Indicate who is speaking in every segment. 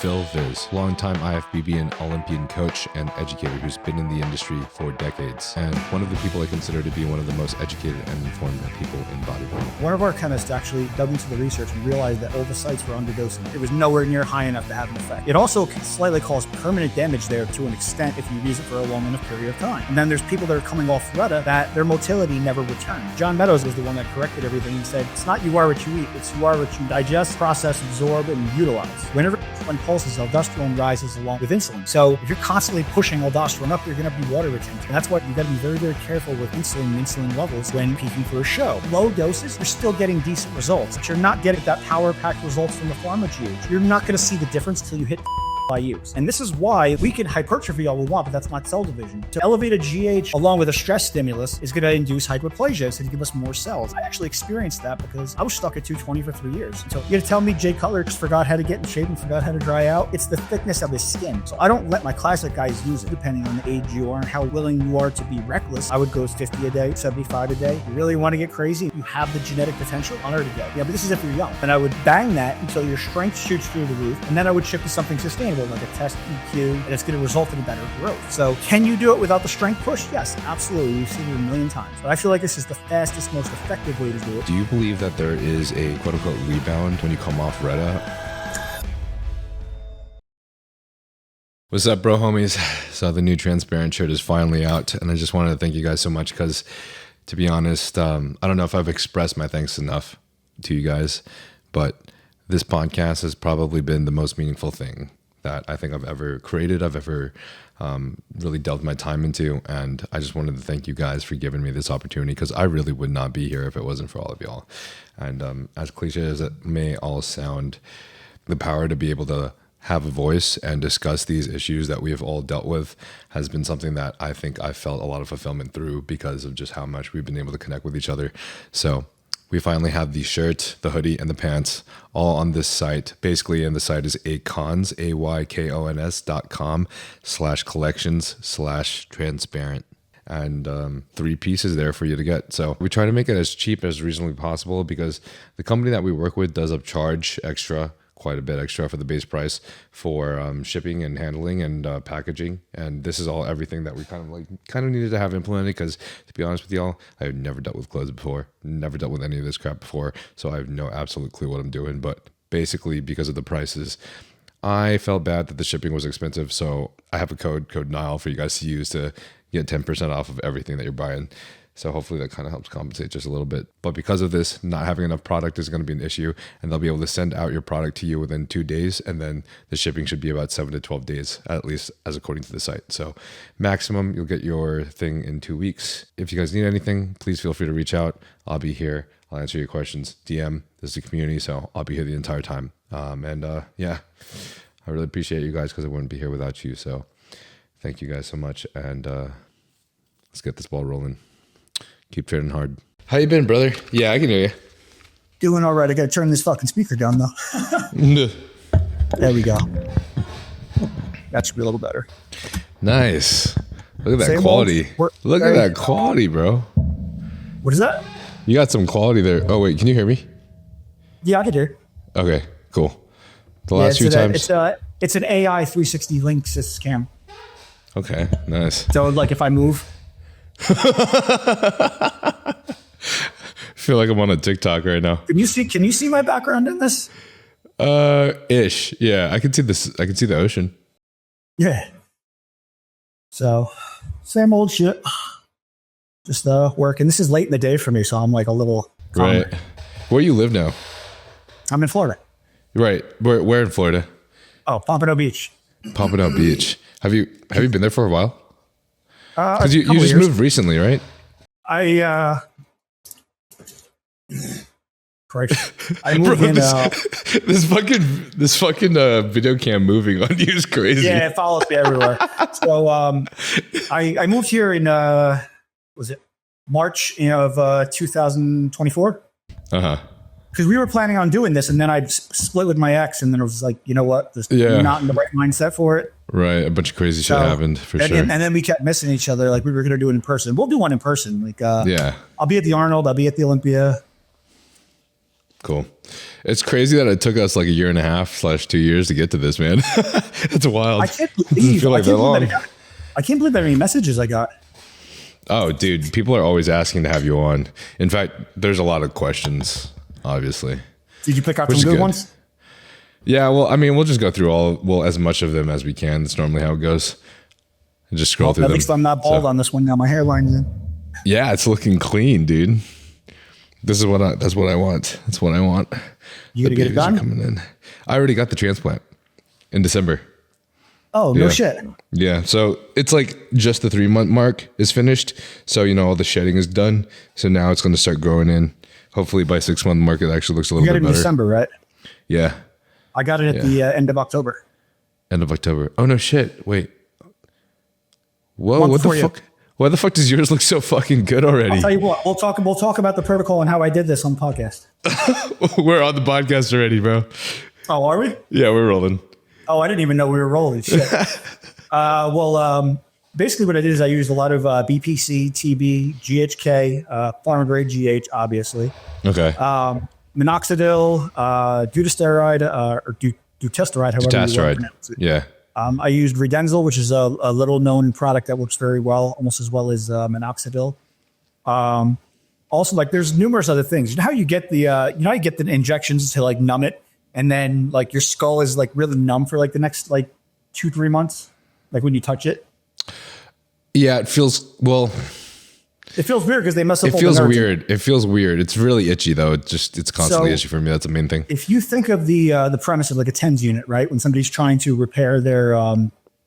Speaker 1: Phil Viz, longtime IFBB and Olympian coach and educator who's been in the industry for decades, and one of the people I consider to be one of the most educated and informed people in bodybuilding.
Speaker 2: One of our chemists actually dug into the research and realized that all the sites were underdosing. It was nowhere near high enough to have an effect. It also can slightly cause permanent damage there to an extent if you use it for a long enough period of time. And then there's people that are coming off Retta that their motility never returned. John Meadows was the one that corrected everything and said, it's not you are what you eat, it's you are what you digest, process, absorb, and utilize. Whenever insulin pulses, aldosterone rises along with insulin. So if you're constantly pushing aldosterone up, you're going to be water retention. And that's why you got to be very, very careful with insulin and insulin levels when peaking for a show. Low doses, you're still getting decent results, but you're not getting that power-packed results from the pharma juice. You're not going to see the difference until you hit by use. And this is why we can hypertrophy all we want, but that's not cell division. To elevate a GH along with a stress stimulus is going to induce hyperplasia, so to give us more cells. I actually experienced that because I was stuck at 220 for 3 years. So you're going to tell me Jay Cutler just forgot how to get in shape and forgot how to dry out? It's the thickness of his skin. So I don't let my classic guys use it, depending on the age you are and how willing you are to be reckless. I would go 50 a day, 75 a day. You really want to get crazy? You have the genetic potential on Earth to go. Yeah, but this is if you're young. And I would bang that until your strength shoots through the roof. And then I would shift to something sustainable, like a test EQ, and it's going to result in better growth. So can you do it without the strength push? Yes, absolutely. We've seen it a million times. But I feel like this is the fastest, most effective way to do it.
Speaker 1: Do you believe that there is a quote-unquote rebound when you come off Retta? What's up, bro homies? So the new Trensparent shirt is finally out, and I just wanted to thank you guys so much because, to be honest, I don't know if I've expressed my thanks enough to you guys, but this podcast has probably been the most meaningful thing that I think I've ever created, I've ever really delved my time into. And I just wanted to thank you guys for giving me this opportunity, because I really would not be here if it wasn't for all of y'all. And as cliche as it may all sound, the power to be able to have a voice and discuss these issues that we have all dealt with has been something that I think I felt a lot of fulfillment through because of just how much we've been able to connect with each other. So we finally have the shirt, the hoodie, and the pants all on this site. Basically, and the site is aycons, aycons.com/collections/transparent. And 3 pieces there for you to get. So we try to make it as cheap as reasonably possible because the company that we work with does upcharge extra, quite a bit extra for the base price for shipping and handling and packaging. And this is all everything that we kind of needed to have implemented, because to be honest with y'all, I have never dealt with clothes before, never dealt with any of this crap before. So I have no absolute clue what I'm doing. But basically, because of the prices, I felt bad that the shipping was expensive. So I have a code Nile for you guys to use to get 10% off of everything that you're buying. So hopefully that kind of helps compensate just a little bit. But because of this, not having enough product is going to be an issue, and they'll be able to send out your product to you within 2 days, and then the shipping should be about 7 to 12 days, at least as according to the site. So maximum, you'll get your thing in 2 weeks. If you guys need anything, please feel free to reach out. I'll be here. I'll answer your questions. DM, this is the community, so I'll be here the entire time. Yeah, I really appreciate you guys, because I wouldn't be here without you. So thank you guys so much, and let's get this ball rolling. Keep trading hard. How you been, brother? Yeah, I can hear you.
Speaker 2: Doing all right. I got to turn this fucking speaker down, though. There we go. That should be a little better.
Speaker 1: Nice. Look at that quality. Look at that quality, bro.
Speaker 2: What is that?
Speaker 1: You got some quality there. Oh, wait. Can you hear me?
Speaker 2: Yeah, I can hear.
Speaker 1: Okay, cool. The last few times.
Speaker 2: It's an AI 360 link cam.
Speaker 1: Okay, nice.
Speaker 2: So, like, if I move...
Speaker 1: feel like I'm on a TikTok right now.
Speaker 2: Can you see my background in this?
Speaker 1: Ish. Yeah, I can see this. I can see the ocean.
Speaker 2: Yeah. So, same old shit. Just working. This is late in the day for me, so I'm like a little calmer.
Speaker 1: Right. Where you live now?
Speaker 2: I'm in Florida.
Speaker 1: Right. Where in Florida?
Speaker 2: Oh, Pompano Beach.
Speaker 1: Pompano Beach. Have you been there for a while? Because you just moved recently, right?
Speaker 2: Christ. I moved in.
Speaker 1: This fucking video cam moving on you is crazy.
Speaker 2: Yeah, it follows me everywhere. So I moved here in was it March of 2024? Because we were planning on doing this, and then I split with my ex, and then it was like, you know what? Not in the right mindset for it.
Speaker 1: Right, a bunch of crazy shit happened for sure.
Speaker 2: And then we kept missing each other. Like, we were going to do it in person. We'll do one in person. Like, I'll be at the Arnold. I'll be at the Olympia.
Speaker 1: Cool. It's crazy that it took us like a year and a half / 2 years to get to this, man. It's wild.
Speaker 2: I can't believe,
Speaker 1: feel like that long.
Speaker 2: I can't believe that many messages I got.
Speaker 1: Oh, dude, people are always asking to have you on. In fact, there's a lot of questions, obviously.
Speaker 2: Did you pick out some good ones?
Speaker 1: Yeah, well, I mean, we'll just go through as much of them as we can. That's normally how it goes. And just scroll through them.
Speaker 2: At least I'm not bald on this one now. My hairline's in.
Speaker 1: Yeah, it's looking clean, dude. That's what I want. That's what I want.
Speaker 2: You gonna get it done?
Speaker 1: Coming in. I already got the transplant in December.
Speaker 2: Oh, no shit.
Speaker 1: Yeah. So it's like just the 3-month mark is finished. So, all the shedding is done. So now it's going to start growing in. Hopefully by 6-month mark, it actually looks a little bit better.
Speaker 2: You got it in December, right?
Speaker 1: Yeah.
Speaker 2: I got it at the end of October.
Speaker 1: End of October. Oh, no shit. Wait. Whoa, what the fuck? Why the fuck does yours look so fucking good already?
Speaker 2: I'll tell you what, we'll talk about the protocol and how I did this on the podcast.
Speaker 1: We're on the podcast already, bro.
Speaker 2: Oh, are we?
Speaker 1: Yeah, we're rolling.
Speaker 2: Oh, I didn't even know we were rolling. Shit. Basically what I did is I used a lot of BPC, TB, GHK, pharma grade GH, obviously.
Speaker 1: Okay.
Speaker 2: Minoxidil, dutasteride, or dutasteride, however you want to pronounce it.
Speaker 1: Yeah.
Speaker 2: I used Redenzel, which is a little known product that works very well, almost as well as minoxidil. Also, like there's numerous other things. You know how you get you get the injections to like numb it, and then like your skull is like really numb for like the next like 2-3 months, like when you touch it.
Speaker 1: Yeah, it feels
Speaker 2: It feels weird because they mess up.
Speaker 1: It feels weird. It feels weird. It's really itchy though. It's constantly itchy for me. That's the main thing.
Speaker 2: If you think of the premise of like a TENS unit, right? When somebody's trying to repair their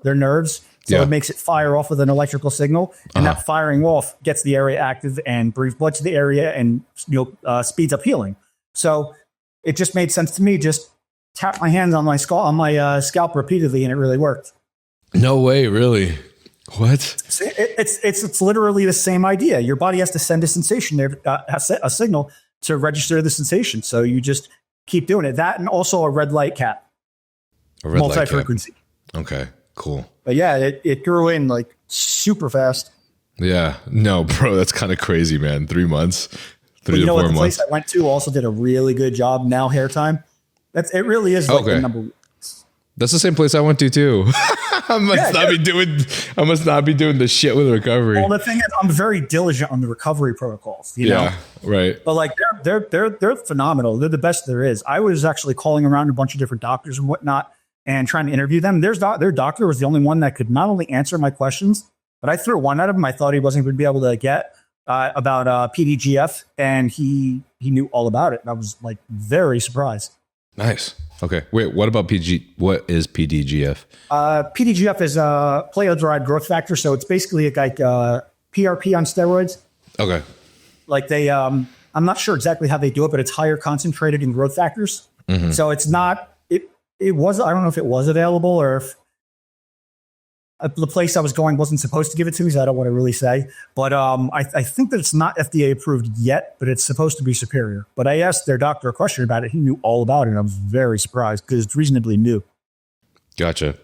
Speaker 2: nerves, so it makes it fire off with an electrical signal, and that firing off gets the area active and breathes blood to the area and speeds up healing. So it just made sense to me. Just tap my hands on my scalp repeatedly, and it really worked.
Speaker 1: No way, really. What?
Speaker 2: It's literally the same idea. Your body has to send a sensation there, a signal to register the sensation. So you just keep doing it. That and also a red light cap.
Speaker 1: A red
Speaker 2: multi-frequency.
Speaker 1: Okay, cool.
Speaker 2: But yeah, it grew in like super fast.
Speaker 1: Yeah. No, bro, that's kind of crazy, man. 3 months. 3 to 4 months.
Speaker 2: The place I went to also did a really good job. Now hair time. It really is like the number one.
Speaker 1: That's the same place I went to too. I must not be doing the shit with recovery.
Speaker 2: Well, the thing is, I'm very diligent on the recovery protocols. You know?
Speaker 1: Right.
Speaker 2: But like they're phenomenal. They're the best there is. I was actually calling around a bunch of different doctors and whatnot and trying to interview them. Their doctor was the only one that could not only answer my questions, but I threw one at him. I thought he wasn't going to be able to get about PDGF, and he knew all about it. And I was like very surprised.
Speaker 1: Nice. Okay. Wait, what about what is PDGF?
Speaker 2: PDGF is a platelet-derived growth factor. So it's basically like PRP on steroids.
Speaker 1: Okay.
Speaker 2: Like I'm not sure exactly how they do it, but it's higher concentrated in growth factors. Mm-hmm. So it's not, it was, I don't know if it was available or if the place I was going wasn't supposed to give it to me. So I don't want to really say, but I think that it's not FDA approved yet, but it's supposed to be superior. But I asked their doctor a question about it. He knew all about it. And I was very surprised because it's reasonably new.
Speaker 1: Gotcha.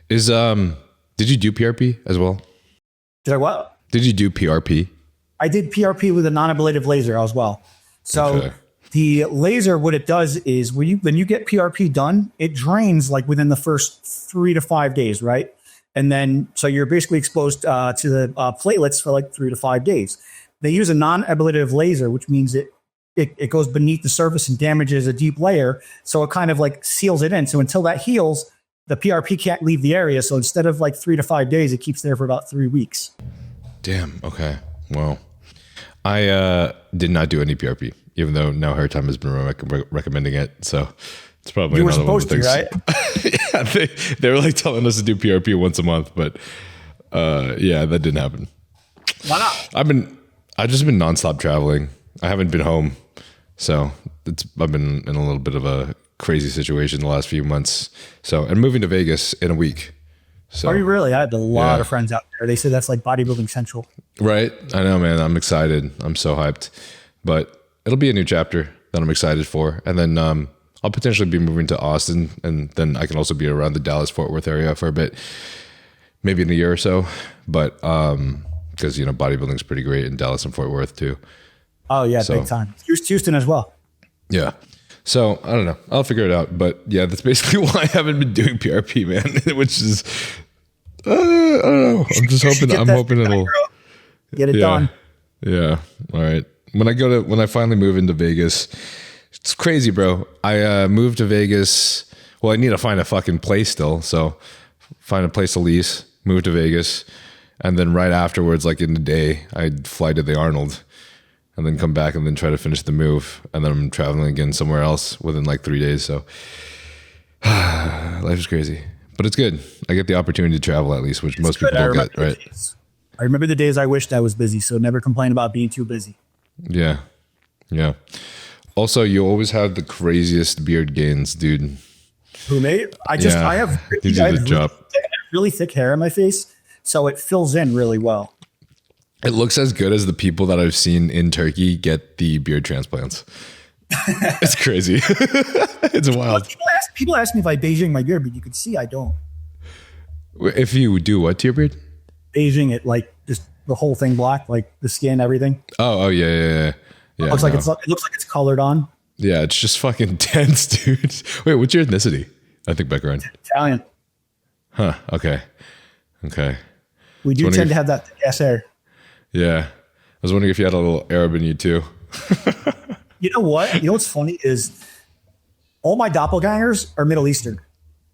Speaker 1: Did you do PRP as well?
Speaker 2: Did I what?
Speaker 1: Did you do PRP?
Speaker 2: I did PRP with a non-ablative laser as well. So the laser, what it does is when you get PRP done, it drains like within the first 3 to 5 days, right? And then, so you're basically exposed to the platelets for like 3 to 5 days. They use a non-ablative laser, which means it goes beneath the surface and damages a deep layer. So it kind of like seals it in. So until that heals, the PRP can't leave the area. So instead of like 3 to 5 days, it keeps there for about 3 weeks.
Speaker 1: Damn. Okay. Well, I did not do any PRP, even though now Hair Time has been recommending it. So it's probably
Speaker 2: you were supposed to, right?
Speaker 1: Yeah, they were like telling us to do PRP once a month, but yeah, that didn't happen.
Speaker 2: Why not?
Speaker 1: I've just been nonstop traveling. I haven't been home, so I've been in a little bit of a crazy situation the last few months. So, and moving to Vegas in a week. So,
Speaker 2: are you really? I had a lot of friends out there. They said that's like bodybuilding central.
Speaker 1: Right. I know, man. I'm excited. I'm so hyped, but it'll be a new chapter that I'm excited for. And then, I'll potentially be moving to Austin, and then I can also be around the Dallas-Fort Worth area for a bit, maybe in a year or so. But because bodybuilding is pretty great in Dallas and Fort Worth too.
Speaker 2: Oh yeah, big time. Houston as well.
Speaker 1: Yeah. So I don't know. I'll figure it out. But yeah, that's basically why I haven't been doing PRP, man. Which is, I don't know. I'm just hoping. I'm hoping it'll
Speaker 2: get it done.
Speaker 1: Yeah. All right. When I finally move into Vegas, it's crazy, bro. I moved to Vegas. Well, I need to find a fucking place still. So find a place to lease, move to Vegas. And then right afterwards, like in the day, I'd fly to the Arnold and then come back and then try to finish the move. And then I'm traveling again somewhere else within like 3 days. So life is crazy, but it's good. I get the opportunity to travel at least, which most people don't get, right?
Speaker 2: I remember the days I wished I was busy. So never complain about being too busy.
Speaker 1: Yeah. Yeah. Also, you always have the craziest beard gains, dude.
Speaker 2: Who made? I have really thick hair on my face. So it fills in really well.
Speaker 1: It looks as good as the people that I've seen in Turkey get the beard transplants. It's crazy. It's wild.
Speaker 2: People ask me if I Beijing my beard, but you can see I don't.
Speaker 1: If you do what to your beard?
Speaker 2: Beijing it, like just the whole thing black, like the skin, everything.
Speaker 1: Oh yeah.
Speaker 2: It looks like it's colored on.
Speaker 1: Yeah, it's just fucking tense, dude. Wait, what's your ethnicity? I think background.
Speaker 2: Italian.
Speaker 1: Huh. Okay.
Speaker 2: We do tend to have that ass hair.
Speaker 1: Yeah. I was wondering if you had a little Arab in you too.
Speaker 2: You know what? You know what's funny is all my doppelgangers are Middle Eastern.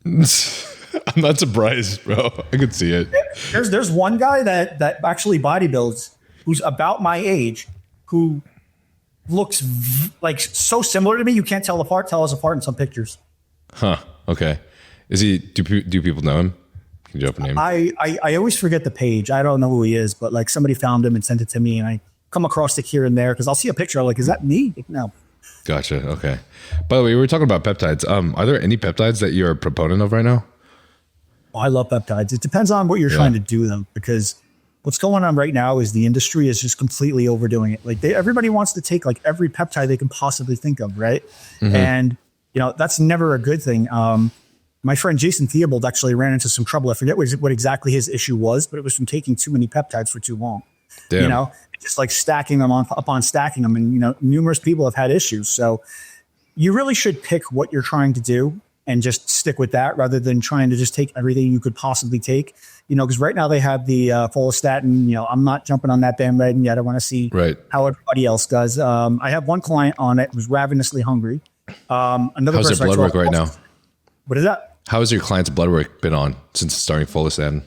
Speaker 1: I'm not surprised, bro. I could see it.
Speaker 2: There's one guy that actually bodybuilds who's about my age who looks like so similar to me you can't tell us apart in some pictures.
Speaker 1: Huh. Okay. Is he? Do people know him? Can you drop a name?
Speaker 2: I always forget the page. I don't know who he is, but like somebody found him and sent it to me, and I come across it here and there because I'll see a picture. I'm like, is that me? No. Gotcha.
Speaker 1: Okay. By the way, we were talking about peptides. Are there any peptides that you're a proponent of right now?
Speaker 2: Oh, I love peptides. It depends on what you're trying to do them, because what's going on right now is the industry is just completely overdoing it. Like everybody wants to take like every peptide they can possibly think of, right? Mm-hmm. And that's never a good thing. My friend Jason Theobald actually ran into some trouble. I forget what exactly his issue was, but it was from taking too many peptides for too long. Damn. Just like stacking them upon stacking them. And, numerous people have had issues. So you really should pick what you're trying to do and just stick with that rather than trying to just take everything you could possibly take. Because right now they have the follistatin. I'm not jumping on that bandwagon yet. I want to see how everybody else does. I have one client on it who's ravenously hungry. Another
Speaker 1: How's their blood work right now?
Speaker 2: What is that?
Speaker 1: How has your client's blood work been on since starting follistatin?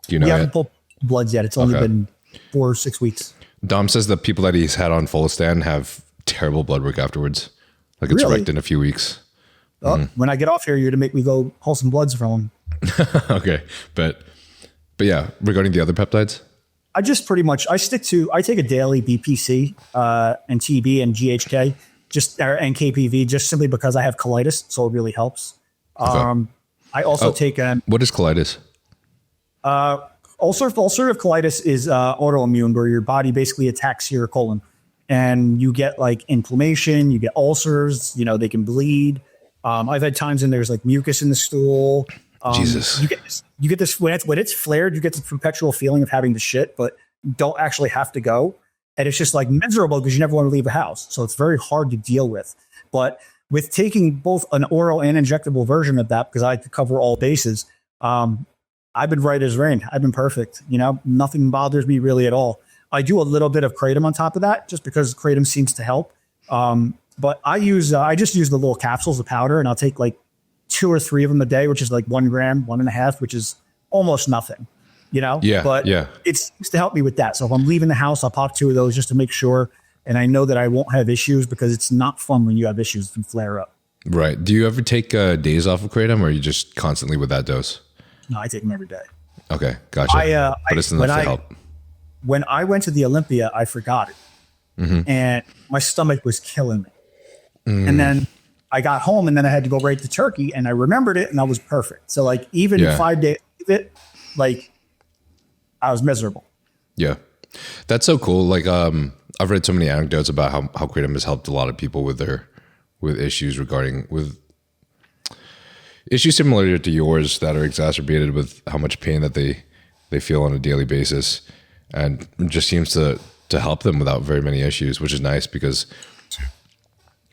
Speaker 1: Do you know?
Speaker 2: We haven't pulled bloods yet. It's only been 4 or 6 weeks.
Speaker 1: Dom says the people that he's had on follistatin have terrible blood work afterwards. Like it's wrecked in a few weeks.
Speaker 2: Oh, when I get off here, you're to make me go pull some bloods from him.
Speaker 1: Okay. But yeah, regarding the other peptides?
Speaker 2: I just pretty much, I take a daily BPC and TB and GHK and KPV just simply because I have colitis. So it really helps. I also take
Speaker 1: what is colitis?
Speaker 2: Ulcerative colitis is autoimmune, where your body basically attacks your colon, and you get like inflammation, you get ulcers. They can bleed. I've had times when there's like mucus in the stool.
Speaker 1: Jesus,
Speaker 2: you get this when it's flared. You get this perpetual feeling of having to shit, but don't actually have to go, and it's just like miserable because you never want to leave the house. So it's very hard to deal with, but with taking both an oral and injectable version of that, because I could cover all bases, I've been right as rain. I've been perfect. Nothing bothers me really at all. I do a little bit of Kratom on top of that, just because Kratom seems to help. But I just use the little capsules of powder, and I'll take like 2 or 3 of them a day, which is like 1 gram, 1.5, which is almost nothing, But it seems to help me with that. So if I'm leaving the house, I'll pop 2 of those just to make sure. And I know that I won't have issues, because it's not fun when you have issues and flare up.
Speaker 1: Right. Do you ever take days off of Kratom, or are you just constantly with that dose?
Speaker 2: No, I take them every day.
Speaker 1: Okay. Gotcha. But it's enough to help.
Speaker 2: When I went to the Olympia, I forgot it. Mm-hmm. And my stomach was killing me. Mm. And then I got home, and then I had to go right to Turkey, and I remembered it, and I was perfect. So like even 5 days of it, like I was miserable.
Speaker 1: Yeah. That's so cool. Like, I've read so many anecdotes about how Kratom has helped a lot of people with issues with issues similar to yours that are exacerbated with how much pain that they feel on a daily basis, and it just seems to help them without very many issues, which is nice, because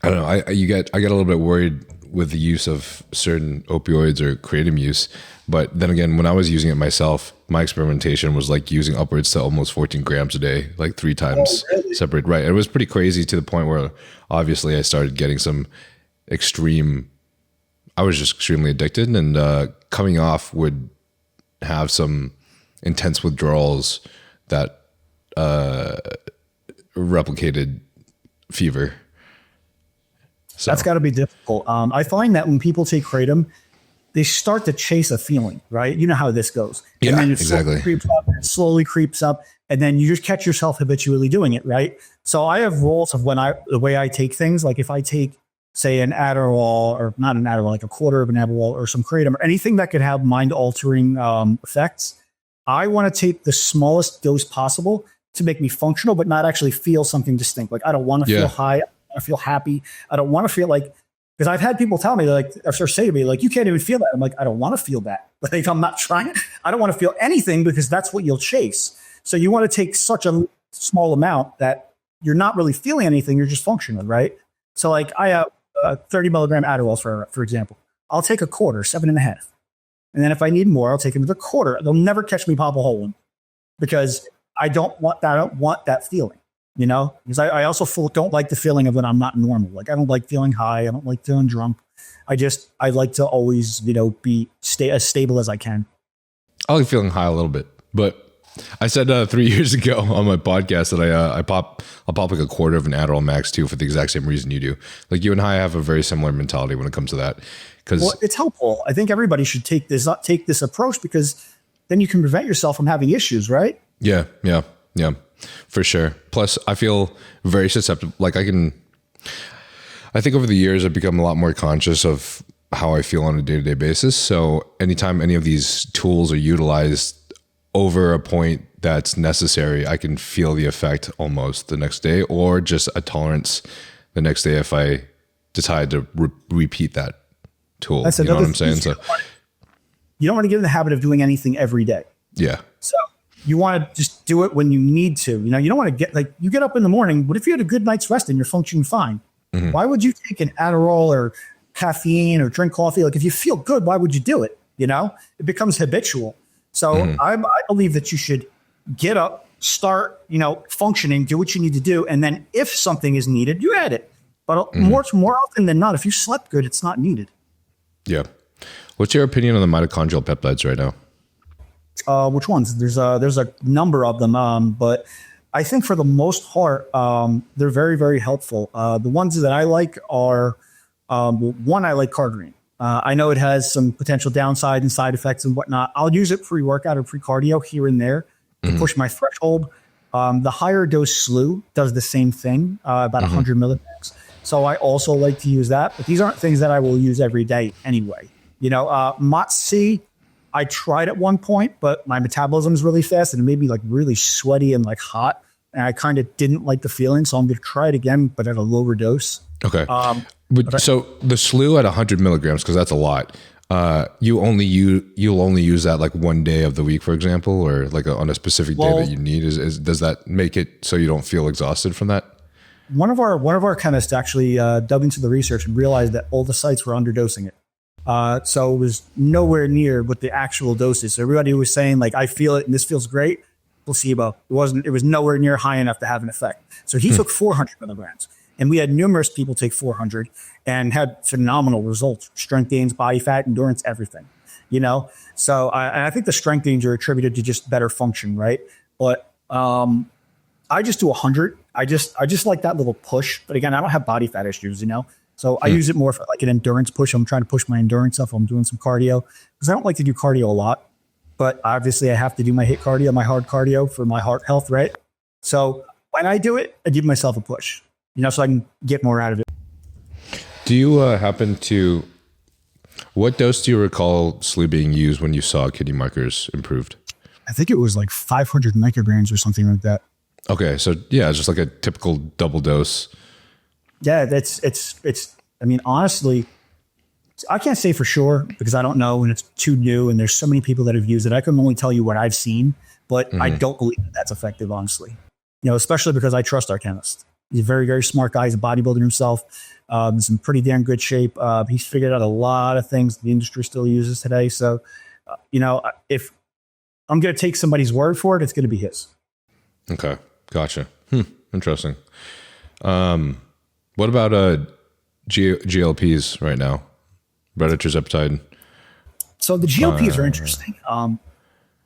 Speaker 1: I don't know. I get a little bit worried with the use of certain opioids or kratom use. But then again, when I was using it myself, my experimentation was like using upwards to almost 14 grams a day, like 3 times separate. Right. It was pretty crazy to the point where obviously I started getting some I was just extremely addicted, and coming off would have some intense withdrawals that replicated fever. So
Speaker 2: That's got to be difficult. I find that when people take kratom, they start to chase a feeling, right? You know how this goes.
Speaker 1: Yeah,
Speaker 2: and then
Speaker 1: exactly.
Speaker 2: Slowly creeps up, and then you just catch yourself habitually doing it, right? So I have rules of the way I take things. Like if I take, say, an Adderall, or not an Adderall, like a quarter of an Adderall or some kratom or anything that could have mind-altering effects, I want to take the smallest dose possible to make me functional, but not actually feel something distinct. Like I don't want to feel high. I feel happy. I don't want to feel like, because I've had people tell me, like, or say to me, like, you can't even feel that. I'm like, I don't want to feel that. But if I'm not trying, I don't want to feel anything, because that's what you'll chase. So you want to take such a small amount that you're not really feeling anything. You're just functioning, right? So like I have 30 milligram Adderall, for example. I'll take a quarter, 7.5. And then if I need more, I'll take another quarter. They'll never catch me pop a whole one, because I don't want that feeling. You know, because I also don't like the feeling of when I'm not normal. Like I don't like feeling high. I don't like feeling drunk. I like to always, stay as stable as I can.
Speaker 1: I like feeling high a little bit, but I said 3 years ago on my podcast that I'll pop like a quarter of an Adderall max too, for the exact same reason you do. Like you and I have a very similar mentality when it comes to that. Because
Speaker 2: it's helpful. I think everybody should take this approach, because then you can prevent yourself from having issues, right?
Speaker 1: Yeah. For sure. Plus, I feel very susceptible. Like I think over the years, I've become a lot more conscious of how I feel on a day-to-day basis. So anytime any of these tools are utilized over a point that's necessary, I can feel the effect almost the next day, or just a tolerance the next day if I decide to repeat that tool. You know what I'm saying? So
Speaker 2: you don't want to get in the habit of doing anything every day.
Speaker 1: Yeah.
Speaker 2: So you want to just do it when you need to. You don't want to you get up in the morning. What if you had a good night's rest and you're functioning fine? Mm-hmm. Why would you take an Adderall or caffeine or drink coffee? Like if you feel good, why would you do it? It becomes habitual. So I believe that you should get up, start, functioning, do what you need to do. And then if something is needed, you add it. But more often than not, if you slept good, it's not needed.
Speaker 1: Yeah. What's your opinion on the mitochondrial peptides right now?
Speaker 2: Which ones? There's a number of them, but I think for the most part, they're very, very helpful. The ones that I like are, one, I like cardarine. I know it has some potential downside and side effects and whatnot. I'll use it pre-workout or pre-cardio here and there to push my threshold. The higher dose SLU does the same thing, about 100 milligrams. So I also like to use that, but these aren't things that I will use every day anyway. MOTC, I tried at one point, but my metabolism is really fast and it made me like really sweaty and like hot. And I kind of didn't like the feeling. So I'm going to try it again, but at a lower dose.
Speaker 1: Okay. So the SLU at 100 milligrams, because that's a lot. You'll only use that like one day of the week, for example, or like on a specific day that you need. Does that make it so you don't feel exhausted from that?
Speaker 2: One of our chemists actually dug into the research and realized that all the sites were underdosing it. So it was nowhere near what the actual dose is. So everybody was saying like, I feel it and this feels great. Placebo. It was nowhere near high enough to have an effect. So he took 400 milligrams, and we had numerous people take 400 and had phenomenal results: strength gains, body fat, endurance, everything. So I think the strength gains are attributed to just better function, right? But I just do 100. I just like that little push. But again, I don't have body fat issues, So I use it more for like an endurance push. I'm trying to push my endurance up. I'm doing some cardio, because I don't like to do cardio a lot. But obviously I have to do my HIIT cardio, my hard cardio for my heart health, right? So when I do it, I give myself a push, so I can get more out of it.
Speaker 1: Do you what dose do you recall SLU being used when you saw kidney markers improved?
Speaker 2: I think it was like 500 micrograms or something like that.
Speaker 1: Okay. So yeah, it's just like a typical double dose.
Speaker 2: Yeah, honestly, I can't say for sure because I don't know and it's too new and there's so many people that have used it. I can only tell you what I've seen, but I don't believe that's effective, honestly. Especially because I trust our chemist. He's a very, very smart guy. He's a bodybuilder himself. He's in pretty damn good shape. He's figured out a lot of things the industry still uses today. So, if I'm going to take somebody's word for it, it's going to be his.
Speaker 1: Okay. Gotcha. Interesting. What about GLPs right now? Retirzepatide.
Speaker 2: So the GLPs are interesting.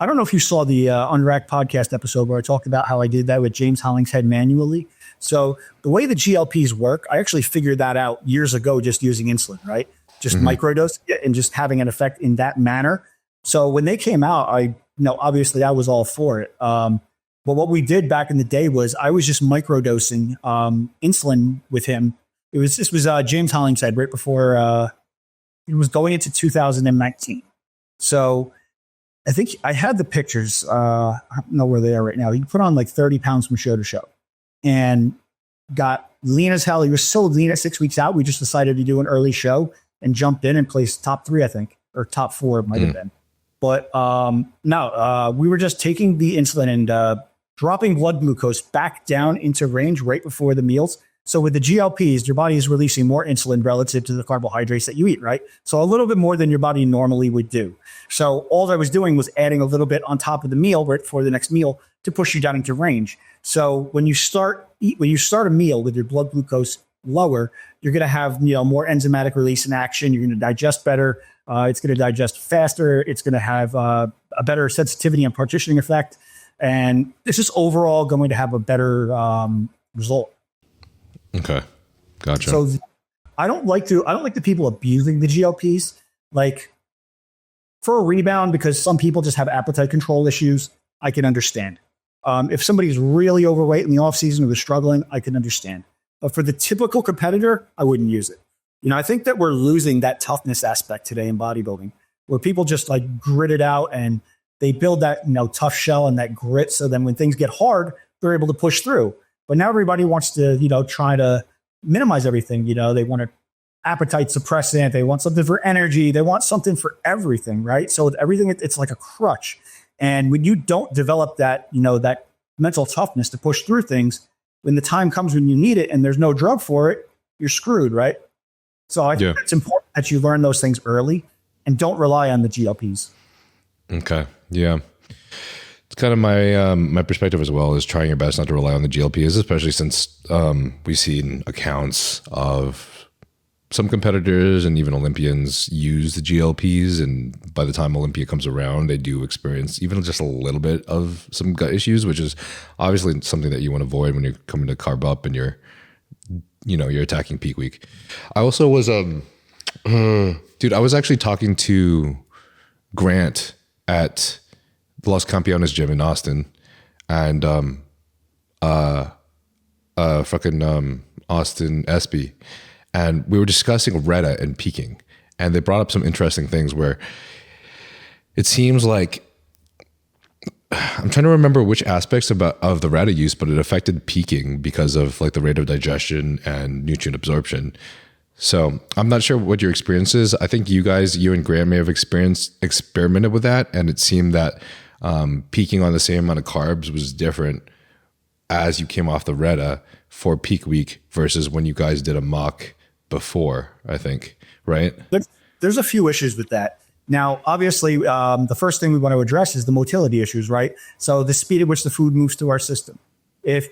Speaker 2: I don't know if you saw the Unracked podcast episode where I talked about how I did that with James Hollingshead manually. So the way the GLPs work, I actually figured that out years ago just using insulin, right? Just microdose and just having an effect in that manner. So when they came out, obviously I was all for it. But what we did back in the day was I was just microdosing insulin with him. This was James Hollingshead right before it was going into 2019. So I think I had the pictures. I don't know where they are right now. He put on like 30 pounds from show to show and got lean as hell. He was so lean at 6 weeks out. We just decided to do an early show and jumped in and placed top 3, I think, or top 4 it might have been. But we were just taking the insulin and dropping blood glucose back down into range right before the meals. So with the GLPs, your body is releasing more insulin relative to the carbohydrates that you eat, right? So a little bit more than your body normally would do. So all I was doing was adding a little bit on top of the meal right before the next meal to push you down into range. So when you start a meal with your blood glucose lower, you're going to have more enzymatic release in action. You're going to digest better. It's going to digest faster. It's going to have a better sensitivity and partitioning effect, and it's just overall going to have a better result.
Speaker 1: Okay, gotcha.
Speaker 2: So I don't like the people abusing the GLPs, like for a rebound, because some people just have appetite control issues. I can understand. If somebody's really overweight in the off season or they're struggling, I can understand. But for the typical competitor, I wouldn't use it. I think that we're losing that toughness aspect today in bodybuilding, where people just like grit it out and they build that tough shell and that grit. So then when things get hard, they're able to push through. But now everybody wants to, try to minimize everything. They want an appetite suppressant. They want something for energy. They want something for everything, right? So with everything, it's like a crutch. And when you don't develop that, that mental toughness to push through things, when the time comes when you need it and there's no drug for it, you're screwed, right? So I think it's important that you learn those things early and don't rely on the GLPs. Okay.
Speaker 1: Yeah. It's kind of my perspective as well, is trying your best not to rely on the GLPs, especially since we've seen accounts of some competitors and even Olympians use the GLPs, and by the time Olympia comes around, they do experience even just a little bit of some gut issues, which is obviously something that you want to avoid when you're coming to carb up and you're attacking peak week. I also was I was actually talking to Grant at the Los Campeones gym in Austin, and Austin Espy, and we were discussing Retta and peaking, and they brought up some interesting things where it seems like, I'm trying to remember which aspects of the Retta use, but it affected peaking because of like the rate of digestion and nutrient absorption. So I'm not sure what your experience is. I think you and Grant may have experimented with that, and it seemed that peaking on the same amount of carbs was different as you came off the Retta for peak week versus when you guys did a mock before, I think, right?
Speaker 2: There's a few issues with that. Now, obviously, the first thing we want to address is the motility issues, right? So the speed at which the food moves through our system. If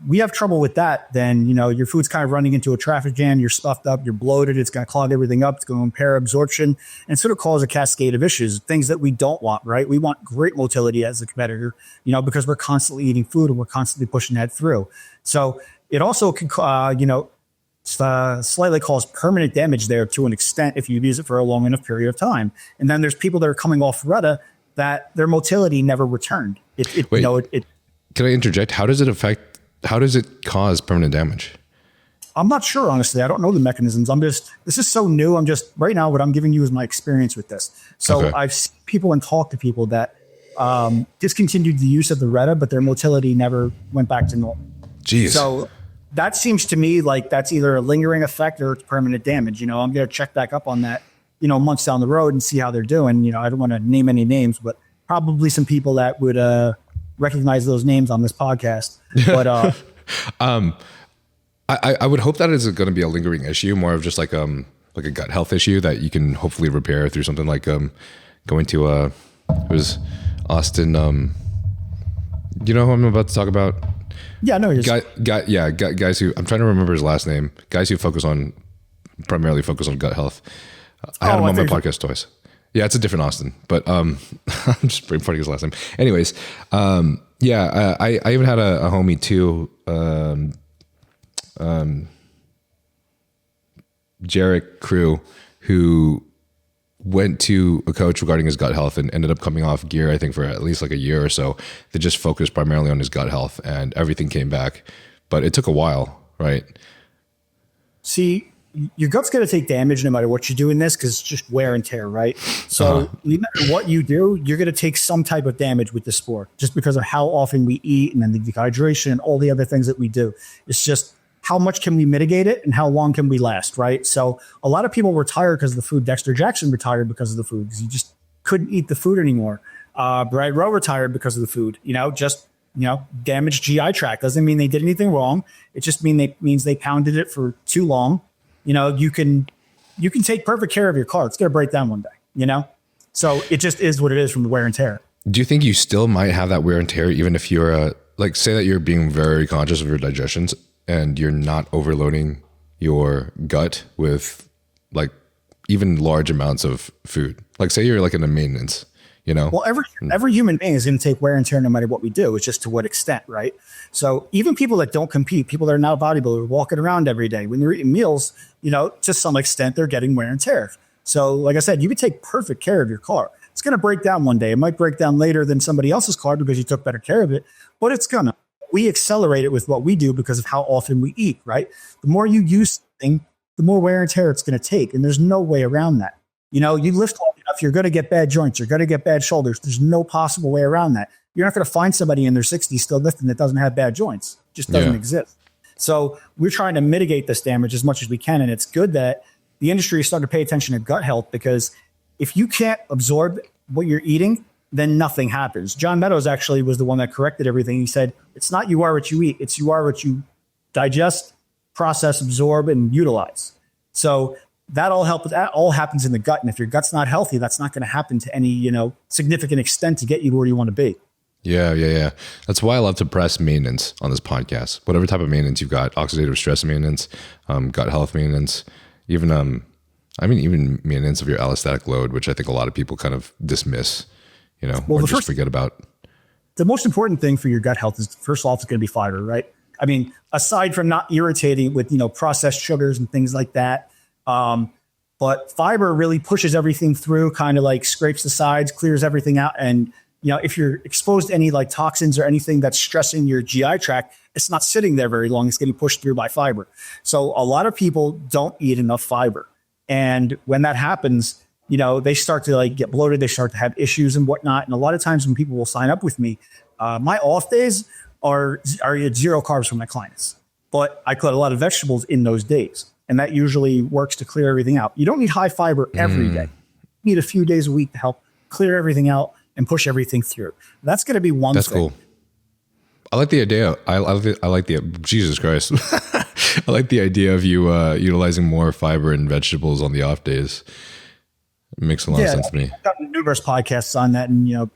Speaker 2: we have trouble with that, then, your food's kind of running into a traffic jam. You're stuffed up, you're bloated. It's going to clog everything up. It's going to impair absorption and sort of cause a cascade of issues, things that we don't want, right? We want great motility as a competitor, because we're constantly eating food and we're constantly pushing that through. So it also can, slightly cause permanent damage there to an extent if you use it for a long enough period of time. And then there's people that are coming off Retta that their motility never returned.
Speaker 1: Can I interject? How does it cause permanent damage?
Speaker 2: I'm not sure, honestly. I don't know the mechanisms. This is so new. Right now, what I'm giving you is my experience with this. So okay. I've seen people and talked to people that discontinued the use of the Retta, but their motility never went back to normal.
Speaker 1: Jeez.
Speaker 2: So that seems to me like that's either a lingering effect or it's permanent damage. I'm going to check back up on that, months down the road and see how they're doing. I don't want to name any names, but probably some people that would recognize those names on this podcast. But
Speaker 1: I would hope that is going to be a lingering issue, more of just like a gut health issue that you can hopefully repair through something like going to it was Austin. You know who I'm about to talk about?
Speaker 2: Yeah, no,
Speaker 1: guys who, I'm trying to remember his last name. Guys who primarily focus on gut health. I had him on my podcast twice. Yeah, it's a different Austin, but I'm just brain his last name. Anyways, I even had a homie too, Jarek Crew, who went to a coach regarding his gut health and ended up coming off gear, I think, for at least like a year or so. They just focused primarily on his gut health, and everything came back. But it took a while, right?
Speaker 2: See, your gut's going to take damage no matter what you do in this, because it's just wear and tear, right? So no matter what you do, you're going to take some type of damage with the sport, just because of how often we eat and then the dehydration and all the other things that we do. It's just how much can we mitigate it and how long can we last, right? So a lot of people retired because of the food. Dexter Jackson retired because of the food, because he just couldn't eat the food anymore. Brad Rowe retired because of the food. Damaged GI tract. Doesn't mean they did anything wrong. It just means they pounded it for too long. You can take perfect care of your car. It's going to break down one day, So it just is what it is from the wear and tear.
Speaker 1: Do you think you still might have that wear and tear, even if you're say that you're being very conscious of your digestions and you're not overloading your gut with like even large amounts of food? Like say you're like in a maintenance, Well, every human being is going to take wear and tear no matter what we do. It's just to what extent, right? So even people that don't compete, people that are now bodybuilders, walking around every day, when they're eating meals, to some extent, they're getting wear and tear. So like I said, you can take perfect care of your car. It's going to break down one day. It might break down later than somebody else's car because you took better care of it, but it's going to. We accelerate it with what we do because of how often we eat, right? The more you use something, the more wear and tear it's going to take. And there's no way around that. You lift long enough, you're going to get bad joints. You're going to get bad shoulders. There's no possible way around that. You're not going to find somebody in their 60s still lifting that doesn't have bad joints. It just doesn't exist. So we're trying to mitigate this damage as much as we can. And it's good that the industry is starting to pay attention to gut health, because if you can't absorb what you're eating, then nothing happens. John Meadows actually was the one that corrected everything. He said, it's not you are what you eat. It's you are what you digest, process, absorb, and utilize. So that all happens in the gut. And if your gut's not healthy, that's not going to happen to any, significant extent to get you where you want to be. Yeah. That's why I love to press maintenance on this podcast. Whatever type of maintenance you've got, oxidative stress maintenance, gut health maintenance, even maintenance of your allostatic load, which I think a lot of people kind of dismiss, or just forget about.
Speaker 2: The most important thing for your gut health is, first of all, it's going to be fiber, right? I mean, aside from not irritating with, processed sugars and things like that, but fiber really pushes everything through, kind of like scrapes the sides, clears everything out. And, if you're exposed to any like toxins or anything that's stressing your GI tract, it's not sitting there very long. It's getting pushed through by fiber. So a lot of people don't eat enough fiber. And when that happens, they start to like get bloated. They start to have issues and whatnot. And a lot of times when people will sign up with me, my off days are at zero carbs for my clients, but I cut a lot of vegetables in those days. And that usually works to clear everything out. You don't need high fiber every day. You need a few days a week to help clear everything out and push everything through. That's going to be one thing. That's cool.
Speaker 1: I like the idea. I like the Jesus Christ. I like the idea of you utilizing more fiber and vegetables on the off days. It makes a lot of sense to me.
Speaker 2: I've got numerous podcasts on that, and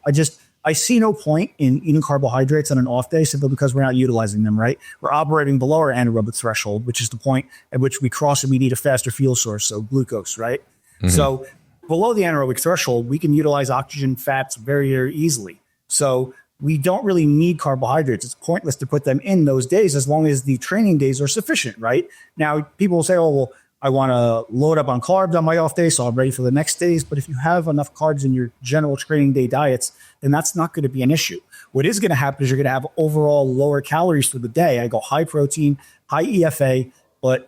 Speaker 2: I see no point in eating carbohydrates on an off day simply because we're not utilizing them, right? We're operating below our anaerobic threshold, which is the point at which we cross and we need a faster fuel source, so glucose, right? Mm-hmm. So below the anaerobic threshold, we can utilize oxygen, fats very, very easily. So we don't really need carbohydrates. It's pointless to put them in those days as long as the training days are sufficient, right? Now, people will say, oh, well, I want to load up on carbs on my off day, so I'm ready for the next days. But if you have enough carbs in your general training day diets, then that's not going to be an issue. What is going to happen is you're going to have overall lower calories for the day. I go high protein, high EFA, but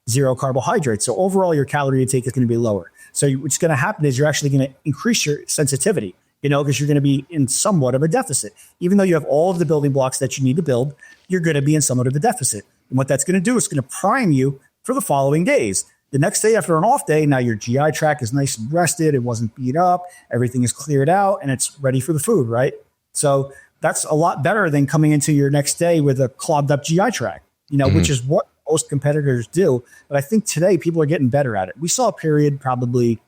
Speaker 2: zero carbohydrates. So overall, your calorie intake is going to be lower. So what's going to happen is you're actually going to increase your sensitivity, because you're going to be in somewhat of a deficit. Even though you have all of the building blocks that you need to build, you're going to be in somewhat of a deficit. And what that's going to do is going to prime you for the following days. The next day after an off day, now your GI tract is nice and rested. It wasn't beat up. Everything is cleared out and it's ready for the food, right? So that's a lot better than coming into your next day with a clogged up GI tract, which is what most competitors do. But I think today people are getting better at it. We saw a period probably,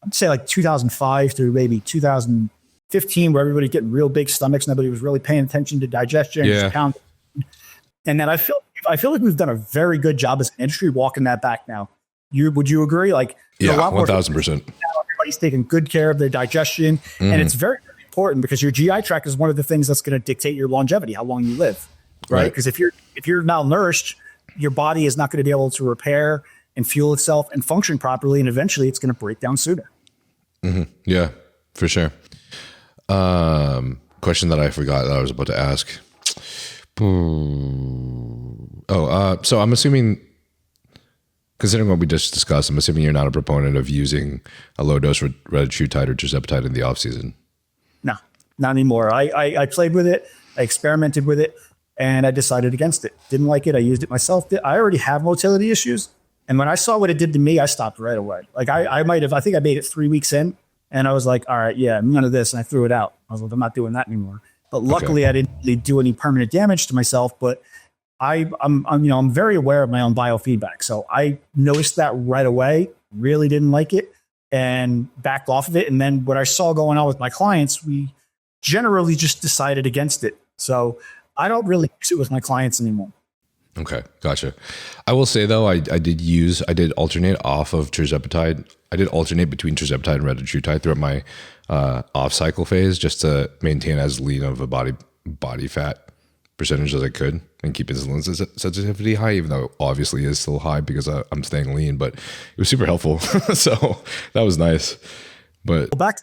Speaker 2: I'd say like 2005 through maybe 2015 where everybody getting real big stomachs. Nobody was really paying attention to digestion.
Speaker 1: Yeah.
Speaker 2: And then I feel like we've done a very good job as an industry walking that back now. Would you agree? Like,
Speaker 1: yeah, 1,000%.
Speaker 2: Everybody's taking good care of their digestion, and it's very, very important because your GI tract is one of the things that's going to dictate your longevity, how long you live, right? Because if you're malnourished, your body is not going to be able to repair and fuel itself and function properly, and eventually it's going to break down sooner.
Speaker 1: Yeah, for sure. Question that I forgot that I was about to ask. So I'm assuming, considering what we just discussed, I'm assuming you're not a proponent of using a low dose retatrutide or tirzepatide in the off season.
Speaker 2: No, not anymore. I played with it, I experimented with it, and I decided against it. Didn't like it. I used it myself. I already have motility issues, and when I saw what it did to me, I stopped right away. Like I think I made it 3 weeks in, and I was like, all right, yeah, none of this, and I threw it out. I was like, I'm not doing that anymore. But luckily, I didn't really do any permanent damage to myself. But I'm very aware of my own biofeedback. So I noticed that right away, really didn't like it, and backed off of it. And then what I saw going on with my clients, we generally just decided against it. So I don't really use it with my clients anymore.
Speaker 1: Okay, gotcha. I will say though, I did alternate off of tirzepatide. I did alternate between tirzepatide and retatrutide throughout my off cycle phase, just to maintain as lean of a body fat percentage as I could and keep insulin sensitivity high, even though it obviously is still high because I'm staying lean. But it was super helpful, so that was nice. But
Speaker 2: back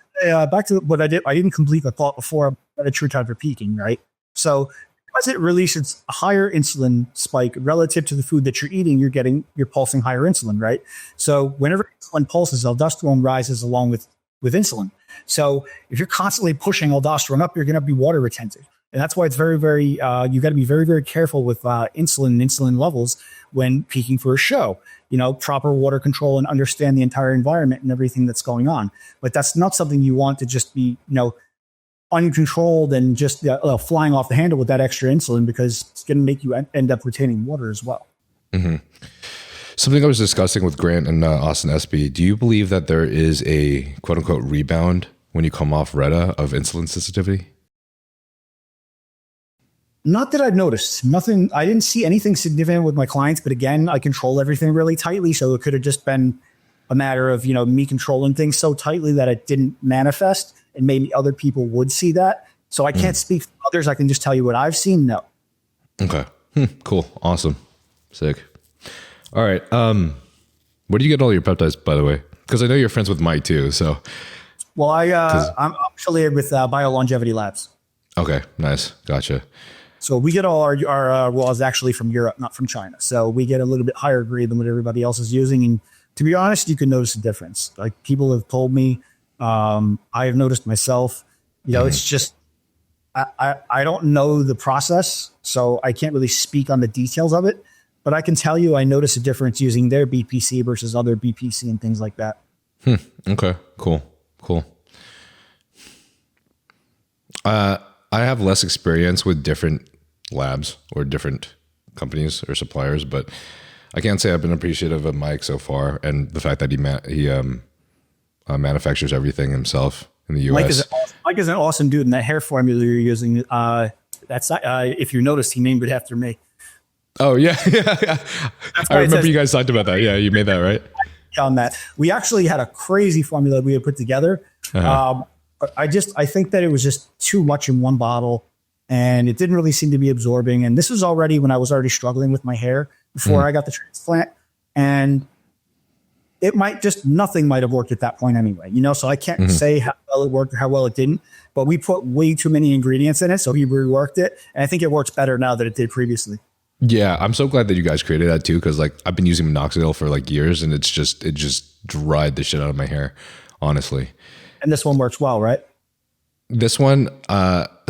Speaker 2: to what I did. I didn't complete the thought before retatrutide for peaking, right? So as it releases a higher insulin spike relative to the food that you're eating, you're pulsing higher insulin, right? So whenever insulin pulses, aldosterone rises along with insulin. So if you're constantly pushing aldosterone up, you're going to be water retentive. And that's why it's very, very, you got to be very, very careful with insulin levels when peaking for a show. Proper water control and understand the entire environment and everything that's going on. But that's not something you want to just be, uncontrolled and just flying off the handle with that extra insulin, because it's going to make you end up retaining water as well.
Speaker 1: Mm-hmm. Something I was discussing with Grant and Austin SB, do you believe that there is a quote unquote rebound when you come off Reta of insulin sensitivity?
Speaker 2: Not that I've noticed. Nothing. I didn't see anything significant with my clients, but again, I control everything really tightly. So it could have just been a matter of, me controlling things so tightly that it didn't manifest, and maybe other people would see that. So I can't speak for others. I can just tell you what I've seen. No.
Speaker 1: Okay. Cool. Awesome. Sick. All right. Where do you get all your peptides, by the way? Because I know you're friends with Mike too. So,
Speaker 2: well, I'm affiliated with BioLongevity Labs.
Speaker 1: Okay. Nice. Gotcha.
Speaker 2: So we get all our raws actually from Europe, not from China. So we get a little bit higher grade than what everybody else is using. And to be honest, you can notice a difference. Like people have told me, I have noticed myself, it's just, I don't know the process, so I can't really speak on the details of it, but I can tell you, I notice a difference using their BPC versus other BPC and things like that.
Speaker 1: Okay, cool. I have less experience with different labs or different companies or suppliers, but I can't say I've been appreciative of Mike so far, and the fact that he manufactures everything himself in the US.
Speaker 2: Mike is an awesome dude, and that hair formula you're using, that's not, if you noticed, he named it after me.
Speaker 1: Oh yeah. I remember you guys talked about that. Yeah, you made that, right?
Speaker 2: On that, we actually had a crazy formula we had put together. I think that it was just too much in one bottle, and it didn't really seem to be absorbing. And this was already when I was already struggling with my hair before I got the transplant, and nothing might have worked at that point anyway, so I can't say how well it worked or how well it didn't, but we put way too many ingredients in it. So he reworked it, and I think it works better now than it did previously.
Speaker 1: Yeah. I'm so glad that you guys created that too. Cause I've been using minoxidil for years, and it just dried the shit out of my hair, honestly.
Speaker 2: And this one works well, right?
Speaker 1: This one,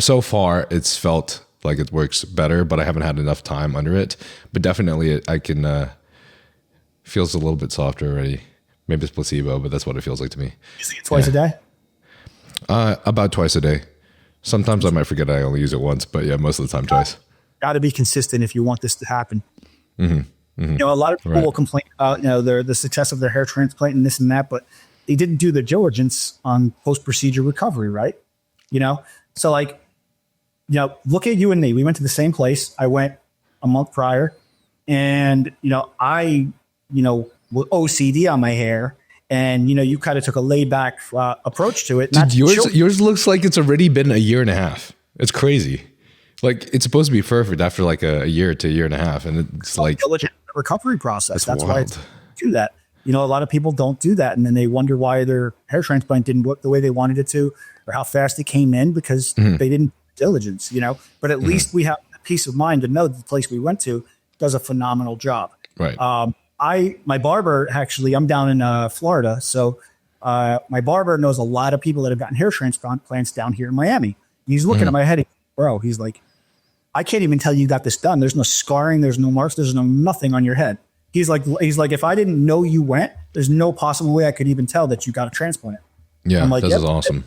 Speaker 1: so far it's felt like it works better, but I haven't had enough time under it, but definitely I can, feels a little bit softer already. Maybe it's placebo, but that's what it feels like to me.
Speaker 2: Using it twice a day?
Speaker 1: About twice a day. Sometimes I might forget I only use it once, but yeah, most of the time twice.
Speaker 2: Got to be consistent if you want this to happen. You know, a lot of people will complain about, you know, the success of their hair transplant and this and that, but they didn't do the diligence on post-procedure recovery, right? You know, so like, you know, look at you and me. We went to the same place. I went a month prior, and you know, with OCD on my hair, and you know, you kind of took a laid back approach to it.
Speaker 1: Dude, yours looks like it's already been a year and a half. It's crazy. Like it's supposed to be perfect after like a year to a year and a half, and it's like
Speaker 2: diligent recovery process. That's
Speaker 1: wild.
Speaker 2: why I do that. You know, a lot of people don't do that, and then they wonder why their hair transplant didn't work the way they wanted it to, or how fast it came in because they didn't diligence. You know, but at least we have peace of mind to know that the place we went to does a phenomenal job.
Speaker 1: Right.
Speaker 2: My barber, actually, I'm down in Florida, so my barber knows a lot of people that have gotten hair transplants down here in Miami. He's looking at my head, bro. He's like, I can't even tell you got this done. There's no scarring. There's no marks. There's no nothing on your head. He's like, if I didn't know you went, there's no possible way I could even tell that you got a transplant.
Speaker 1: Yeah,
Speaker 2: I'm like,
Speaker 1: this is awesome.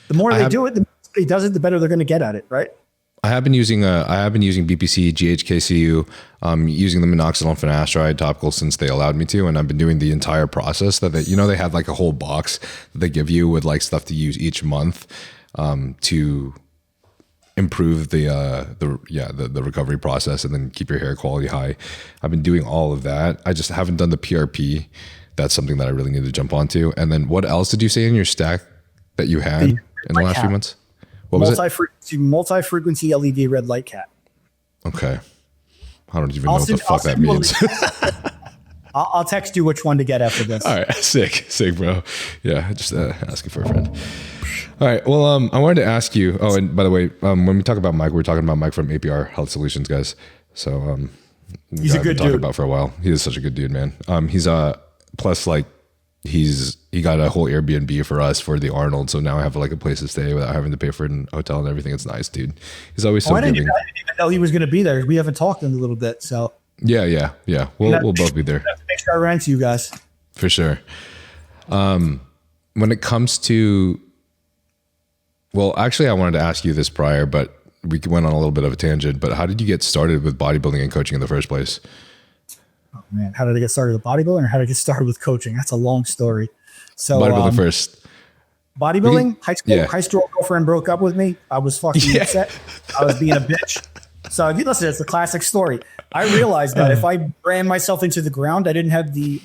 Speaker 2: The more they do it, the more he does it, the better they're going to get at it, right?
Speaker 1: I have been using BPC, GHKCU, using the minoxidil and finasteride topical since they allowed me to, and I've been doing the entire process that they have like a whole box that they give you with like stuff to use each month to improve the recovery process and then keep your hair quality high. I've been doing all of that. I just haven't done the PRP. That's something that I really need to jump onto. And then what else did you say in your stack that you had in the last few months? What was it?
Speaker 2: Multi-frequency LED red light cat.
Speaker 1: Okay. I don't even know what the fuck that means.
Speaker 2: I'll text you which one to get after this.
Speaker 1: All right. Sick, bro. Yeah. Just asking for a friend. All right. Well, I wanted to ask you. Oh, and by the way, when we talk about Mike, we're talking about Mike from APR Health Solutions, guys. So
Speaker 2: he's a good dude.
Speaker 1: About for a while. He is such a good dude, man. He's plus like he got a whole Airbnb for us for the Arnold. So now I have like a place to stay without having to pay for an hotel and everything. It's nice, dude. He's always so giving. I didn't
Speaker 2: even know he was going to be there. We haven't talked in a little bit. So
Speaker 1: yeah. We'll both be there.
Speaker 2: Make sure I ran to you guys
Speaker 1: for sure. When it comes to, well, actually, I wanted to ask you this prior, but we went on a little bit of a tangent. But how did you get started with bodybuilding and coaching in the first place?
Speaker 2: Oh man, how did I get started with bodybuilding, or how did I get started with coaching? That's a long story. So
Speaker 1: bodybuilding first.
Speaker 2: Bodybuilding, high school girlfriend broke up with me. I was fucking upset. I was being a bitch. So if you listen, it's a classic story. I realized that if I ran myself into the ground, I didn't have the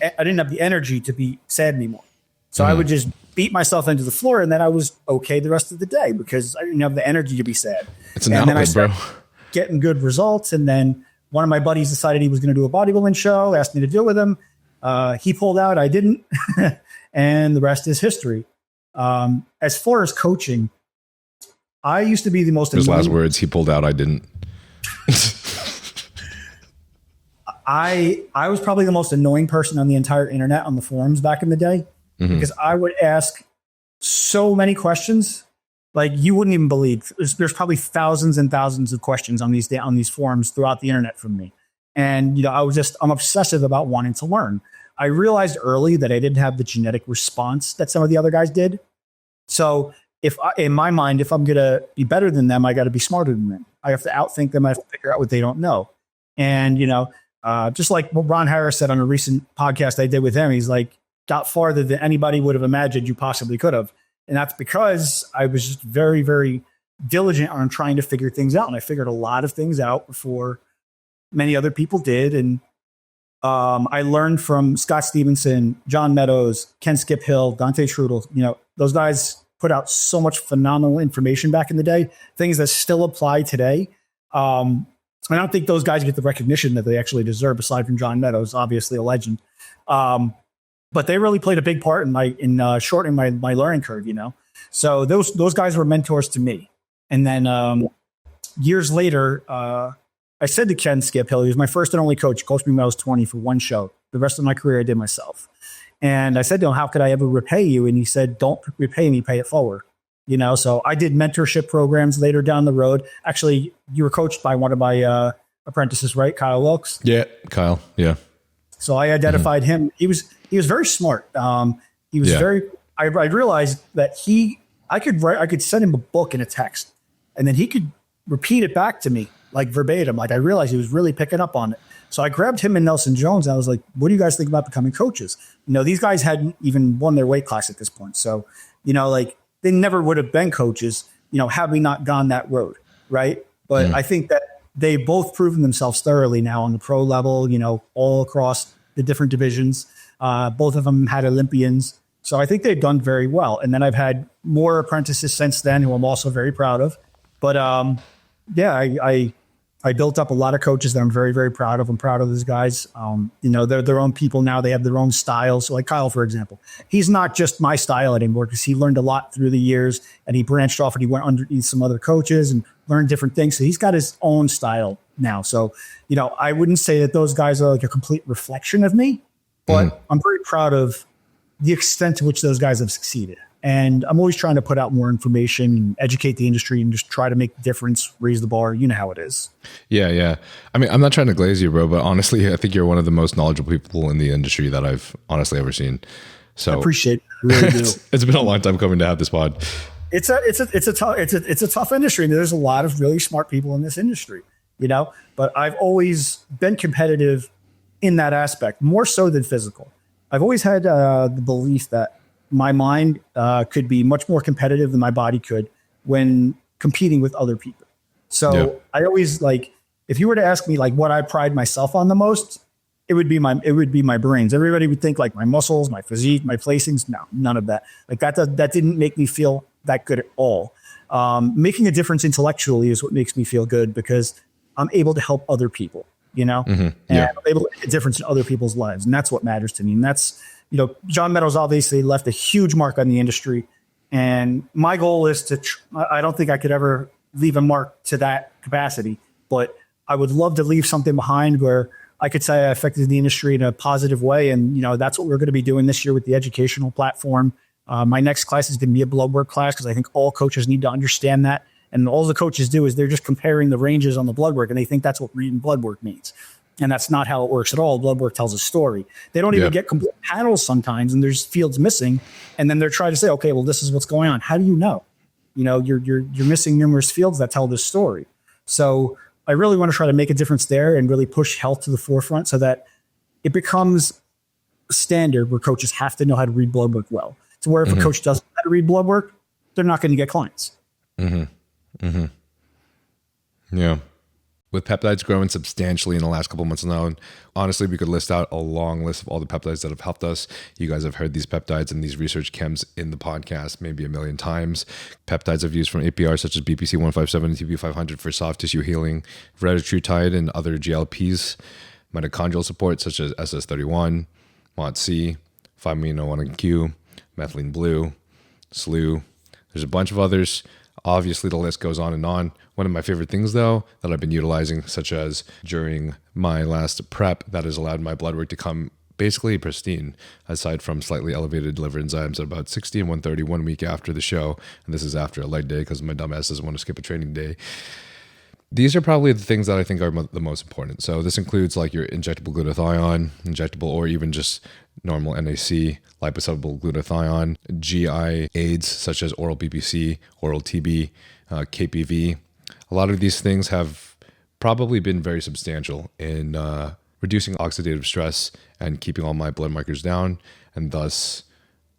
Speaker 2: energy to be sad anymore. So I would just beat myself into the floor, and then I was okay the rest of the day because I didn't have the energy to be sad.
Speaker 1: It's an outlet, bro.
Speaker 2: Getting good results, and then one of my buddies decided he was going to do a bodybuilding show, asked me to do it with him. He pulled out, I didn't, and the rest is history. As far as coaching, I used to be the most. His
Speaker 1: last words, he pulled out, I didn't.
Speaker 2: I was probably the most annoying person on the entire internet on the forums back in the day because I would ask so many questions. Like you wouldn't even believe. There's probably thousands and thousands of questions on these forums throughout the internet from me. And, you know, I'm obsessive about wanting to learn. I realized early that I didn't have the genetic response that some of the other guys did. So in my mind, if I'm going to be better than them, I got to be smarter than them. I have to outthink them. I have to figure out what they don't know. And, you know, just like what Ron Harris said on a recent podcast I did with him, he's like, got farther than anybody would have imagined you possibly could have. And that's because I was just very, very diligent on trying to figure things out. And I figured a lot of things out before many other people did. And I learned from Scott Stevenson, John Meadows, Ken Skip Hill, Dante Trudel. You know, those guys put out so much phenomenal information back in the day, things that still apply today. I don't think those guys get the recognition that they actually deserve, aside from John Meadows, obviously a legend. But they really played a big part in shortening my learning curve, you know. So those guys were mentors to me. And then years later, I said to Ken Skip Hill, he was my first and only coach. He coached me when I was 20 for one show. The rest of my career I did myself. And I said to him, how could I ever repay you? And he said, don't repay me, pay it forward. You know, so I did mentorship programs later down the road. Actually, you were coached by one of my apprentices, right? Kyle Wilkes.
Speaker 1: Yeah, Kyle. Yeah.
Speaker 2: So I identified him. He was very smart. He was very. I realized that I could send him a book and a text, and then he could repeat it back to me like verbatim. Like I realized he was really picking up on it. So I grabbed him and Nelson Jones. And I was like, what do you guys think about becoming coaches? These guys hadn't even won their weight class at this point. So, like they never would have been coaches, had we not gone that road. Right. But I think that they both proven themselves thoroughly now on the pro level, all across the different divisions. Both of them had Olympians. So I think they've done very well. And then I've had more apprentices since then who I'm also very proud of. But I built up a lot of coaches that I'm very, very proud of. I'm proud of these guys. They're their own people now. They have their own styles. So like Kyle, for example, he's not just my style anymore because he learned a lot through the years and he branched off and he went underneath some other coaches and learned different things. So he's got his own style now. So, I wouldn't say that those guys are like a complete reflection of me, but I'm very proud of the extent to which those guys have succeeded. And I'm always trying to put out more information, educate the industry, and just try to make a difference, raise the bar. You know how it is.
Speaker 1: Yeah. I mean, I'm not trying to glaze you, bro, but honestly, I think you're one of the most knowledgeable people in the industry that I've honestly ever seen. So
Speaker 2: I appreciate it. I really do.
Speaker 1: It's been a long time coming to have this pod.
Speaker 2: It's a tough industry. And there's a lot of really smart people in this industry, but I've always been competitive in that aspect, more so than physical. I've always had the belief that my mind could be much more competitive than my body could when competing with other people. So I always if you were to ask me what I pride myself on the most, it would be my brains. Everybody would think my muscles, my physique, my placings. No, none of that. That didn't make me feel that good at all. Making a difference intellectually is what makes me feel good because I'm able to help other people, and I'm able to make a difference in other people's lives. And that's what matters to me. And that's, John Meadows obviously left a huge mark on the industry. And my goal is I don't think I could ever leave a mark to that capacity, but I would love to leave something behind where I could say I affected the industry in a positive way. And, that's what we're going to be doing this year with the educational platform. My next class is going to be a blood work class because I think all coaches need to understand that. And all the coaches do is they're just comparing the ranges on the blood work and they think that's what reading blood work means. And that's not how it works at all. Blood work tells a story. They don't even get complete panels sometimes and there's fields missing. And then they're trying to say, okay, well, this is what's going on. How do you know? You're missing numerous fields that tell this story. So I really want to try to make a difference there and really push health to the forefront so that it becomes standard where coaches have to know how to read blood work well. To where if a coach doesn't know how to read blood work, they're not going to get clients.
Speaker 1: Yeah. With peptides growing substantially in the last couple of months now, and honestly, we could list out a long list of all the peptides that have helped us. You guys have heard these peptides and these research chems in the podcast maybe a million times. Peptides I've used from APR such as BPC 157 and TB 500 for soft tissue healing, retatrutide and other GLPs, mitochondrial support such as SS31, MOTC, 5-amino-1Q, methylene blue, SLU. There's a bunch of others. Obviously, the list goes on and on. One of my favorite things, though, that I've been utilizing, such as during my last prep, that has allowed my blood work to come basically pristine, aside from slightly elevated liver enzymes at about 60 and 130 1 week after the show. And this is after a leg day because my dumbass doesn't want to skip a training day. These are probably the things that I think are the most important. So this includes your injectable glutathione, injectable or even just normal NAC, liposoluble glutathione, GI aids such as oral BPC, oral TB, KPV. A lot of these things have probably been very substantial in reducing oxidative stress and keeping all my blood markers down, and thus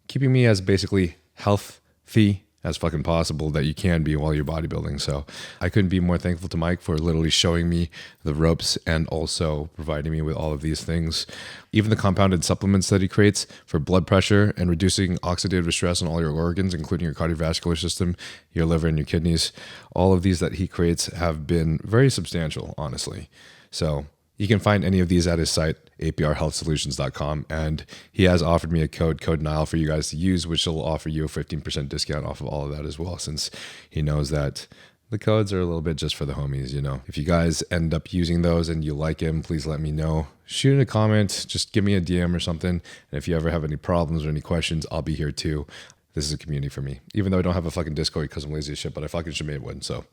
Speaker 1: keeping me as basically healthy as fucking possible that you can be while you're bodybuilding. So I couldn't be more thankful to Mike for literally showing me the ropes and also providing me with all of these things. Even the compounded supplements that he creates for blood pressure and reducing oxidative stress on all your organs, including your cardiovascular system, your liver and your kidneys. All of these that he creates have been very substantial, honestly. So you can find any of these at his site, aprhealthsolutions.com. And he has offered me a code Nile for you guys to use, which will offer you a 15% discount off of all of that as well, since he knows that the codes are a little bit just for the homies, If you guys end up using those and you like him, please let me know. Shoot a comment, just give me a DM or something. And if you ever have any problems or any questions, I'll be here too. This is a community for me, even though I don't have a fucking Discord because I'm lazy as shit, but I fucking should make one. So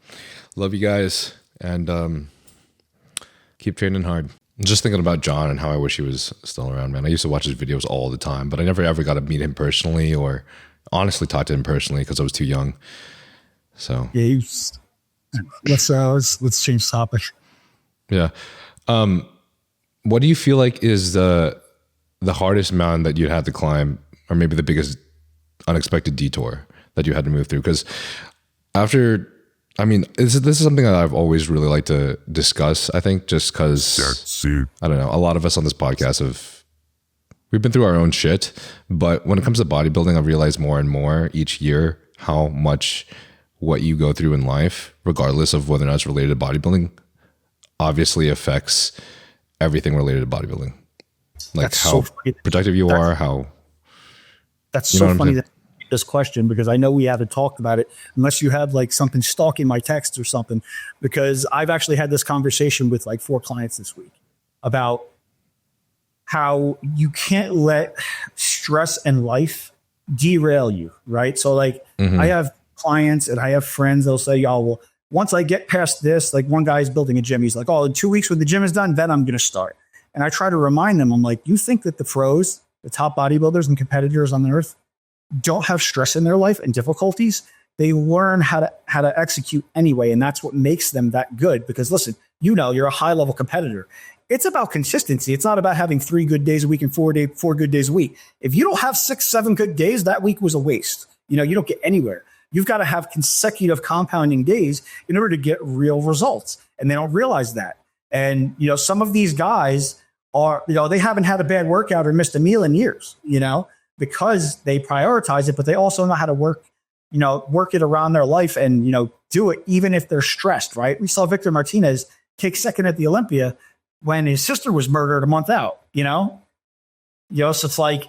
Speaker 1: love you guys. And, keep training hard. I'm just thinking about John and how I wish he was still around, man. I used to watch his videos all the time, but I never ever got to meet him personally or honestly talk to him personally because I was too young. So
Speaker 2: yeah, Let's change topic.
Speaker 1: Yeah. What do you feel like is the hardest mountain that you had to climb, or maybe the biggest unexpected detour that you had to move through? Because this is something that I've always really liked to discuss, I think, just because, I don't know, a lot of us on this podcast we've been through our own shit, but when it comes to bodybuilding, I've realized more and more each year how much what you go through in life, regardless of whether or not it's related to bodybuilding, obviously affects everything related to bodybuilding. Like
Speaker 2: That's
Speaker 1: how
Speaker 2: so funny.
Speaker 1: productive you are, how...
Speaker 2: That's so funny that you asked this question, because I know we haven't talked about it unless you have like something stalking my texts or something, because I've actually had this conversation with like 4 clients this week about how you can't let stress and life derail you, right? So like I have clients and I have friends, they'll say, oh, well, once I get past this, like one guy's building a gym. He's like, oh, in 2 weeks when the gym is done, then I'm going to start. And I try to remind them, I'm like, you think that the pros, the top bodybuilders and competitors on the earth don't have stress in their life and difficulties? They learn how to execute anyway. And that's what makes them that good. Because listen, you're a high level competitor. It's about consistency. It's not about having 3 good days a week and 4 good days a week. If you don't have 6, 7 good days, that week was a waste. You don't get anywhere. You've got to have consecutive compounding days in order to get real results. And they don't realize that. And, some of these guys are, they haven't had a bad workout or missed a meal in years, because they prioritize it, but they also know how to work it around their life and, do it even if they're stressed, right? We saw Victor Martinez take second at the Olympia when his sister was murdered a month out, so it's like,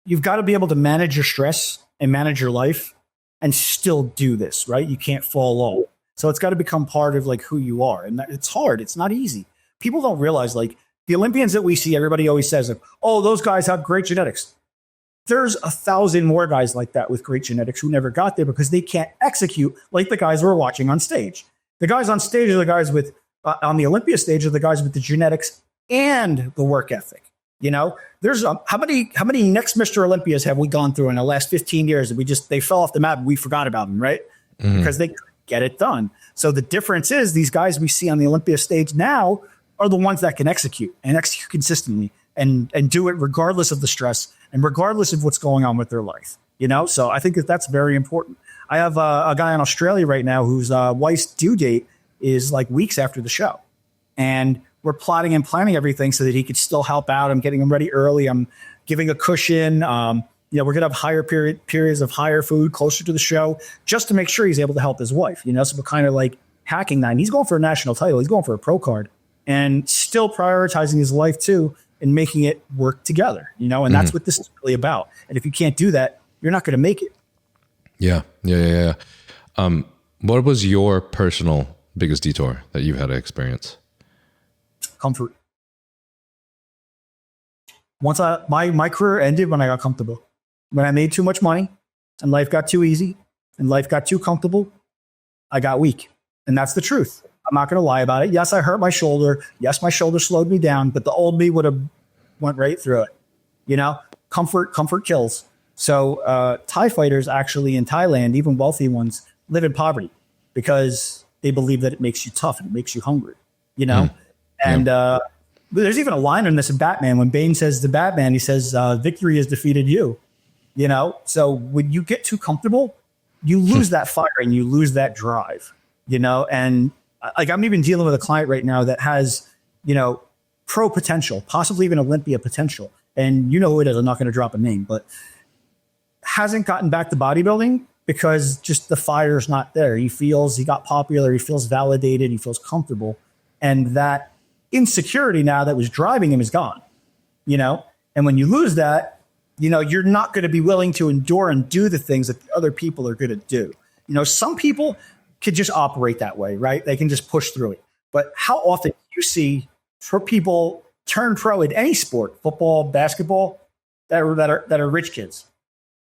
Speaker 2: you've got to be able to manage your stress and manage your life and still do this, right? You can't fall off. So it's got to become part of like who you are. And it's hard. It's not easy. People don't realize, like, the Olympians that we see, everybody always says, like, oh, those guys have great genetics. There's 1,000 more guys like that with great genetics who never got there because they can't execute like the guys we're watching on stage. The guys on stage are the guys with, on the Olympia stage are the guys with the genetics and the work ethic. There's how many next Mr. Olympias have we gone through in the last 15 years that they fell off the map and we forgot about them, right? Because they couldn't get it done. So the difference is these guys we see on the Olympia stage now are the ones that can execute consistently and do it regardless of the stress and regardless of what's going on with their life. So I think that's very important. I have a guy in Australia right now whose wife's due date is like weeks after the show, and we're plotting and planning everything so that he could still help out. I'm getting him ready early. I'm giving a cushion. We're going to have higher periods of higher food closer to the show just to make sure he's able to help his wife, So we're kind of like hacking that. And he's going for a national title. He's going for a pro card and still prioritizing his life too and making it work together, and that's what this is really about. And if you can't do that, you're not going to make it.
Speaker 1: Yeah. What was your personal biggest detour that you've had to experience?
Speaker 2: Comfort. Once my career ended when I got comfortable. When I made too much money and life got too easy and life got too comfortable, I got weak. And that's the truth. I'm not going to lie about it. Yes, I hurt my shoulder. Yes, my shoulder slowed me down, but the old me would have went right through it. Comfort kills. So Thai fighters actually in Thailand, even wealthy ones, live in poverty because they believe that it makes you tough and it makes you hungry, And there's even a line on this in Batman when Bane says to Batman, he says, victory has defeated you, So when you get too comfortable, you lose that fire and you lose that drive, And like I'm even dealing with a client right now that has, pro potential, possibly even Olympia potential. And you know who it is. I'm not going to drop a name, but hasn't gotten back to bodybuilding because just the fire's not there. He feels he got popular. He feels validated. He feels comfortable. And that insecurity now that was driving him is gone, And when you lose that, you're not going to be willing to endure and do the things that other people are going to do. Some people could just operate that way, right? They can just push through it. But how often do you see for people turn pro in any sport, football, basketball, that are rich kids?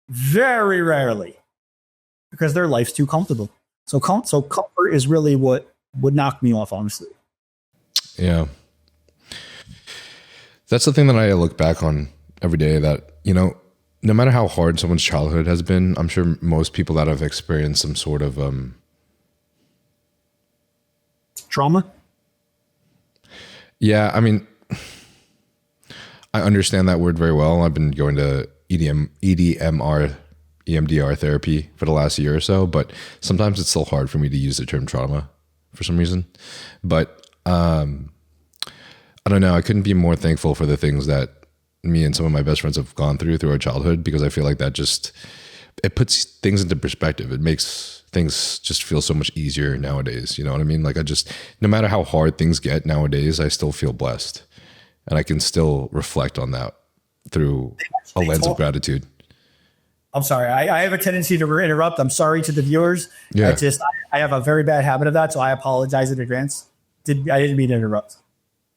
Speaker 2: Very rarely, because their life's too comfortable. So comfort is really what would knock me off, honestly.
Speaker 1: Yeah. That's the thing that I look back on every day, that, no matter how hard someone's childhood has been, I'm sure most people that have experienced some sort of
Speaker 2: trauma?
Speaker 1: Yeah, I mean, I understand that word very well. I've been going to EMDR therapy for the last year or so, but sometimes it's still hard for me to use the term trauma for some reason. But I don't know. I couldn't be more thankful for the things that me and some of my best friends have gone through our childhood, because I feel like that it puts things into perspective. It makes things just feel so much easier nowadays. You know what I mean? Like no matter how hard things get nowadays, I still feel blessed, and I can still reflect on that through a lens of gratitude.
Speaker 2: I'm sorry. I have a tendency to interrupt. I'm sorry to the viewers.
Speaker 1: Yeah.
Speaker 2: I have a very bad habit of that, so I apologize in advance. I didn't mean to interrupt.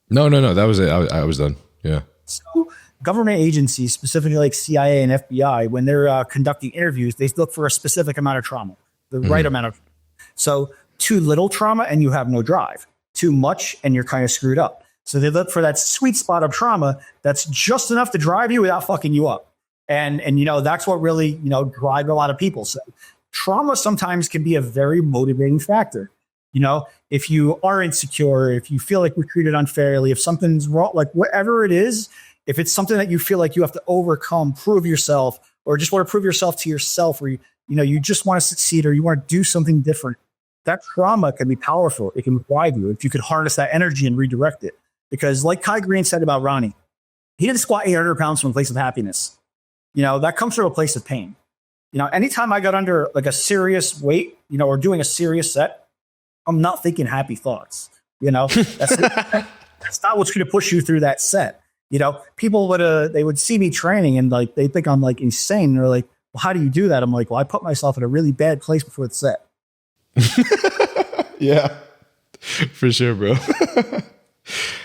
Speaker 1: No. That was it. I was done. Yeah.
Speaker 2: So government agencies, specifically like CIA and FBI, when they're conducting interviews, they look for a specific amount of trauma, the right amount of. So too little trauma and you have no drive. Too much and you're kind of screwed up. So they look for that sweet spot of trauma that's just enough to drive you without fucking you up. And that's what really, drives a lot of people. So trauma sometimes can be a very motivating factor. If you are insecure, if you feel like we're treated unfairly, if something's wrong, like whatever it is, if it's something that you feel like you have to overcome, prove yourself, or just want to prove yourself to yourself, or you just want to succeed, or you want to do something different, that trauma can be powerful. It can drive you if you could harness that energy and redirect it. Because like Kai Green said about Ronnie, he didn't squat 800 pounds from a place of happiness. That comes from a place of pain. Anytime I got under like a serious weight, or doing a serious set, I'm not thinking happy thoughts. That's not what's going to push you through that set. People would see me training and like, they think I'm like insane. And they're like, well, how do you do that? I'm like, well, I put myself in a really bad place before the set.
Speaker 1: Yeah, for sure, bro.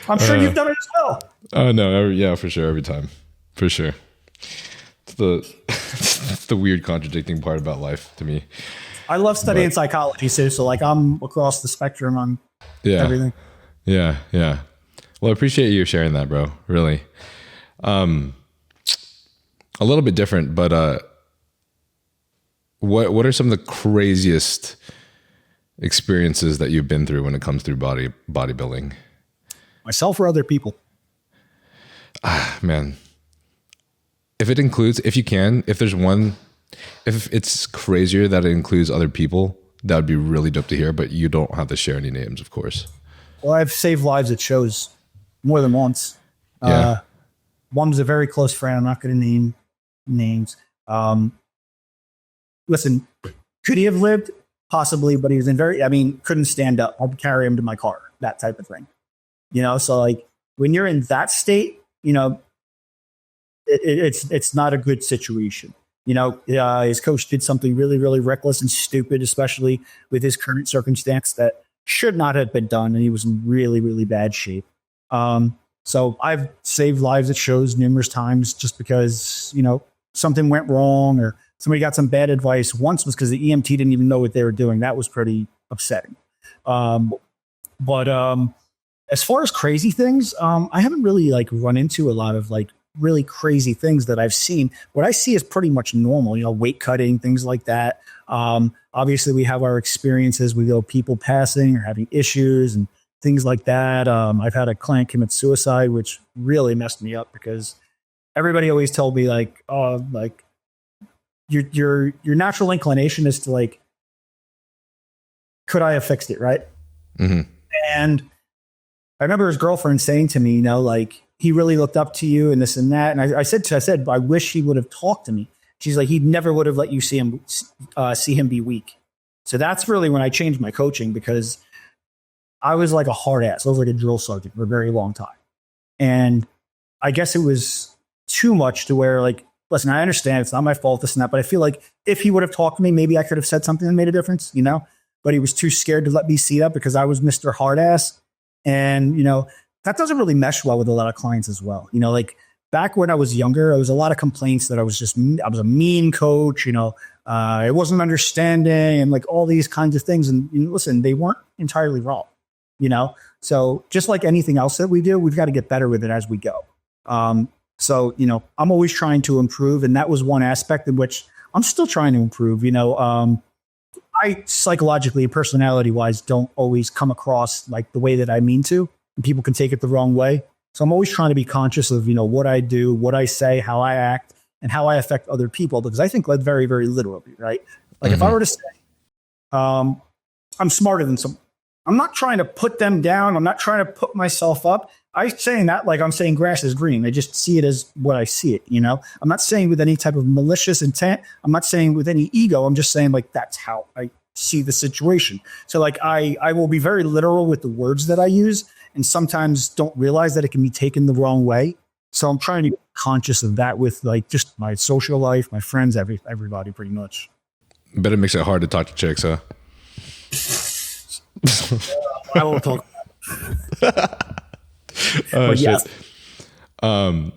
Speaker 2: I'm sure you've done it as well.
Speaker 1: Oh no. For sure. Every time. For sure. It's the weird contradicting part about life to me.
Speaker 2: I love studying psychology too, so like I'm across the spectrum on everything.
Speaker 1: Yeah. Well, I appreciate you sharing that, bro. Really. A little bit different, but what are some of the craziest experiences that you've been through when it comes through bodybuilding?
Speaker 2: Myself or other people?
Speaker 1: Man. If there's one, if it's crazier that it includes other people, that would be really dope to hear, but you don't have to share any names, of course.
Speaker 2: Well, I've saved lives at shows more than once.
Speaker 1: Yeah.
Speaker 2: One was a very close friend. I'm not going to name names. Listen, could he have lived? Possibly, but he was couldn't stand up. I'd carry him to my car, that type of thing. So like when you're in that state, it's not a good situation. His coach did something really, really reckless and stupid, especially with his current circumstance, that should not have been done. And he was in really, really bad shape. So I've saved lives at shows numerous times just because, something went wrong or somebody got some bad advice. Once was because the EMT didn't even know what they were doing. That was pretty upsetting. But as far as crazy things, I haven't really like run into a lot of like really crazy things that I've seen. What I see is pretty much normal, weight cutting, things like that. Obviously we have our experiences with people passing or having issues and things like that. I've had a client commit suicide, which really messed me up because everybody always told me like, oh, like your natural inclination is to like, could I have fixed it? Right.
Speaker 1: Mm-hmm.
Speaker 2: And I remember his girlfriend saying to me, like, he really looked up to you and this and that. And I said, I wish he would have talked to me. She's like, he never would have let you see him be weak. So that's really when I changed my coaching, because I was like a hard ass. I was like a drill sergeant for a very long time. And I guess it was too much to where like, listen, I understand it's not my fault, this and that, but I feel like if he would have talked to me, maybe I could have said something that made a difference, but he was too scared to let me see that because I was Mr. Hard Ass. And, that doesn't really mesh well with a lot of clients as well. Like back when I was younger, there was a lot of complaints that I was a mean coach, I wasn't understanding and like all these kinds of things. And listen, they weren't entirely wrong, so just like anything else that we do, we've got to get better with it as we go. So, I'm always trying to improve. And that was one aspect in which I'm still trying to improve. I psychologically, personality wise, don't always come across like the way that I mean to, and people can take it the wrong way. So I'm always trying to be conscious of, what I do, what I say, how I act, and how I affect other people, because I think that very, very literally, right? Like if I were to say, I'm smarter than some, I'm not trying to put them down. I'm not trying to put myself up. I'm saying that like I'm saying grass is green. I just see it as what I see it, I'm not saying with any type of malicious intent. I'm not saying with any ego. I'm just saying like that's how I see the situation. So like I will be very literal with the words that I use, and sometimes don't realize that it can be taken the wrong way. So I'm trying to be conscious of that with like just my social life, my friends, everybody pretty much.
Speaker 1: Bet it makes it hard to talk to chicks, huh?
Speaker 2: I won't talk.
Speaker 1: Oh, shit.
Speaker 2: Yes.
Speaker 1: Going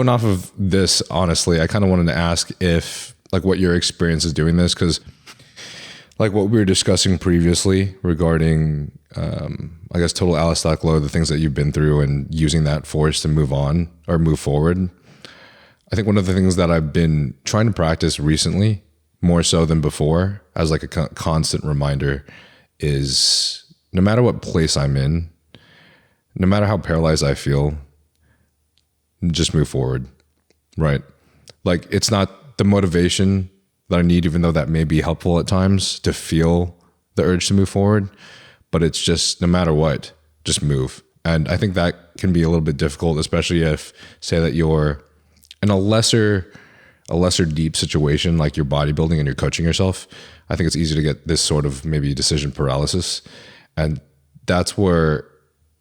Speaker 1: off of this, honestly, I kind of wanted to ask if like what your experience is doing this, because like what we were discussing previously regarding, I guess, total allostatic load, the things that you've been through and using that force to move on or move forward. I think one of the things that I've been trying to practice recently, more so than before, as like a constant reminder, is no matter what place I'm in, no matter how paralyzed I feel, just move forward, right? Like it's not the motivation that I need, even though that may be helpful at times to feel the urge to move forward, but it's just no matter what, just move. And I think that can be a little bit difficult, especially if, say that you're in a lesser deep situation, like you're bodybuilding and you're coaching yourself. I think it's easy to get this sort of maybe decision paralysis. And that's where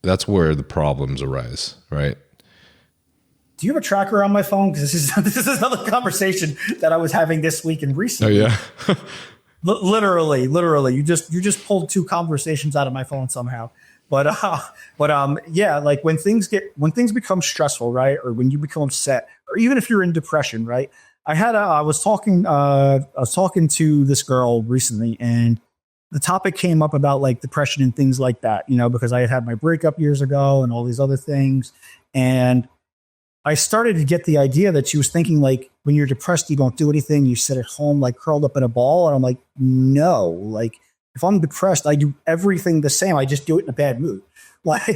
Speaker 1: the problems arise, right?
Speaker 2: Do you have a tracker on my phone? Because this is another conversation that I was having this week and recently.
Speaker 1: Oh yeah.
Speaker 2: Literally, you just pulled two conversations out of my phone somehow. But yeah, like when things become stressful, right? Or when you become upset, or even if you're in depression, right? I was talking to this girl recently, and the topic came up about like depression and things like that, because I had my breakup years ago and all these other things. And I started to get the idea that she was thinking like, when you're depressed, you don't do anything. You sit at home, like curled up in a ball. And I'm like, no, like if I'm depressed, I do everything the same. I just do it in a bad mood. Like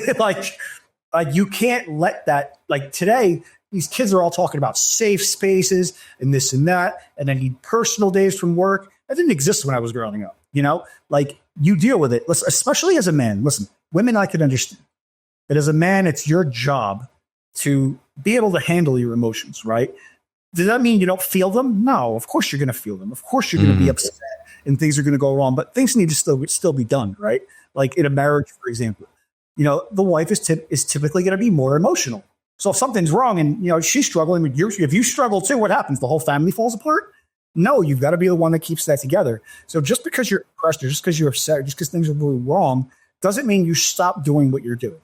Speaker 2: you can't let that, like today, these kids are all talking about safe spaces and this and that. And I need personal days from work. That didn't exist when I was growing up. Like you deal with it. Listen, especially as a man. Listen, women, I could understand. But as a man, it's your job to be able to handle your emotions, right? Does that mean you don't feel them? No, of course you're going to feel them. Of course you're going to be upset and things are going to go wrong, but things need to still be done, right? Like in a marriage, for example, the wife is typically going to be more emotional. So if something's wrong and, she's struggling, if you struggle too, what happens? The whole family falls apart? No, you've got to be the one that keeps that together. So just because you're depressed or just because you're upset, or just because things are really wrong, doesn't mean you stop doing what you're doing.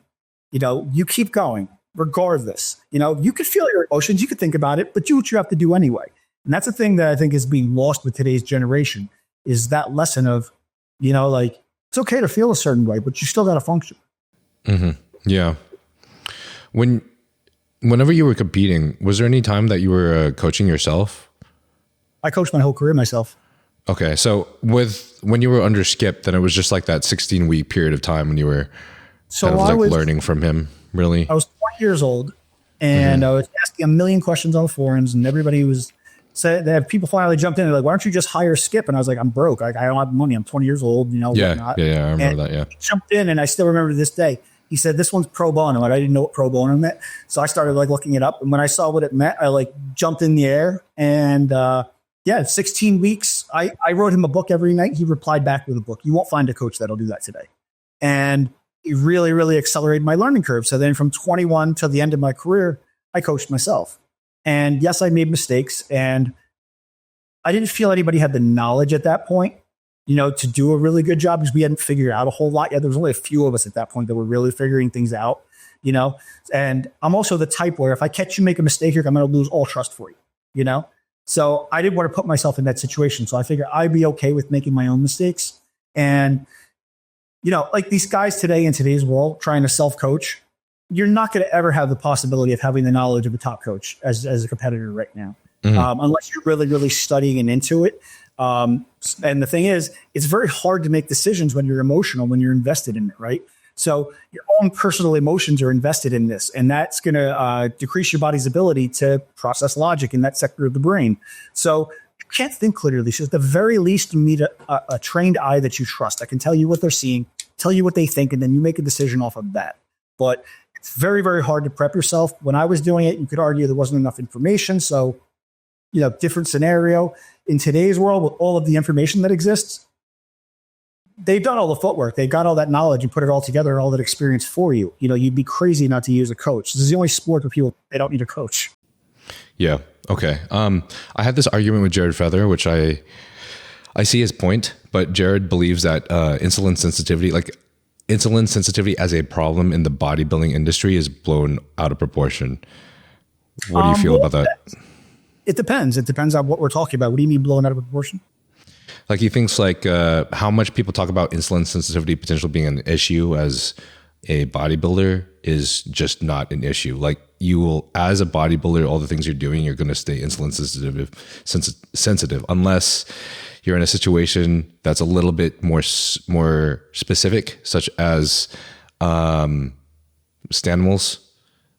Speaker 2: You keep going regardless. You could feel your emotions, you could think about it, but do what you have to do anyway. And that's the thing that I think is being lost with today's generation, is that lesson of, like it's okay to feel a certain way, but you still got to function.
Speaker 1: Mm-hmm. Yeah. Whenever you were competing, was there any time that you were coaching yourself?
Speaker 2: I coached my whole career myself.
Speaker 1: Okay. So when you were under Skip, then it was just like that 16-week period of time when you were learning from him, really? I
Speaker 2: was 20 years old, and I was asking a million questions on the forums, and everybody said people finally jumped in. They're like, why don't you just hire Skip? And I was like, I'm broke. I don't have money. I'm 20 years old, whatnot.
Speaker 1: Yeah. I remember that. Yeah.
Speaker 2: He jumped in, and I still remember to this day. He said, this one's pro bono. And I didn't know what pro bono meant. So I started like looking it up. And when I saw what it meant, I like jumped in the air. And 16 weeks. I wrote him a book every night. He replied back with a book. You won't find a coach that'll do that today. And it really, really accelerated my learning curve. So then from 21 to the end of my career, I coached myself. And yes, I made mistakes. And I didn't feel anybody had the knowledge at that point, to do a really good job, because we hadn't figured out a whole lot yet. There was only a few of us at that point that were really figuring things out, and I'm also the type where if I catch you make a mistake here, I'm going to lose all trust for you, So I didn't want to put myself in that situation. So I figured I'd be okay with making my own mistakes. And, like these guys today in today's world trying to self-coach, you're not going to ever have the possibility of having the knowledge of a top coach as a competitor right now. unless you're really, really studying and into it. And the thing is, it's very hard to make decisions when you're emotional, when you're invested in it, right? So your own personal emotions are invested in this, and that's going to decrease your body's ability to process logic in that sector of the brain. So you can't think clearly. So at the very least, you need a trained eye that you trust that can tell you what they're seeing, tell you what they think, and then you make a decision off of that. But it's very, very hard to prep yourself. When I was doing it, you could argue there wasn't enough information. So, different scenario. In today's world, with all of the information that exists, they've done all the footwork. They've got all that knowledge and put it all together and all that experience for you. You'd be crazy not to use a coach. This is the only sport where people, they don't need a coach.
Speaker 1: Yeah. Okay. I had this argument with Jared Feather, which I see his point, but Jared believes that insulin sensitivity as a problem in the bodybuilding industry is blown out of proportion. What do you feel about that?
Speaker 2: It depends. It depends on what we're talking about. What do you mean blown out of proportion?
Speaker 1: Like he thinks how much people talk about insulin sensitivity potentially being an issue as a bodybuilder is just not an issue. Like you will, as a bodybuilder, all the things you're doing, you're going to stay insulin sensitive unless you're in a situation that's a little bit more specific, such as Stanimals,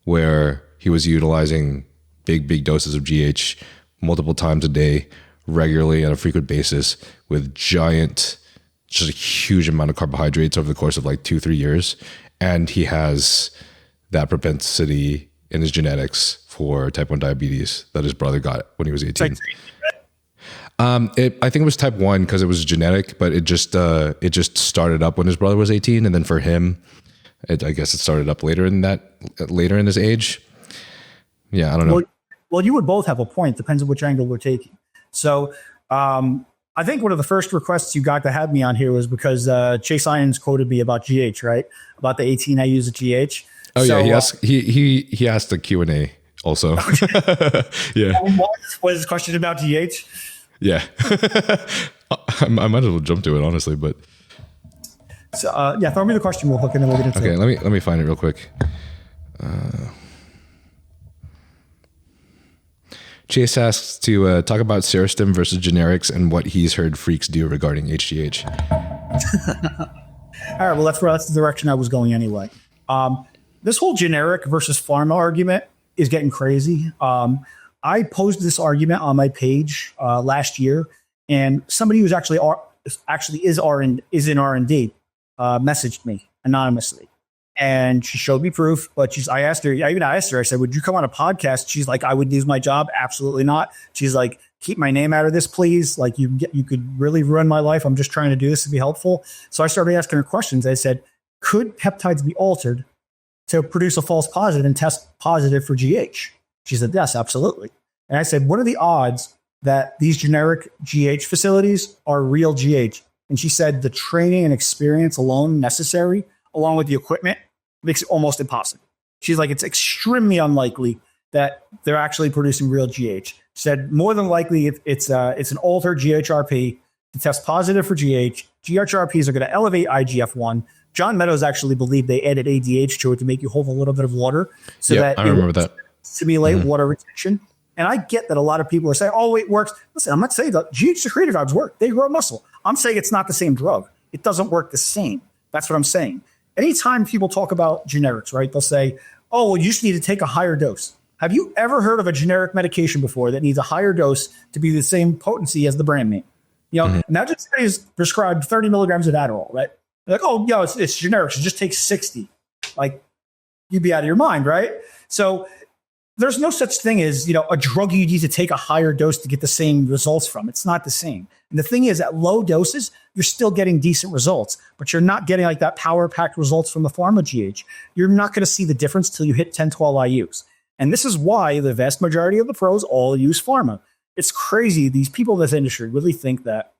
Speaker 1: where he was utilizing big doses of GH multiple times a day, regularly on a frequent basis, with just a huge amount of carbohydrates over the course of like 2-3 years. And he has that propensity in his genetics for type 1 diabetes that his brother got when he was 18. I think it was type 1 because it was genetic, but it just started up when his brother was 18. And then for him, I guess it started up later in his age. Yeah, I don't know.
Speaker 2: Well, you would both have a point. Depends on which angle we're taking. So I think one of the first requests you got to have me on here was because Chase Irons quoted me about GH, right? About the 18 I use at GH.
Speaker 1: Oh, so, yeah. He asked the Q&A also. Yeah.
Speaker 2: What was his question about GH?
Speaker 1: Yeah. I might as well jump to it, honestly, but.
Speaker 2: So, throw me the question real quick and then we'll get into it.
Speaker 1: Okay, let me find it real quick. Chase asks to talk about Serostim versus generics and what he's heard freaks do regarding HGH.
Speaker 2: All right, well, that's the direction I was going anyway. This whole generic versus pharma argument is getting crazy. I posed this argument on my page last year, and somebody who's actually is in R&D messaged me anonymously. And she showed me proof, but I asked her, I said, would you come on a podcast? She's like, I would lose my job. Absolutely not. She's like, keep my name out of this, please. Like you could really ruin my life. I'm just trying to do this to be helpful. So I started asking her questions. I said, could peptides be altered to produce a false positive and test positive for GH? She said, yes, absolutely. And I said, what are the odds that these generic GH facilities are real GH? And she said, the training and experience alone necessary, along with the equipment, makes it almost impossible. She's like, it's extremely unlikely that they're actually producing real GH. She said, more than likely, it's an altered GHRP to test positive for GH. GHRPs are going to elevate IGF-1. John Meadows actually believed they added ADH to it to make you hold a little bit of water so that
Speaker 1: I remember that.
Speaker 2: Simulate water retention. And I get that a lot of people are saying, oh, it works. Listen, I'm not saying that GH secretagogues work. They grow muscle. I'm saying it's not the same drug. It doesn't work the same. That's what I'm saying. Anytime people talk about generics, right, they'll say, oh, well, you just need to take a higher dose. Have you ever heard of a generic medication before that needs a higher dose to be the same potency as the brand name? Now just say is prescribed 30 milligrams of Adderall, right? They're like, oh, yeah, it's generic. So just take 60. Like, you'd be out of your mind, right? So there's no such thing as, a drug you need to take a higher dose to get the same results from. It's not the same. And the thing is, at low doses, you're still getting decent results, but you're not getting like that power-packed results from the pharma GH. You're not going to see the difference till you hit 10, 12 IUs. And this is why the vast majority of the pros all use pharma. It's crazy. These people in this industry really think that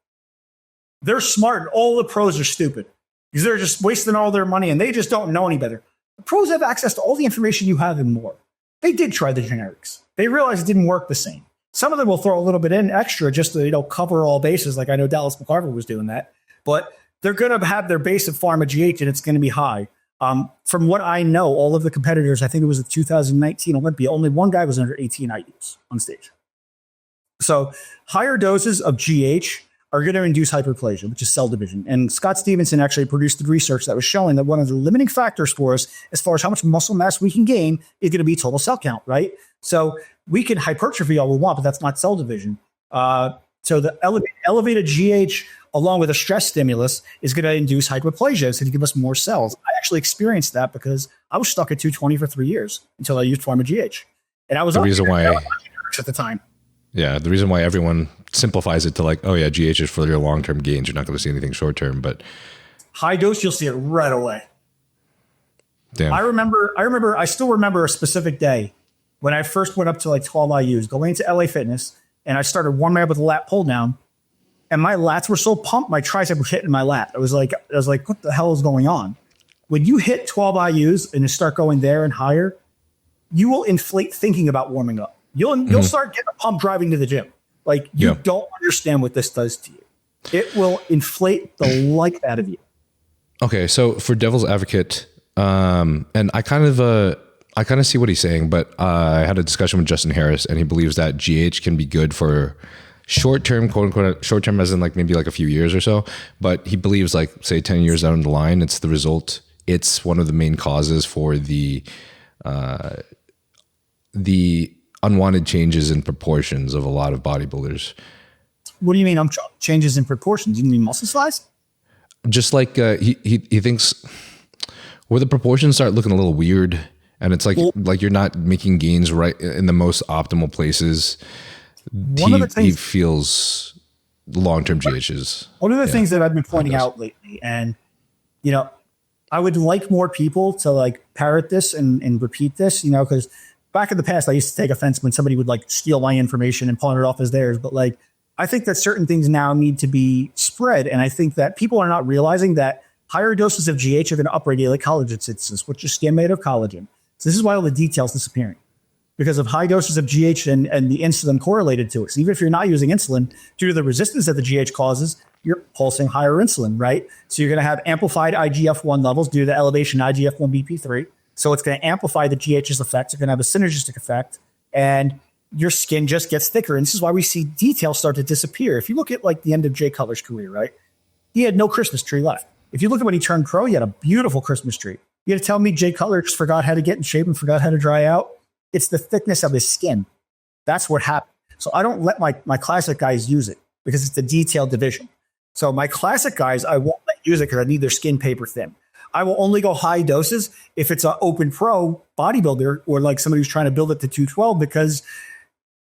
Speaker 2: they're smart and all the pros are stupid because they're just wasting all their money and they just don't know any better. The pros have access to all the information you have and more. They did try the generics. They realized it didn't work the same. Some of them will throw a little bit in extra just to cover all bases. Like I know Dallas McCarver was doing that. But they're going to have their base of pharma GH and it's going to be high. From what I know, all of the competitors, I think it was the 2019 Olympia, only one guy was under 18 IUs on stage. So higher doses of GH are going to induce hyperplasia, which is cell division. And Scott Stevenson actually produced the research that was showing that one of the limiting factors for us as far as how much muscle mass we can gain is going to be total cell count, right? So we can hypertrophy all we want, but that's not cell division. So the elevated GH along with a stress stimulus is going to induce hyperplasia. It's going to give us more cells. I actually experienced that because I was stuck at 220 for 3 years until I used Pharma GH. And I was
Speaker 1: the reason why
Speaker 2: at the time.
Speaker 1: Yeah, the reason why everyone simplifies it to like, oh yeah, GH is for your long-term gains. You're not going to see anything short-term, but
Speaker 2: high dose, you'll see it right away.
Speaker 1: Damn.
Speaker 2: I still remember a specific day when I first went up to like 12 IUs, going into LA Fitness, and I started warming up with a lat pull down, and my lats were so pumped, my tricep was hitting my lat. I was like, what the hell is going on? When you hit 12 IUs and you start going there and higher, you will inflate thinking about warming up. You'll start getting a pump driving to the gym. Like you don't understand what this does to you. It will inflate the life out of you.
Speaker 1: Okay, so for devil's advocate, and I kind of see what he's saying, but I had a discussion with Justin Harris, and he believes that GH can be good for short-term, quote unquote, short-term as in like maybe like a few years or so. But he believes like say 10 years down the line, it's the result. It's one of the main causes for the unwanted changes in proportions of a lot of bodybuilders.
Speaker 2: What do you mean changes in proportions? You mean muscle size?
Speaker 1: Just like he thinks where the proportions start looking a little weird, and it's like you're not making gains right in the most optimal places. He feels long-term GHs.
Speaker 2: One of the things that I've been pointing out lately, and I would like more people to like parrot this and repeat this, because back in the past, I used to take offense when somebody would like steal my information and pawn it off as theirs. But like, I think that certain things now need to be spread. And I think that people are not realizing that higher doses of GH are going to upregulate collagen synthesis, which is skin made of collagen. So this is why all the details disappearing because of high doses of GH and the insulin correlated to it. So even if you're not using insulin, due to the resistance that the GH causes, you're pulsing higher insulin, right? So you're going to have amplified IGF-1 levels due to the elevation IGF-1 BP3. So it's going to amplify the GH's effect. It's going to have a synergistic effect, and your skin just gets thicker. And this is why we see details start to disappear. If you look at like the end of Jay Cutler's career, right? He had no Christmas tree left. If you look at when he turned pro, he had a beautiful Christmas tree. You got to tell me Jay Cutler just forgot how to get in shape and forgot how to dry out. It's the thickness of his skin. That's what happened. So I don't let my classic guys use it because it's the detailed division. So my classic guys, I won't let use it because I need their skin paper thin. I will only go high doses if it's an open pro bodybuilder or like somebody who's trying to build it to 212 because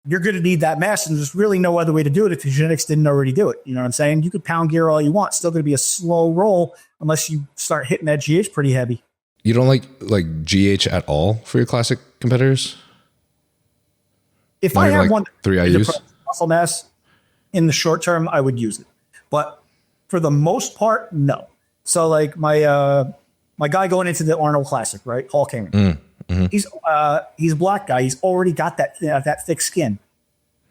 Speaker 2: you're going to need that mass and there's really no other way to do it if the genetics didn't already do it. You know what I'm saying? You could pound gear all you want. It's still going to be a slow roll unless you start hitting that GH pretty heavy.
Speaker 1: You don't like GH at all for your classic competitors?
Speaker 2: If I had one
Speaker 1: 3 IUs
Speaker 2: muscle mass in the short term, I would use it. But for the most part, no. So like my guy going into the Arnold Classic, right? Hall Cameron. Mm-hmm. He's a black guy. He's already got that thick skin.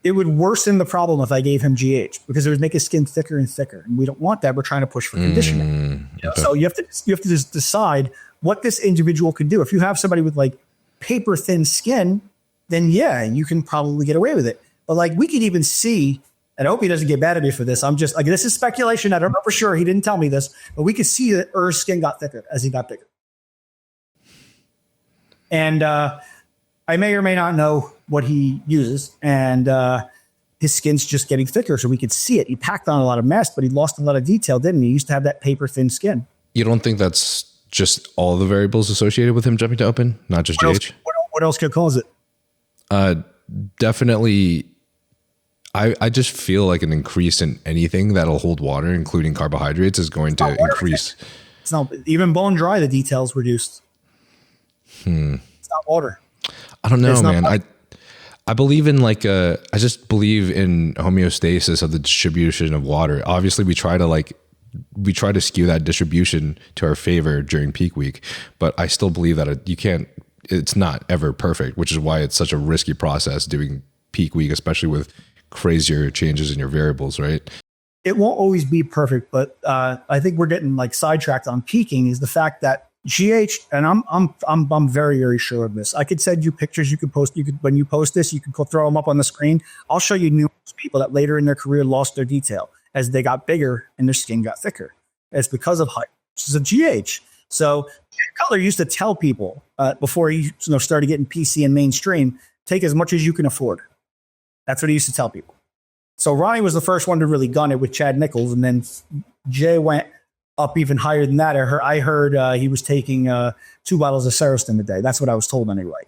Speaker 2: It would worsen the problem if I gave him GH because it would make his skin thicker and thicker, and we don't want that. We're trying to push for conditioning. Okay. So you have to just decide what this individual can do. If you have somebody with like paper thin skin, then yeah, you can probably get away with it. But like we could even see. And I hope he doesn't get mad at me for this. I'm just like, this is speculation. I don't know for sure. He didn't tell me this, but we could see that Ur's skin got thicker as he got bigger. And I may or may not know what he uses. And his skin's just getting thicker. So we could see it. He packed on a lot of mass, but he lost a lot of detail, didn't he? He used to have that paper thin skin. You
Speaker 1: don't think that's just all the variables associated with him jumping to open, not just GH?
Speaker 2: What else could cause it?
Speaker 1: Definitely. I just feel like an increase in anything that'll hold water, including carbohydrates, is going to increase.
Speaker 2: It's not even bone dry. The details reduced. It's not water.
Speaker 1: I don't know, man. I believe in I just believe in homeostasis of the distribution of water. Obviously, we try to skew that distribution to our favor during peak week, but I still believe that it's not ever perfect, which is why it's such a risky process doing peak week, especially with crazier changes in your variables, right?
Speaker 2: It won't always be perfect, but I think we're getting like sidetracked on peaking is the fact that GH, and I'm very, very sure of this. I could send you pictures. You could post. When you post this, you can throw them up on the screen. I'll show you numerous people that later in their career lost their detail as they got bigger and their skin got thicker. It's because of height. This is a GH. So Cutler used to tell people before he started getting PC and mainstream, take as much as you can afford. That's what he used to tell people. So Ronnie was the first one to really gun it with Chad Nichols, and then Jay went up even higher than that. I heard he was taking 2 bottles of Serostin a day. That's what I was told anyway.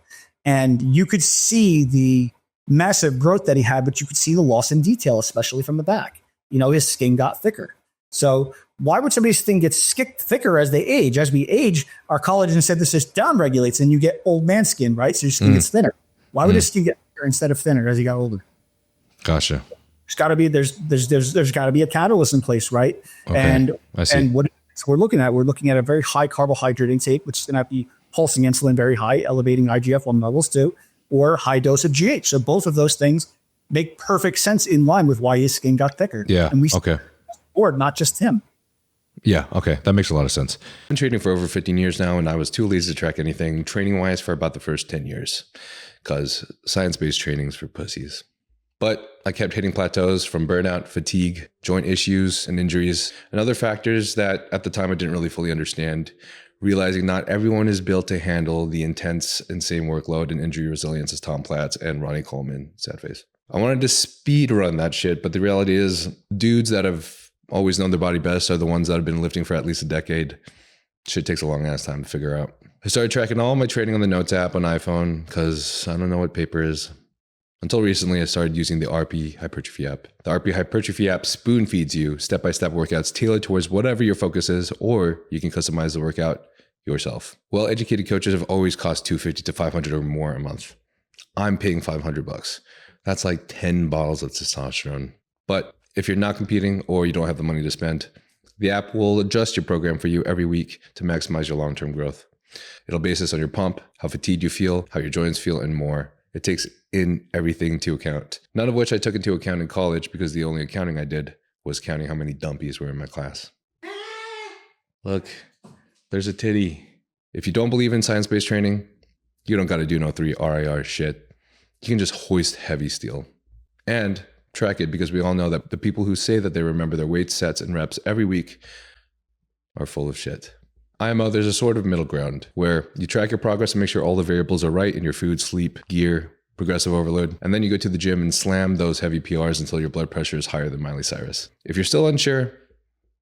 Speaker 2: And you could see the massive growth that he had, but you could see the loss in detail, especially from the back. His skin got thicker. So why would somebody's skin get thicker as they age? As we age, our collagen synthesis downregulates and you get old man skin, right? So your skin gets thinner. Why would his skin get thicker instead of thinner as he got older?
Speaker 1: Gotcha.
Speaker 2: There's got to be a catalyst in place, right?
Speaker 1: Okay,
Speaker 2: and what we're looking at a very high carbohydrate intake, which is going to be pulsing insulin very high, elevating IGF-1 levels too, or high dose of GH. So both of those things make perfect sense in line with why his skin got thicker.
Speaker 1: Yeah.
Speaker 2: And we or not just him.
Speaker 1: Yeah. Okay. That makes a lot of sense. I've been training for over 15 years now, and I was too lazy to track anything training wise for about the first 10 years because science-based training is for pussies. But I kept hitting plateaus from burnout, fatigue, joint issues, and injuries, and other factors that at the time I didn't really fully understand, realizing not everyone is built to handle the intense and same workload and injury resilience as Tom Platz and Ronnie Coleman, sad face. I wanted to speed run that shit, but the reality is dudes that have always known their body best are the ones that have been lifting for at least a decade. Shit takes a long ass time to figure out. I started tracking all my training on the Notes app on iPhone because I don't know what paper is. Until recently, I started using the RP Hypertrophy app. The RP Hypertrophy app spoon feeds you step-by-step workouts tailored towards whatever your focus is, or you can customize the workout yourself. Well-educated coaches have always cost $250 to $500 or more a month. I'm paying $500. That's like 10 bottles of testosterone. But if you're not competing or you don't have the money to spend, the app will adjust your program for you every week to maximize your long-term growth. It'll base this on your pump, how fatigued you feel, how your joints feel, and more. It takes in everything into account, none of which I took into account in college because the only accounting I did was counting how many dumpies were in my class. Look, there's a titty. If you don't believe in science-based training, you don't got to do no 3 RIR shit. You can just hoist heavy steel and track it, because we all know that the people who say that they remember their weight sets and reps every week are full of shit. IMO, there's a sort of middle ground where you track your progress and make sure all the variables are right in your food, sleep, gear, progressive overload, and then you go to the gym and slam those heavy PRs until your blood pressure is higher than Miley Cyrus. If you're still unsure,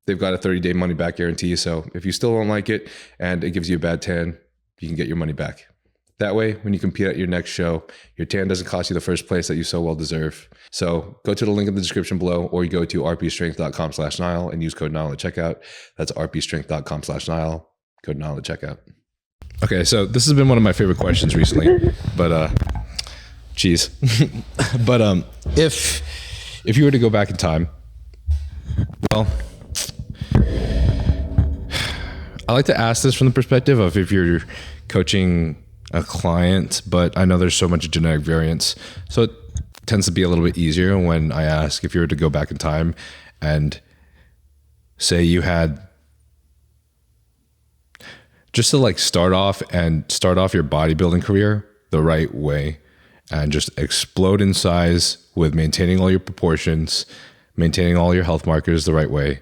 Speaker 1: they've got a 30-day money-back guarantee, so if you still don't like it and it gives you a bad tan, you can get your money back. That way, when you compete at your next show, your tan doesn't cost you the first place that you so well deserve. So go to the link in the description below, or you go to rpstrength.com/Nile and use code Nile at checkout. That's rpstrength.com/Nile, code Nile at checkout. Okay, so this has been one of my favorite questions recently, but geez. But if you were to go back in time, well, I like to ask this from the perspective of if you're coaching a client, but I know there's so much genetic variance, so it tends to be a little bit easier when I ask if you were to go back in time and say you had just to like start off your bodybuilding career the right way and just explode in size with maintaining all your proportions, maintaining all your health markers the right way,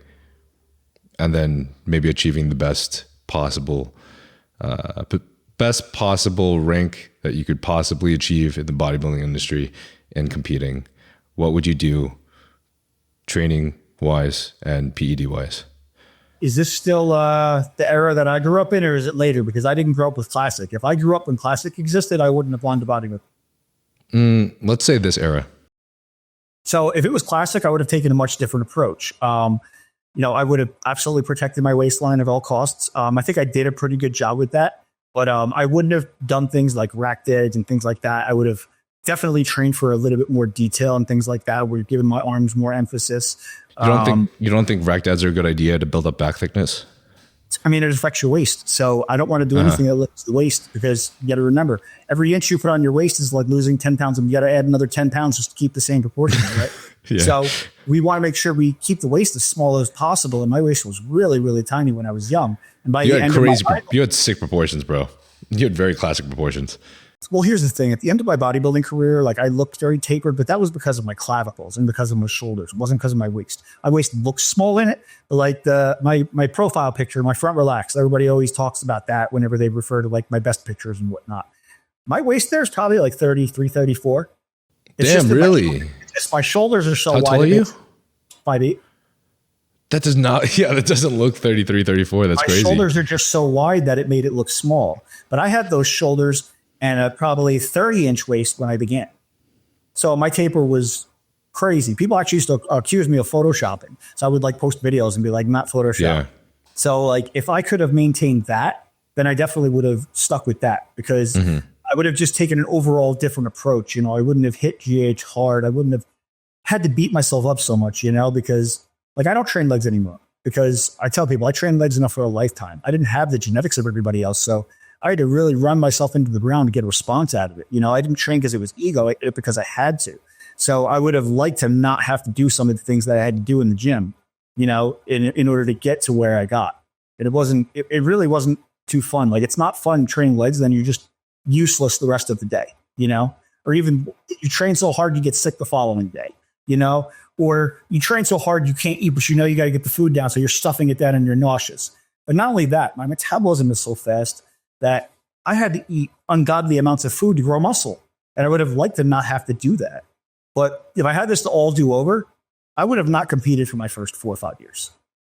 Speaker 1: and then maybe achieving the best possible rank that you could possibly achieve in the bodybuilding industry and competing. What would you do training wise and PED wise?
Speaker 2: Is this still the era that I grew up in, or is it later? Because I didn't grow up with Classic. If I grew up when Classic existed, I wouldn't have gone to bodybuilding.
Speaker 1: Let's say this era.
Speaker 2: So if it was Classic, I would have taken a much different approach. I would have absolutely protected my waistline at all costs. I think I did a pretty good job with that. But I wouldn't have done things like rack deads and things like that. I would have definitely trained for a little bit more detail and things like that. We're giving my arms more emphasis.
Speaker 1: You don't think rack deads are a good idea to build up back thickness?
Speaker 2: I mean, it affects your waist. So I don't want to do anything that lifts the waist, because you got to remember, every inch you put on your waist is like losing 10 pounds. And you got to add another 10 pounds just to keep the same proportion, right?
Speaker 1: Yeah.
Speaker 2: So we want to make sure we keep the waist as small as possible. And my waist was really, really tiny when I was young. And by
Speaker 1: You
Speaker 2: the
Speaker 1: had
Speaker 2: end
Speaker 1: crazy,
Speaker 2: of my
Speaker 1: you had sick proportions, bro. You had very classic proportions.
Speaker 2: Well, here's the thing. At the end of my bodybuilding career, like I looked very tapered, but that was because of my clavicles and because of my shoulders. It wasn't because of my waist. My waist looks small in it, but like my profile picture, my front relaxed. Everybody always talks about that whenever they refer to like my best pictures and whatnot. My waist there is probably like 33, 34.
Speaker 1: Damn, really?
Speaker 2: My shoulders are so wide.
Speaker 1: How tall are you?
Speaker 2: 5'8".
Speaker 1: That does not, yeah, that doesn't look 33, 34. That's crazy.
Speaker 2: My shoulders are just so wide that it made it look small. But I had those shoulders and a probably 30-inch waist when I began. So my taper was crazy. People actually used to accuse me of photoshopping. So I would like post videos and be like, not Photoshop.
Speaker 1: Yeah.
Speaker 2: So like if I could have maintained that, then I definitely would have stuck with that because I would have just taken an overall different approach. You know, I wouldn't have hit GH hard. I wouldn't have had to beat myself up so much, you know, because like I don't train legs anymore because I tell people I train legs enough for a lifetime. I didn't have the genetics of everybody else. So I had to really run myself into the ground to get a response out of it. You know, I didn't train because it was ego, I did it because I had to. So I would have liked to not have to do some of the things that I had to do in the gym, you know, in order to get to where I got. And it really wasn't too fun. Like it's not fun training legs, then you're just useless the rest of the day, you know, or even you train so hard, you get sick the following day, you know, or you train so hard, you can't eat, but you know, you got to get the food down. So you're stuffing it down and you're nauseous. But not only that, my metabolism is so fast that I had to eat ungodly amounts of food to grow muscle. And I would have liked to not have to do that. But if I had this to all do over, I would have not competed for my first 4 or 5 years.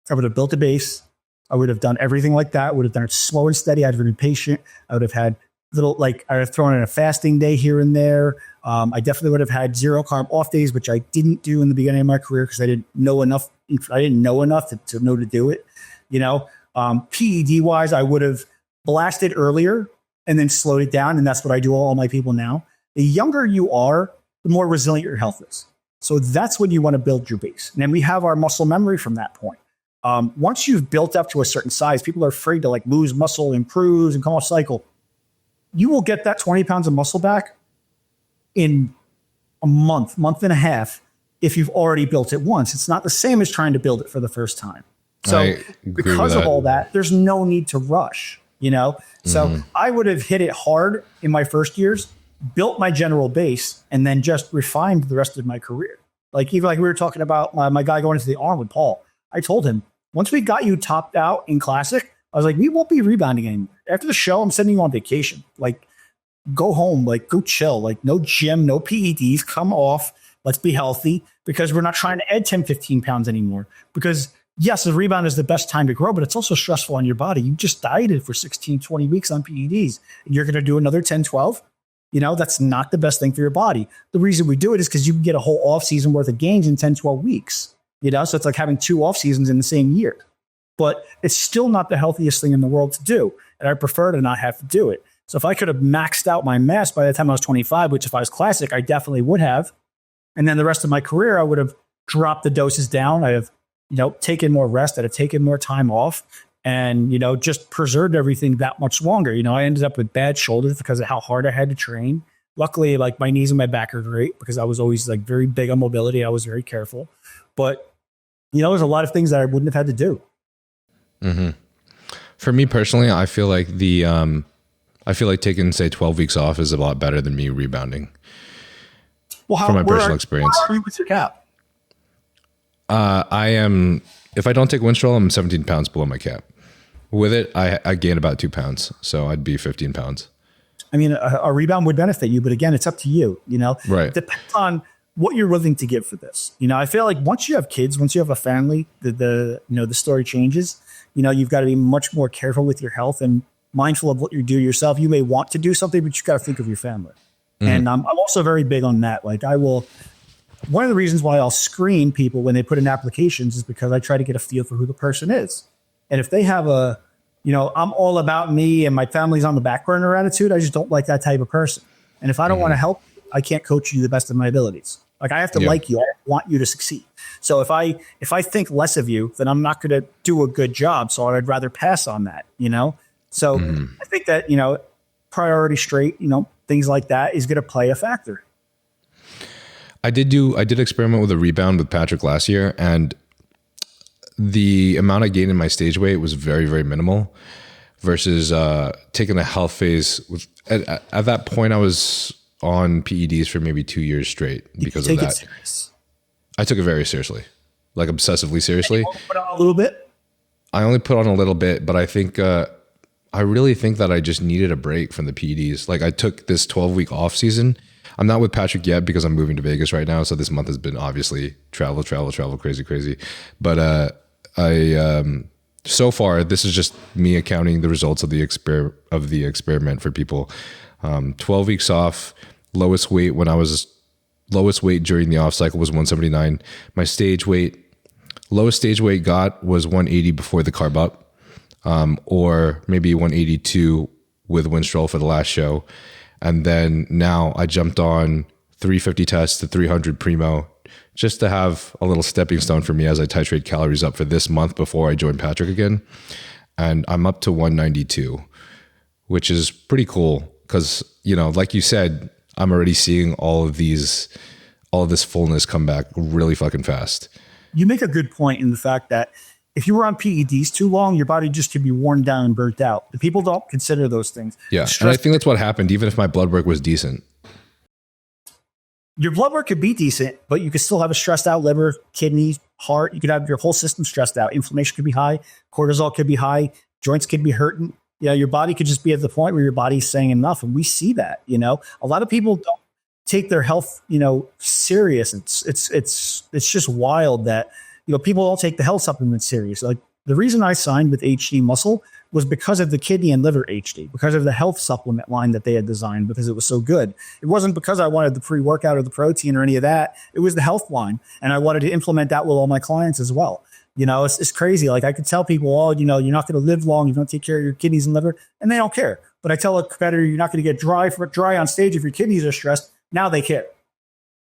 Speaker 2: I would have built a base. I would have done everything like that. I would have done it slow and steady. I'd have been patient. I would have had I would have thrown in a fasting day here and there. I definitely would have had 0 carb off days, which I didn't do in the beginning of my career because I didn't know enough. I didn't know enough to know to do it. You know, PED wise, I would have blasted earlier and then slowed it down. And that's what I do all my people now. The younger you are, the more resilient your health is. So that's when you want to build your base. And then we have our muscle memory from that point. Once you've built up to a certain size, people are afraid to like lose muscle and cruise and come off cycle. You will get that 20 pounds of muscle back in a month and a half if you've already built it once. It's not the same as trying to build it for the first time. So because of all that, there's no need to rush, you know? So I would have hit it hard in my first years, built my general base, and then just refined the rest of my career. Like even like we were talking about my guy going into the arm with Paul. I told him, once we got you topped out in classic, I was like, we won't be rebounding anymore. After the show, I'm sending you on vacation. Like, go home, like go chill, like no gym, no PEDs, come off. Let's be healthy because we're not trying to add 10, 15 pounds anymore. Because yes, the rebound is the best time to grow, but it's also stressful on your body. You just dieted for 16, 20 weeks on PEDs. And you're going to do another 10, 12. You know, that's not the best thing for your body. The reason we do it is because you can get a whole off season worth of gains in 10, 12 weeks. You know, so it's like having 2 off seasons in the same year. But it's still not the healthiest thing in the world to do. And I prefer to not have to do it. So if I could have maxed out my mass by the time I was 25, which if I was classic, I definitely would have. And then the rest of my career, I would have dropped the doses down. I have, you know, taken more rest. I'd have taken more time off and, you know, just preserved everything that much longer. You know, I ended up with bad shoulders because of how hard I had to train. Luckily, like my knees and my back are great because I was always like very big on mobility. I was very careful. But, you know, there's a lot of things that I wouldn't have had to do.
Speaker 1: For me personally, I feel like taking say 12 weeks off is a lot better than me rebounding.
Speaker 2: Well,
Speaker 1: from my personal experience,
Speaker 2: how are you with your cap?
Speaker 1: I am. If I don't take Winstrol, I'm 17 pounds below my cap. With it, I gain about 2 pounds, so I'd be 15 pounds.
Speaker 2: I mean, a rebound would benefit you, but again, it's up to you. You know,
Speaker 1: right?
Speaker 2: It depends on what you're willing to give for this. You know, I feel like once you have kids, once you have a family, the story changes. You know, you've got to be much more careful with your health and mindful of what you do yourself. You may want to do something, but you got to think of your family. And I'm also very big on that. Like one of the reasons why I'll screen people when they put in applications is because I try to get a feel for who the person is. And if they have I'm all about me and my family's on the back burner attitude, I just don't like that type of person. And if I don't want to help, I can't coach you to the best of my abilities. Like I have to like you. I want you to succeed. So if I think less of you, then I'm not going to do a good job. So I'd rather pass on that, you know? So I think that, you know, priority straight, you know, things like that is going to play a factor.
Speaker 1: I did experiment with a Rebound with Patrick last year, and the amount I gained in my stage weight was very, very minimal versus taking the health phase. At that point, I was on PEDs for maybe 2 years straight because of that. I took it very seriously, like obsessively seriously.
Speaker 2: Put on a little bit.
Speaker 1: I only put on a little bit, but I think I really think that I just needed a break from the PEDs. Like I took this 12-week off season. I'm not with Patrick yet because I'm moving to Vegas right now. So this month has been obviously travel, crazy. But so far, this is just me accounting the results of the experiment for people. 12 weeks off, lowest weight during the off cycle was 179. My lowest stage weight got was 180 before the carb up, or maybe 182 with Winstrol for the last show. And then now I jumped on 350 tests to 300 primo just to have a little stepping stone for me as I titrate calories up for this month before I join Patrick again. And I'm up to 192, which is pretty cool because, like you said, I'm already seeing all of this fullness come back really fucking fast.
Speaker 2: You make a good point in the fact that if you were on PEDs too long, your body just could be worn down and burnt out. The people don't consider those things.
Speaker 1: Yeah, and I think that's what happened, even if my blood work was decent.
Speaker 2: Your blood work could be decent, but you could still have a stressed out liver, kidneys, heart. You could have your whole system stressed out. Inflammation could be high. Cortisol could be high. Joints could be hurting. Your body could just be at the point where your body's saying enough. And we see that, a lot of people don't take their health, serious. It's just wild that, people don't take the health supplements serious. Like the reason I signed with HD Muscle was because of the kidney and liver HD, because of the health supplement line that they had designed, because it was so good. It wasn't because I wanted the pre-workout or the protein or any of that. It was the health line. And I wanted to implement that with all my clients as well. It's crazy. Like I could tell people, you're not going to live long. You don't take care of your kidneys and liver, and they don't care. But I tell a competitor, you're not going to get dry on stage if your kidneys are stressed. Now they care.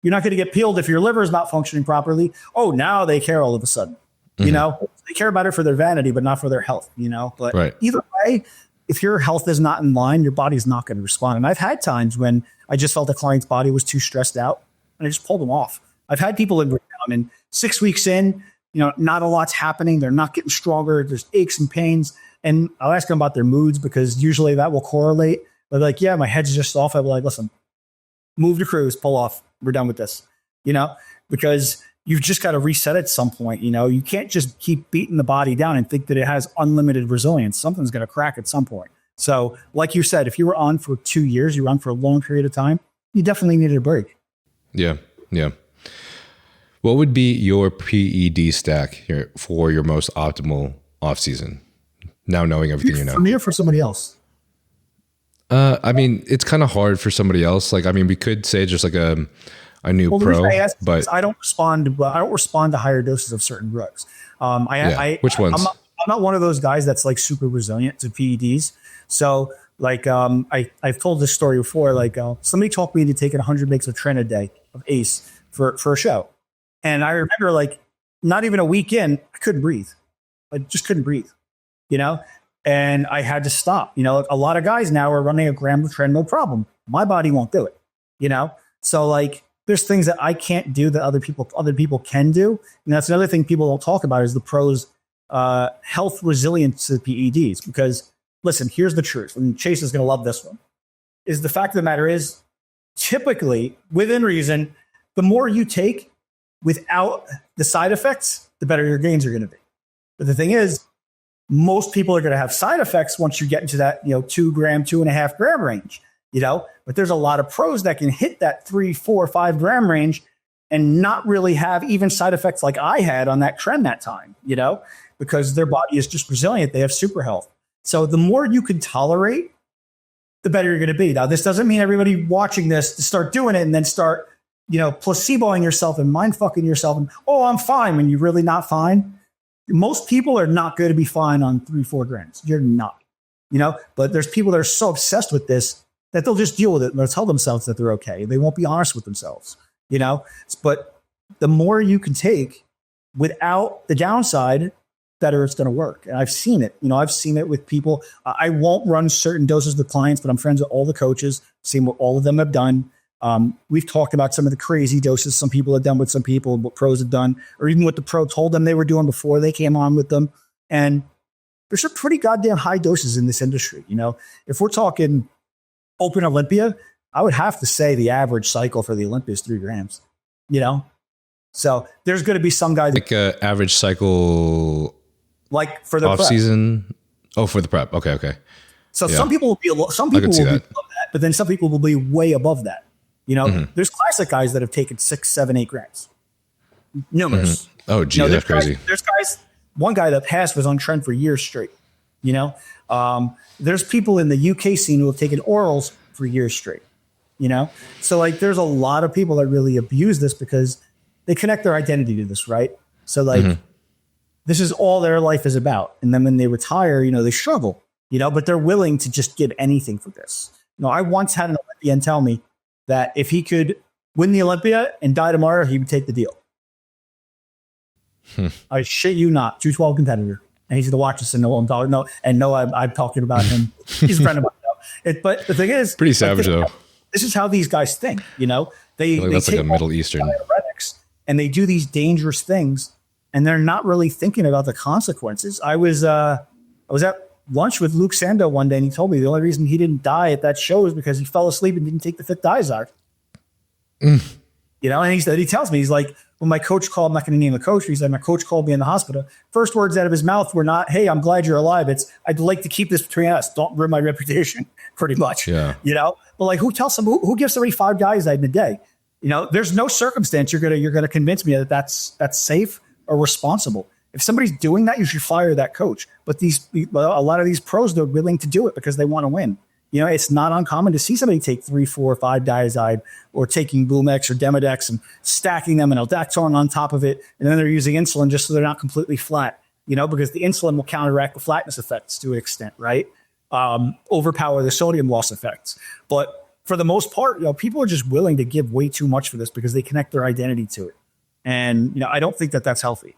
Speaker 2: You're not going to get peeled if your liver is not functioning properly. Oh, now they care all of a sudden.
Speaker 1: Mm-hmm.
Speaker 2: They care about it for their vanity, but not for their health, But
Speaker 1: right.
Speaker 2: Either way, if your health is not in line, your body's not going to respond. And I've had times when I just felt the client's body was too stressed out and I just pulled them off. I've had people in Rebound and 6 weeks in, not a lot's happening. They're not getting stronger. There's aches and pains. And I'll ask them about their moods because usually that will correlate. They're like, yeah, my head's just off. I'll be like, listen, move to cruise, pull off. We're done with this, because you've just got to reset at some point. You can't just keep beating the body down and think that it has unlimited resilience. Something's going to crack at some point. So like you said, if you were on for 2 years, you were on for a long period of time, you definitely needed a break.
Speaker 1: Yeah. Yeah. What would be your PED stack here for your most optimal off season? Now knowing everything
Speaker 2: For me or for somebody else?
Speaker 1: It's kind of hard for somebody else. We could say just like a new pro, but
Speaker 2: I don't respond to higher doses of certain drugs.
Speaker 1: Which ones?
Speaker 2: I'm not one of those guys that's like super resilient to PEDs. So I've told this story before. Somebody talked me into taking 100 mg of Tren a day of ACE for a show. And I remember not even a week in, I couldn't breathe. I just couldn't breathe, and I had to stop. A lot of guys now are running a gram of Tren, no problem. My body won't do it, So there's things that I can't do that other people can do. And that's another thing people don't talk about is the pros, health resilience to PEDs. Because listen, here's the truth. And Chase is going to love this one. Is the fact of the matter is typically within reason, the more you take without the side effects, the better your gains are going to be. But the thing is, most people are going to have side effects once you get into that, 2 gram, 2.5 gram range, but there's a lot of pros that can hit that 3, 4, 5 gram range and not really have even side effects like I had on that trend that time, because their body is just resilient. They have super health. So the more you can tolerate, the better you're going to be. Now, this doesn't mean everybody watching this to start doing it and then start, placeboing yourself and mind fucking yourself. And, oh, I'm fine when you're really not fine. Most people are not going to be fine on 3, 4 grams. You're not, but there's people that are so obsessed with this that they'll just deal with it and they'll tell themselves that they're okay. They won't be honest with themselves, but the more you can take without the downside, better it's going to work. And I've seen it, I've seen it with people. I won't run certain doses with clients, but I'm friends with all the coaches, seen what all of them have done. We've talked about some of the crazy doses some people have done with some people, what pros have done, or even what the pro told them they were doing before they came on with them. And there's some pretty goddamn high doses in this industry. If we're talking open Olympia, I would have to say the average cycle for the Olympia is 3 grams, So there's going to be some guys
Speaker 1: like average cycle,
Speaker 2: like for the
Speaker 1: off
Speaker 2: prep.
Speaker 1: season. Oh, for the prep. Okay.
Speaker 2: So some people will be below that, but then some people will be way above that. There's classic guys that have taken 6, 7, 8 grams. Numerous.
Speaker 1: Mm-hmm. Oh, gee, that's crazy.
Speaker 2: There's guys. One guy that passed was on trend for years straight. There's people in the UK scene who have taken orals for years straight. So like there's a lot of people that really abuse this because they connect their identity to this, right? So like this is all their life is about. And then when they retire, they struggle, but they're willing to just give anything for this. I once had an Olympian tell me that if he could win the Olympia and die tomorrow, he would take the deal. I shit you not, 212 competitor. And he's going to watch this and know I'm talking. I'm talking about him. He's a friend of mine. But the thing is,
Speaker 1: pretty savage though.
Speaker 2: This is how these guys think. They
Speaker 1: that's
Speaker 2: take
Speaker 1: like a Middle Eastern
Speaker 2: diuretics and they do these dangerous things, and they're not really thinking about the consequences. I was at lunch with Luke Sando one day, and he told me the only reason he didn't die at that show is because he fell asleep and didn't take the fifth diazide. And he tells me, he's like, when my coach called, I'm not going to name the coach, he said, my coach called me in the hospital. First words out of his mouth were not, "Hey, I'm glad you're alive." It's, "I'd like to keep this between us. Don't ruin my reputation," pretty much. Yeah. But like, who tells who gives somebody 5 diazide in a day? There's no circumstance you're gonna convince me that that's safe or responsible. If somebody's doing that, you should fire that coach. But a lot of these pros, they're willing to do it because they want to win. It's not uncommon to see somebody take 3, 4, 5 diazide, or taking Blumex or Demodex and stacking them and Aldactone on top of it. And then they're using insulin just so they're not completely flat, because the insulin will counteract the flatness effects to an extent, right? Overpower the sodium loss effects. But for the most part, people are just willing to give way too much for this because they connect their identity to it. And, I don't think that that's healthy.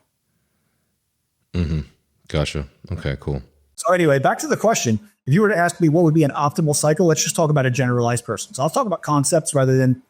Speaker 1: Mm-hmm. Gotcha. Okay, cool.
Speaker 2: So anyway, back to the question. If you were to ask me what would be an optimal cycle, let's just talk about a generalized person. So I'll talk about concepts rather than,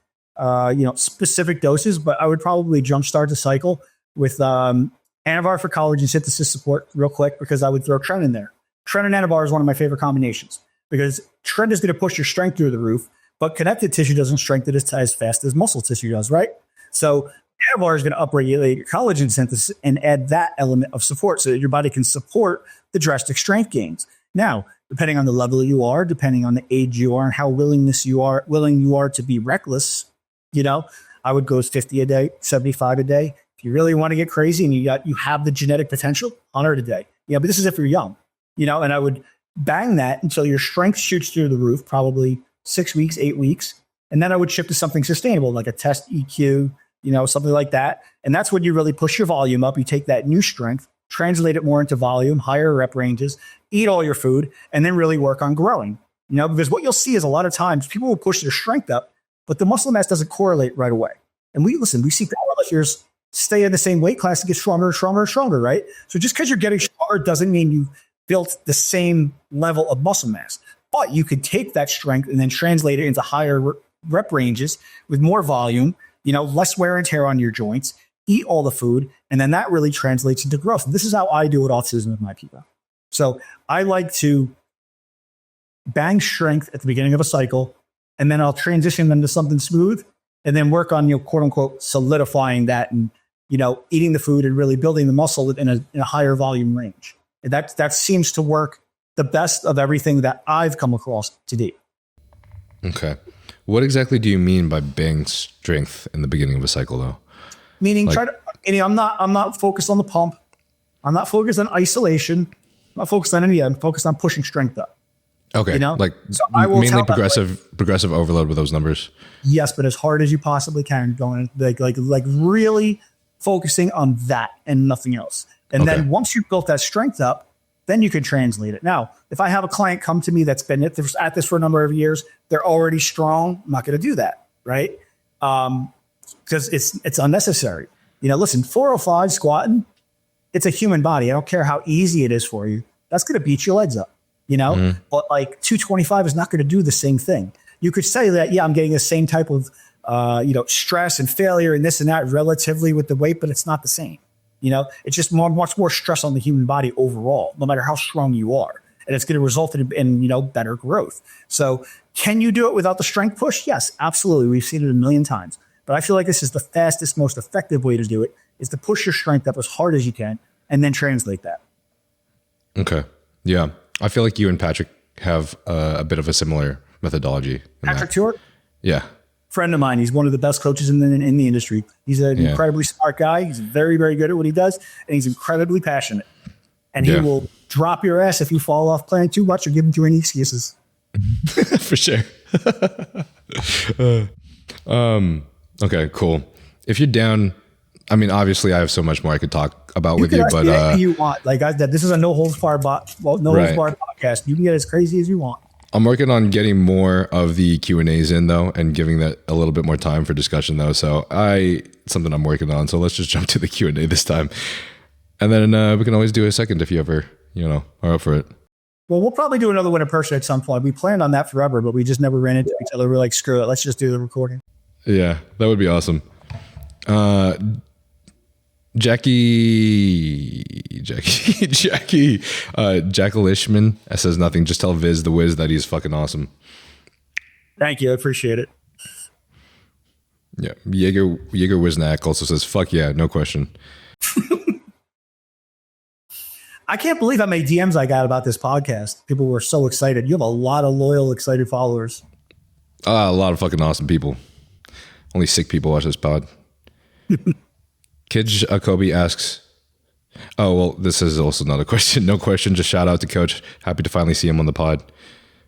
Speaker 2: specific doses, but I would probably jumpstart the cycle with Anavar for collagen synthesis support real quick, because I would throw Tren in there. Tren and Anavar is one of my favorite combinations because Tren is going to push your strength through the roof, but connective tissue doesn't strengthen as fast as muscle tissue does, right? So Anavar is going to upregulate your collagen synthesis and add that element of support so that your body can support the drastic strength gains. Now, depending on the level you are, depending on the age you are, and how willing you are to be reckless, I would go as 50 a day, 75 a day. If you really want to get crazy and you have the genetic potential, 100 a day. But this is if you're young, and I would bang that until your strength shoots through the roof, probably 6 weeks, 8 weeks. And then I would shift to something sustainable, like a test EQ, something like that. And that's when you really push your volume up. You take that new strength, translate it more into volume, higher rep ranges, eat all your food, and then really work on growing. Because what you'll see is a lot of times people will push their strength up, but the muscle mass doesn't correlate right away. And we see powerlifters stay in the same weight class and get stronger and stronger and stronger, right? So just because you're getting stronger doesn't mean you built the same level of muscle mass. But you could take that strength and then translate it into higher rep ranges with more volume, less wear and tear on your joints, eat all the food, and then that really translates into growth. And this is how I do it off-season with my people. So I like to bang strength at the beginning of a cycle, and then I'll transition them to something smooth, and then work on, quote unquote, solidifying that and, eating the food and really building the muscle in a higher volume range. And that seems to work the best of everything that I've come across to date.
Speaker 1: Okay. What exactly do you mean by bang strength in the beginning of a cycle, though?
Speaker 2: Meaning, I'm not focused on the pump. I'm not focused on isolation. I'm not focused on any. I'm focused on pushing strength up.
Speaker 1: Okay, so I will mainly progressive overload with those numbers.
Speaker 2: Yes, but as hard as you possibly can, going like really focusing on that and nothing else. And then once you've built that strength up, then you can translate it. Now, if I have a client come to me that's been at this for a number of years, they're already strong. I'm not going to do that, right? Because it's unnecessary. Listen, 405 squatting, it's a human body. I don't care how easy it is for you. That's going to beat your legs up, But like 225 is not going to do the same thing. you could say that, yeah, I'm getting the same type of, stress and failure and this and that relatively with the weight, but it's not the same. It's just much more stress on the human body overall, no matter how strong you are. And it's going to result in better growth. So can you do it without the strength push? Yes, absolutely. We've seen it a million times. But I feel like this is the fastest, most effective way to do it, is to push your strength up as hard as you can and then translate that.
Speaker 1: Okay. Yeah. I feel like you and Patrick have a bit of a similar methodology.
Speaker 2: Patrick Stewart?
Speaker 1: Yeah.
Speaker 2: Friend of mine. He's one of the best coaches in the industry. He's an incredibly smart guy. He's very, very good at what he does, and he's incredibly passionate. And he will drop your ass if you fall off playing too much or give him too many excuses.
Speaker 1: For sure. Okay, cool. If you're down, I mean, obviously I have so much more I could talk about with you, but
Speaker 2: you want, like I said, this is a no holds barred podcast. You can get as crazy as you want.
Speaker 1: I'm working on getting more of the Q&As in though, and giving that a little bit more time for discussion though. So something I'm working on. So let's just jump to the Q&A this time. And then we can always do a second if you ever, are up for it.
Speaker 2: Well, we'll probably do another one in person at some point. We planned on that forever, but we just never ran into each other. We're like, screw it. Let's just do the recording.
Speaker 1: Yeah, that would be awesome. Jackie Jackalishman says nothing. Just tell Viz the Wiz that he's fucking awesome.
Speaker 2: Thank you. I appreciate it.
Speaker 1: Yeah. Jaeger Wisnak also says, fuck yeah, no question.
Speaker 2: I can't believe how many DMs I got about this podcast. People were so excited. You have a lot of loyal, excited followers.
Speaker 1: A lot of fucking awesome people. Only sick people watch this pod. Kij Kobe asks, oh, well, this is also not a question. No question. Just shout out to Coach. Happy to finally see him on the pod.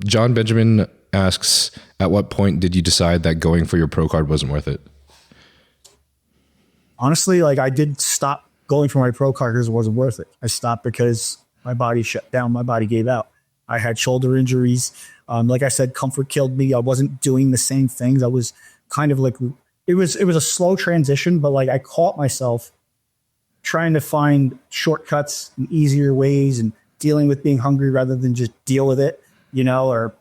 Speaker 1: John Benjamin asks, at what point did you decide that going for your pro card wasn't worth it?
Speaker 2: Honestly, I did stop going for my pro card because it wasn't worth it. I stopped because my body shut down. My body gave out. I had shoulder injuries. Like I said, comfort killed me. I wasn't doing the same things. I was kind of like, it was a slow transition, but I caught myself trying to find shortcuts and easier ways and dealing with being hungry rather than just deal with it, or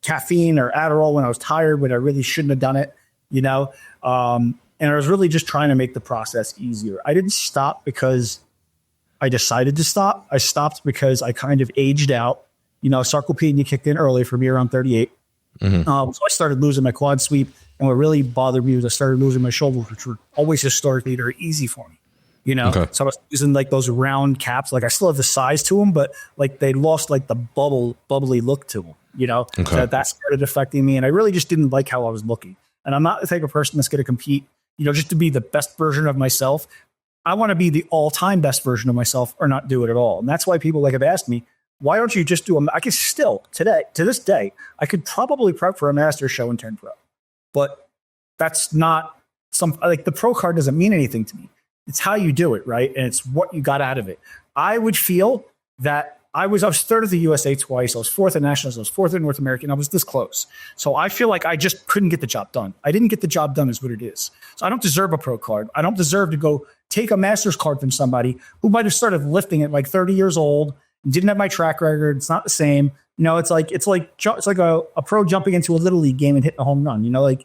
Speaker 2: caffeine or Adderall when I was tired, when I really shouldn't have done it, and I was really just trying to make the process easier. I didn't stop because I decided to stop. I stopped because I kind of aged out. Sarcopenia kicked in early for me around 38. Mm-hmm. So I started losing my quad sweep. And what really bothered me was I started losing my shoulders, which were always historically very easy for me. Okay. So I was using those round caps. I still have the size to them, but they lost the bubbly look to them, Okay. So that started affecting me. And I really just didn't like how I was looking. And I'm not the type of person that's going to compete, just to be the best version of myself. I want to be the all-time best version of myself or not do it at all. And that's why people have asked me, why don't you just do I could still to this day, I could probably prep for a master show and turn pro. But that's not the pro card doesn't mean anything to me. It's how you do it, right? And it's what you got out of it. I would feel that I was third at the USA twice. I was fourth at Nationals. I was fourth at North American. I was this close. So I feel like I just couldn't get the job done. I didn't get the job done is what it is. So I don't deserve a pro card. I don't deserve to go take a master's card from somebody who might have started lifting at 30 years old and didn't have my track record. It's not the same. It's like a pro jumping into a little league game and hitting a home run.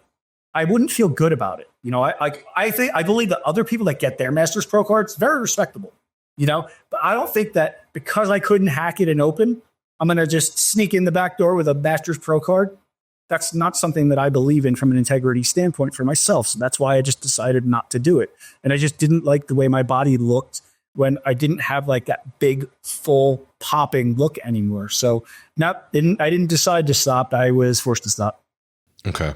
Speaker 2: I wouldn't feel good about it. I believe that other people that get their master's pro cards, very respectable. But I don't think that because I couldn't hack it and open, I'm going to just sneak in the back door with a master's pro card. That's not something that I believe in from an integrity standpoint for myself. So that's why I just decided not to do it. And I just didn't like the way my body looked when I didn't have that big, full popping look anymore. So I didn't decide to stop. I was forced to stop.
Speaker 1: Okay.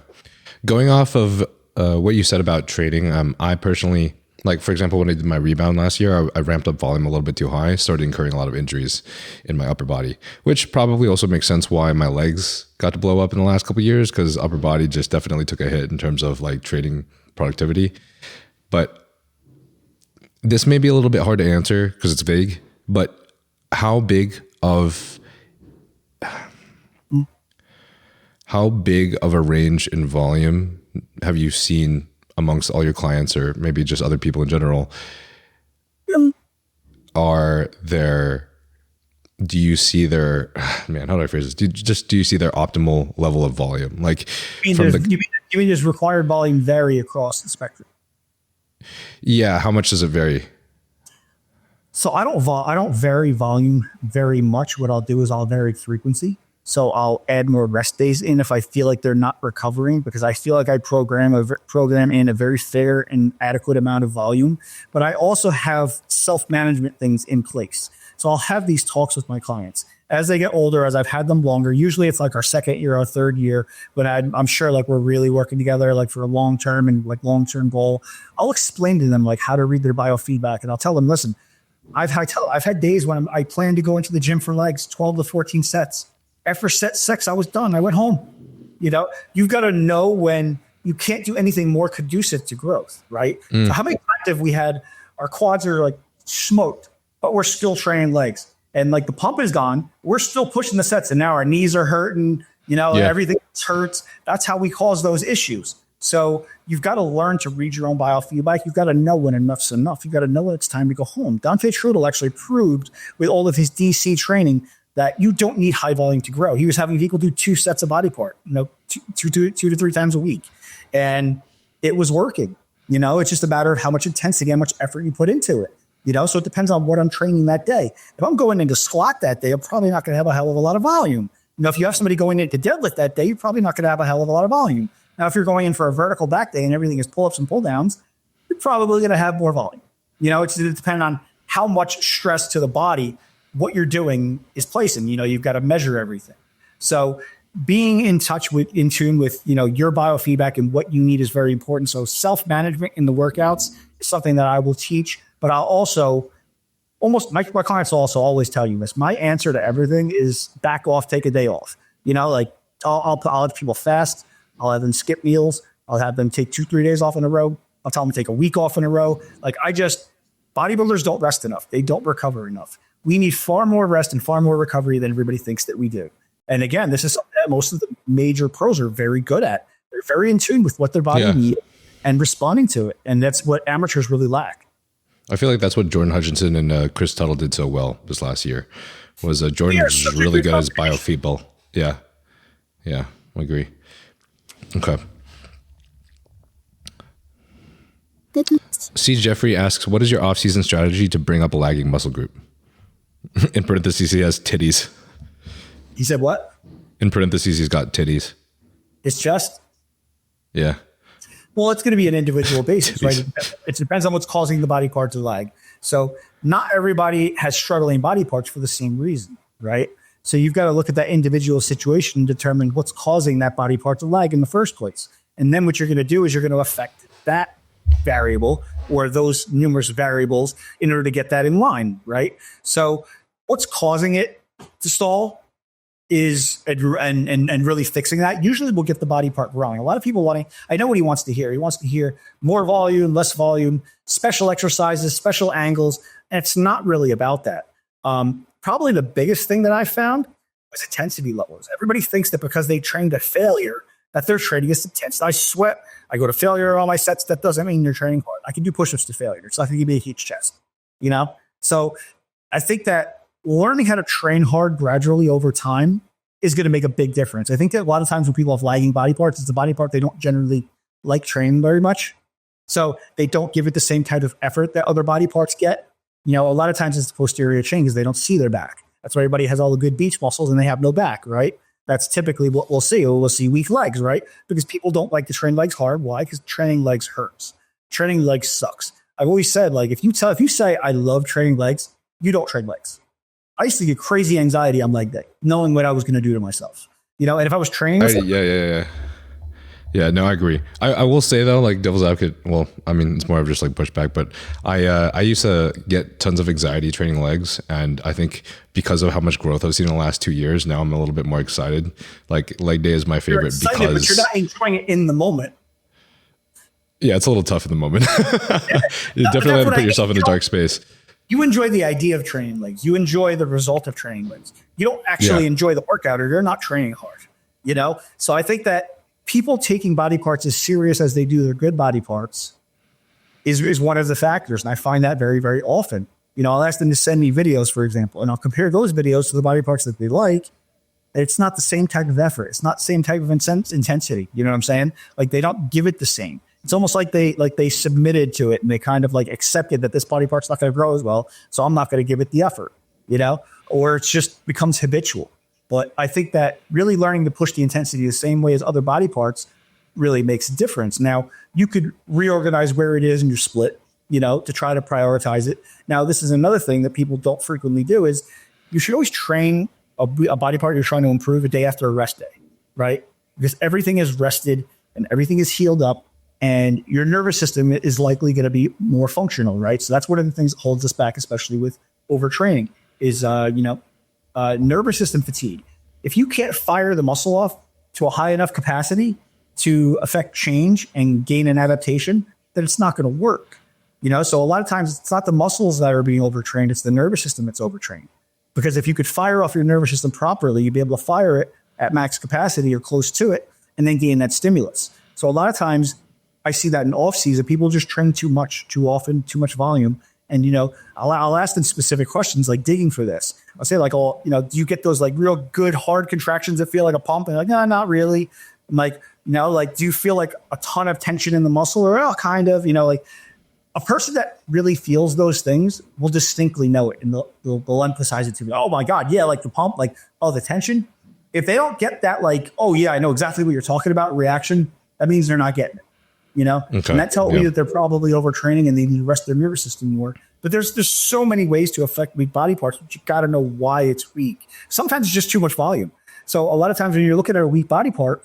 Speaker 1: Going off of what you said about training, I personally, for example, when I did my rebound last year, I ramped up volume a little bit too high, started incurring a lot of injuries in my upper body, which probably also makes sense why my legs got to blow up in the last couple of years, because upper body just definitely took a hit in terms of training productivity. But this may be a little bit hard to answer because it's vague, but how big of a range in volume have you seen amongst all your clients, or maybe just other people in general? Are there do you see their, man, how do I phrase this? Do you see their optimal level of volume? Like
Speaker 2: You mean does required volume vary across the spectrum?
Speaker 1: Yeah. How much does it vary?
Speaker 2: So I don't vary volume very much. What I'll do is I'll vary frequency. So I'll add more rest days in if I feel like they're not recovering, because I feel like I program in a very fair and adequate amount of volume. But I also have self-management things in place. So I'll have these talks with my clients as they get older, as I've had them longer. Usually it's like our second year or third year, but I'm sure like we're really working together like for a long-term and like long-term goal. I'll explain to them like how to read their biofeedback, and I'll tell them, listen, I've had days when I planned to go into the gym for legs, 12 to 14 sets. After set 6, I was done. I went home. You know, you've got to know when you can't do anything more conducive to growth, right? So how many times have we had our quads are like smoked, but we're still training legs, and like the pump is gone. We're still pushing the sets, and now our knees are hurting. You know, everything hurts. That's how we cause those issues. So you've got to learn to read your own biofeedback. You've got to know when enough's enough. You've got to know when it's time to go home. Dante Trudel actually proved with all of his DC training that you don't need high volume to grow. He was having people do 2 sets of body part, you know, two to 3 times a week. And it was working. You know, it's just a matter of how much intensity, how much effort you put into it. You know, so it depends on what I'm training that day. If I'm going into squat that day, I'm probably not going to have a hell of a lot of volume. You know, if you have somebody going into deadlift that day, you're probably not going to have a hell of a lot of volume. Now, if you're going in for a vertical back day and everything is pull-ups and pull-downs, you're probably going to have more volume. You know, it's depending on how much stress to the body what you're doing is placing. You know, you've got to measure everything. So being in tune with, you know, your biofeedback and what you need is very important. So self-management in the workouts is something that I will teach, but I'll also my clients will also always tell you this. My answer to everything is back off, take a day off. You know, like I'll have people fast. I'll have them skip meals. I'll have them take 2-3 days off in a row. I'll tell them to take a week off in a row. Like bodybuilders don't rest enough. They don't recover enough. We need far more rest and far more recovery than everybody thinks that we do. And again, this is something that most of the major pros are very good at. They're very in tune with what their body needs and responding to it. And that's what amateurs really lack.
Speaker 1: I feel like that's what Jordan Hutchinson and Chris Tuttle did so well this last year. Was Jordan was really good at his biofeedback. Yeah. Yeah, I agree. Okay. C. Jeffrey asks, what is your off-season strategy to bring up a lagging muscle group? In parentheses, he has titties.
Speaker 2: He said what?
Speaker 1: In parentheses, he's got titties.
Speaker 2: His chest?
Speaker 1: Yeah.
Speaker 2: Well, it's going to be an individual basis, right? It depends on what's causing the body part to lag. So not everybody has struggling body parts for the same reason, right? So you've got to look at that individual situation and determine what's causing that body part to lag in the first place. And then what you're going to do is you're going to affect that variable or those numerous variables in order to get that in line, right? So what's causing it to stall is, and really fixing that, usually will get the body part growing. A lot of people I know what he wants to hear. He wants to hear more volume, less volume, special exercises, special angles. And it's not really about that. Probably the biggest thing that I found was intensity levels. Everybody thinks that because they trained to failure, that their training is intense. I sweat. I go to failure on my sets. That doesn't mean you're training hard. I can do push-ups to failure. It's not going to give me a huge chest, you know? So I think that learning how to train hard gradually over time is going to make a big difference. I think that a lot of times when people have lagging body parts, it's the body part they don't generally like training very much. So they don't give it the same kind of effort that other body parts get. You know, a lot of times it's the posterior chain because they don't see their back. That's why everybody has all the good beach muscles and they have no back, right? That's typically what we'll see. We'll see weak legs, right? Because people don't like to train legs hard. Why? Because training legs hurts. Training legs sucks. I've always said, like, if you say I love training legs, you don't train legs. I used to get crazy anxiety on leg day, knowing what I was going to do to myself. You know, and if I was training,
Speaker 1: yeah. No, I agree. I will say though, like devil's advocate. Well, I mean, it's more of just like pushback, but I used to get tons of anxiety training legs, and I think because of how much growth I've seen in the last 2 years, now I'm a little bit more excited. Like leg day is my favorite
Speaker 2: excited,
Speaker 1: because
Speaker 2: but you're not enjoying it in the moment.
Speaker 1: Yeah, it's a little tough in the moment. You definitely have to put yourself in a dark space.
Speaker 2: You enjoy the idea of training legs. You enjoy the result of training legs. You don't actually enjoy the workout, or you're not training hard. You know, so I think that people taking body parts as serious as they do their good body parts is one of the factors. And I find that very, very often. I'll ask them to send me videos, for example, and I'll compare those videos to the body parts that they like. It's not the same type of effort. It's not the same type of intensity. You know what I'm saying? Like they don't give it the same. It's almost like they submitted to it and they kind of like accepted that this body part's not going to grow as well. So I'm not going to give it the effort, or it just becomes habitual. But I think that really learning to push the intensity the same way as other body parts really makes a difference. Now you could reorganize where it is in your split, to try to prioritize it. Now, this is another thing that people don't frequently do is you should always train a body part you're trying to improve a day after a rest day, right? Because everything is rested and everything is healed up and your nervous system is likely going to be more functional, right? So that's one of the things that holds us back, especially with overtraining is, nervous system fatigue. If you can't fire the muscle off to a high enough capacity to affect change and gain an adaptation, then it's not going to work. So a lot of times it's not the muscles that are being overtrained, it's the nervous system that's overtrained. Because if you could fire off your nervous system properly, you'd be able to fire it at max capacity or close to it and then gain that stimulus. So a lot of times I see that in off season, people just train too much, too often, too much volume. And, I'll ask them specific questions like digging for this. I'll say like, do you get those like real good hard contractions that feel like a pump? And like, no, not really. I'm like, do you feel like a ton of tension in the muscle or kind of, a person that really feels those things will distinctly know it and they'll emphasize it to me. Oh my God. Yeah. Like the pump, like, oh, the tension. If they don't get that, like, oh yeah, I know exactly what you're talking about reaction, that means they're not getting it, Okay. And that tells me that they're probably overtraining and they need to rest their nervous system more. But there's so many ways to affect weak body parts, but you got to know why it's weak. Sometimes it's just too much volume. So a lot of times when you're looking at a weak body part,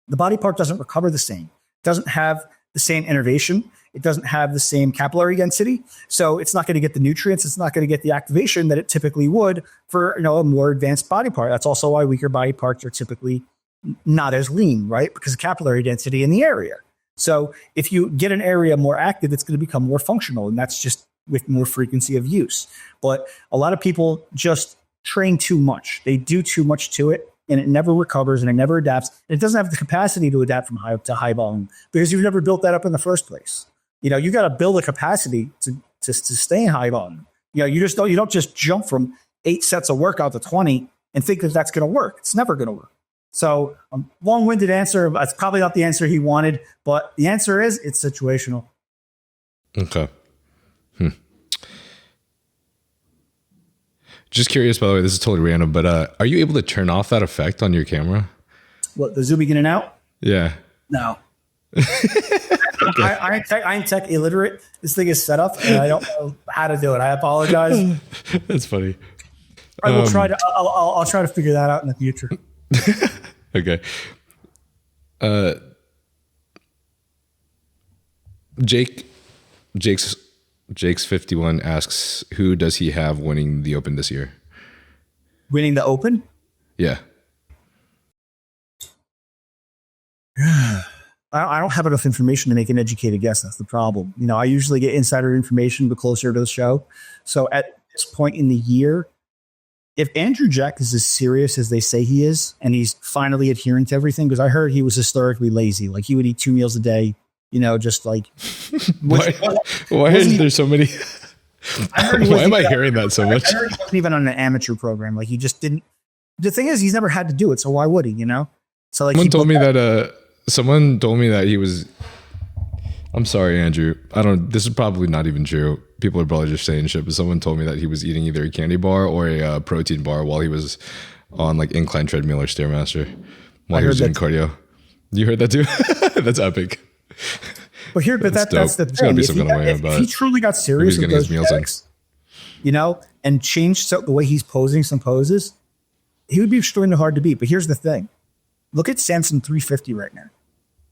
Speaker 2: the body part doesn't recover the same, doesn't have the same innervation. It doesn't have the same capillary density. So it's not going to get the nutrients. It's not going to get the activation that it typically would for, a more advanced body part. That's also why weaker body parts are typically not as lean, right? Because of capillary density in the area. So if you get an area more active, it's going to become more functional. And that's just with more frequency of use. But a lot of people just train too much. They do too much to it. And it never recovers and it never adapts. And it doesn't have the capacity to adapt from high to high volume because you've never built that up in the first place. You got to build a capacity to stay in high volume. You don't just jump from 8 sets of workout to 20 and think that that's going to work. It's never going to work. So long-winded answer. That's probably not the answer he wanted, but the answer is it's situational.
Speaker 1: Okay. Just curious, by the way, this is totally random, but are you able to turn off that effect on your camera?
Speaker 2: What, the zooming in and out?
Speaker 1: Yeah.
Speaker 2: No. Okay. I'm tech illiterate. This thing is set up, and I don't know how to do it. I apologize.
Speaker 1: That's funny.
Speaker 2: I will try to. I'll try to figure that out in the future.
Speaker 1: Okay. Jake's 51 asks, who does he have winning the Open this year?
Speaker 2: Winning the Open?
Speaker 1: Yeah.
Speaker 2: I don't have enough information to make an educated guess. That's the problem. I usually get insider information, but closer to the show. So at this point in the year, if Andrew Jack is as serious as they say he is, and he's finally adhering to everything, because I heard he was historically lazy. Like he would eat 2 meals a day, just like.
Speaker 1: Why is there so many? Why am I hearing that so much?
Speaker 2: I heard he wasn't even on an amateur program. Like he just didn't. The thing is, he's never had to do it. So why would he, So like
Speaker 1: someone told me that he was, I'm sorry, Andrew. This is probably not even true. People are probably just saying shit, but someone told me that he was eating either a candy bar or a protein bar while he was on like incline treadmill or Stairmaster while he was doing cardio. You heard that too? That's epic.
Speaker 2: But that's the thing. If he truly got serious with those checks, and changed the way he's posing some poses, he would be extremely hard to beat. But here's the thing. Look at Samson 350 right now.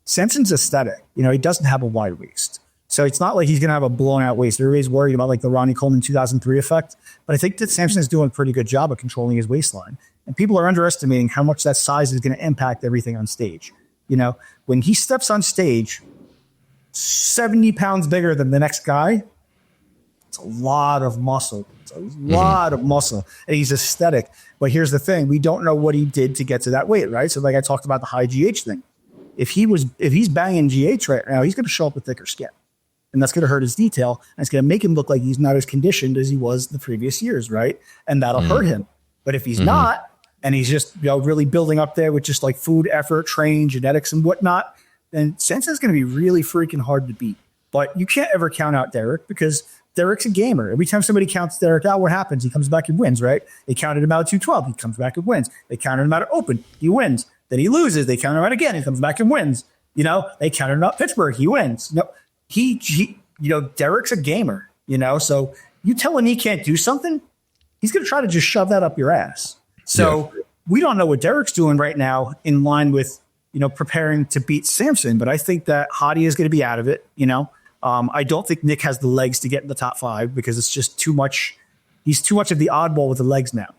Speaker 2: Samson's aesthetic. He doesn't have a wide waist. So it's not like he's going to have a blown out waist. Everybody's worried about like the Ronnie Coleman 2003 effect. But I think that Samson is doing a pretty good job of controlling his waistline. And people are underestimating how much that size is going to impact everything on stage. When he steps on stage, 70 pounds bigger than the next guy, it's a lot of muscle. It's a lot of muscle. And he's aesthetic. But here's the thing. We don't know what he did to get to that weight, right? So like I talked about the high GH thing. If he's banging GH right now, he's going to show up with thicker skin. and that's going to hurt his detail, and it's going to make him look like he's not as conditioned as he was the previous years, right? And that'll hurt him. But if he's not, and he's just really building up there with just like food, effort, training, genetics, and whatnot, then Sensei's going to be really freaking hard to beat. But you can't ever count out Derek, because Derek's a gamer. Every time somebody counts Derek out, what happens? He comes back and wins, right? They counted him out at 212. He comes back and wins. They counted him out at Open. He wins. Then he loses. They count him out again. He comes back and wins. They counted him out at Pittsburgh. He wins. No, he Derek's a gamer, so you tell him he can't do something, he's going to try to just shove that up your ass. So we don't know what Derek's doing right now in line with, preparing to beat Samson. But I think that Hadi is going to be out of it. I don't think Nick has the legs to get in the top 5, because it's just too much. He's too much of the oddball with the legs now.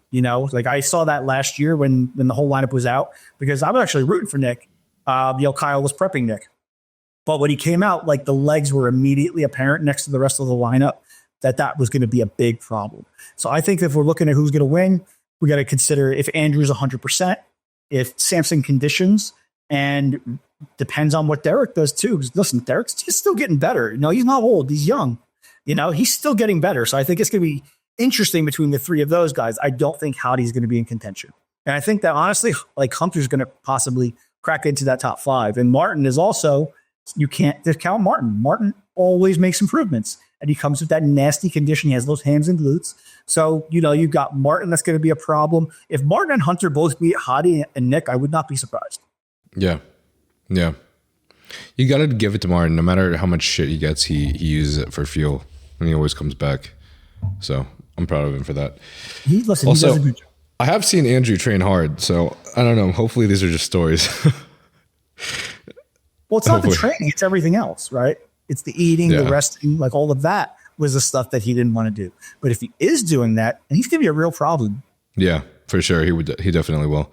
Speaker 2: Like I saw that last year when the whole lineup was out, because I was actually rooting for Nick. Kyle was prepping Nick. But when he came out, like the legs were immediately apparent next to the rest of the lineup, that was going to be a big problem. So I think if we're looking at who's going to win, we got to consider if Andrew's 100%, if Samson conditions, and depends on what Derek does too. Because listen, Derek's just still getting better. He's not old. He's young. He's still getting better. So I think it's going to be interesting between the three of those guys. I don't think Hadi's going to be in contention. And I think that honestly, like Hunter's going to possibly crack into that top 5. And Martin is also, you can't discount Martin. Martin always makes improvements, and he comes with that nasty condition. He has those hams and glutes. So, you've got Martin. That's going to be a problem. If Martin and Hunter both beat Hadi and Nick, I would not be surprised.
Speaker 1: Yeah. Yeah. You got to give it to Martin. No matter how much shit he gets, he uses it for fuel, and he always comes back. So I'm proud of him for that.
Speaker 2: He does a good job.
Speaker 1: I have seen Andrew train hard, so I don't know. Hopefully these are just stories.
Speaker 2: Well, it's not the training. It's everything else, right? It's the eating, the resting, like all of that was the stuff that he didn't want to do. But if he is doing that, and he's going to be a real problem. Yeah,
Speaker 1: for sure. He definitely will.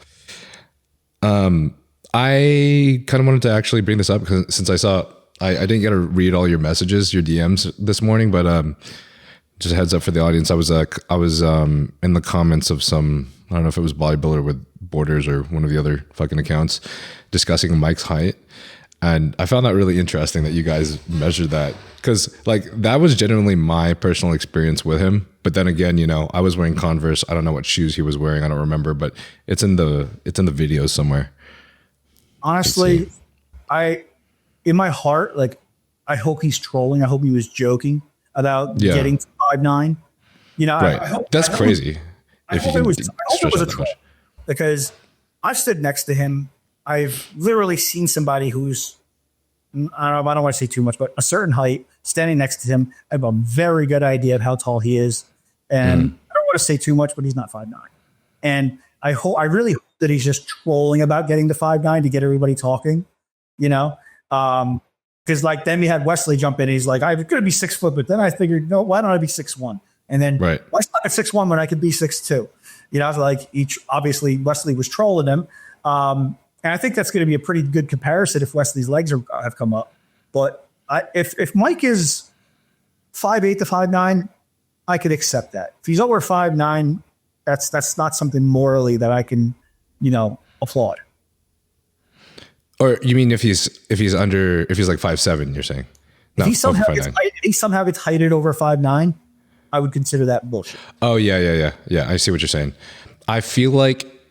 Speaker 1: I kind of wanted to actually bring this up because since I didn't get to read all your messages, your DMs this morning, but just a heads up for the audience. I was in the comments of some, I don't know if it was Bodybuilder with Borders or one of the other fucking accounts, discussing Mike's height. And I found that really interesting that you guys measured that, because like that was genuinely my personal experience with him. But then again, I was wearing Converse. I don't know what shoes he was wearing. I don't remember, but it's in the videos somewhere.
Speaker 2: Honestly, in my heart, like I hope he's trolling. I hope he was joking about getting to 5'9".
Speaker 1: Right. That's crazy.
Speaker 2: I hope it was a troll, because I've stood next to him. I've literally seen somebody who's, I don't want to say too much, but a certain height standing next to him. I have a very good idea of how tall he is. And I don't want to say too much, but he's not 5'9". And I really hope that he's just trolling about getting to 5'9" to get everybody talking, because like then we had Wesley jump in. And he's like, I'm going to be 6 foot, but then I figured, no, why don't I be 6'1"? And then why stop at 6'1" when I could be 6'2"? Like obviously Wesley was trolling him. And I think that's going to be a pretty good comparison if Wesley's legs have come up. But if Mike is 5'8" to 5'9", I could accept that. If he's over 5'9", that's not something morally that I can, applaud.
Speaker 1: Or you mean if he's like 5'7", you're saying?
Speaker 2: If he somehow gets heighted over 5'9", I would consider that bullshit.
Speaker 1: Oh yeah. I see what you're saying.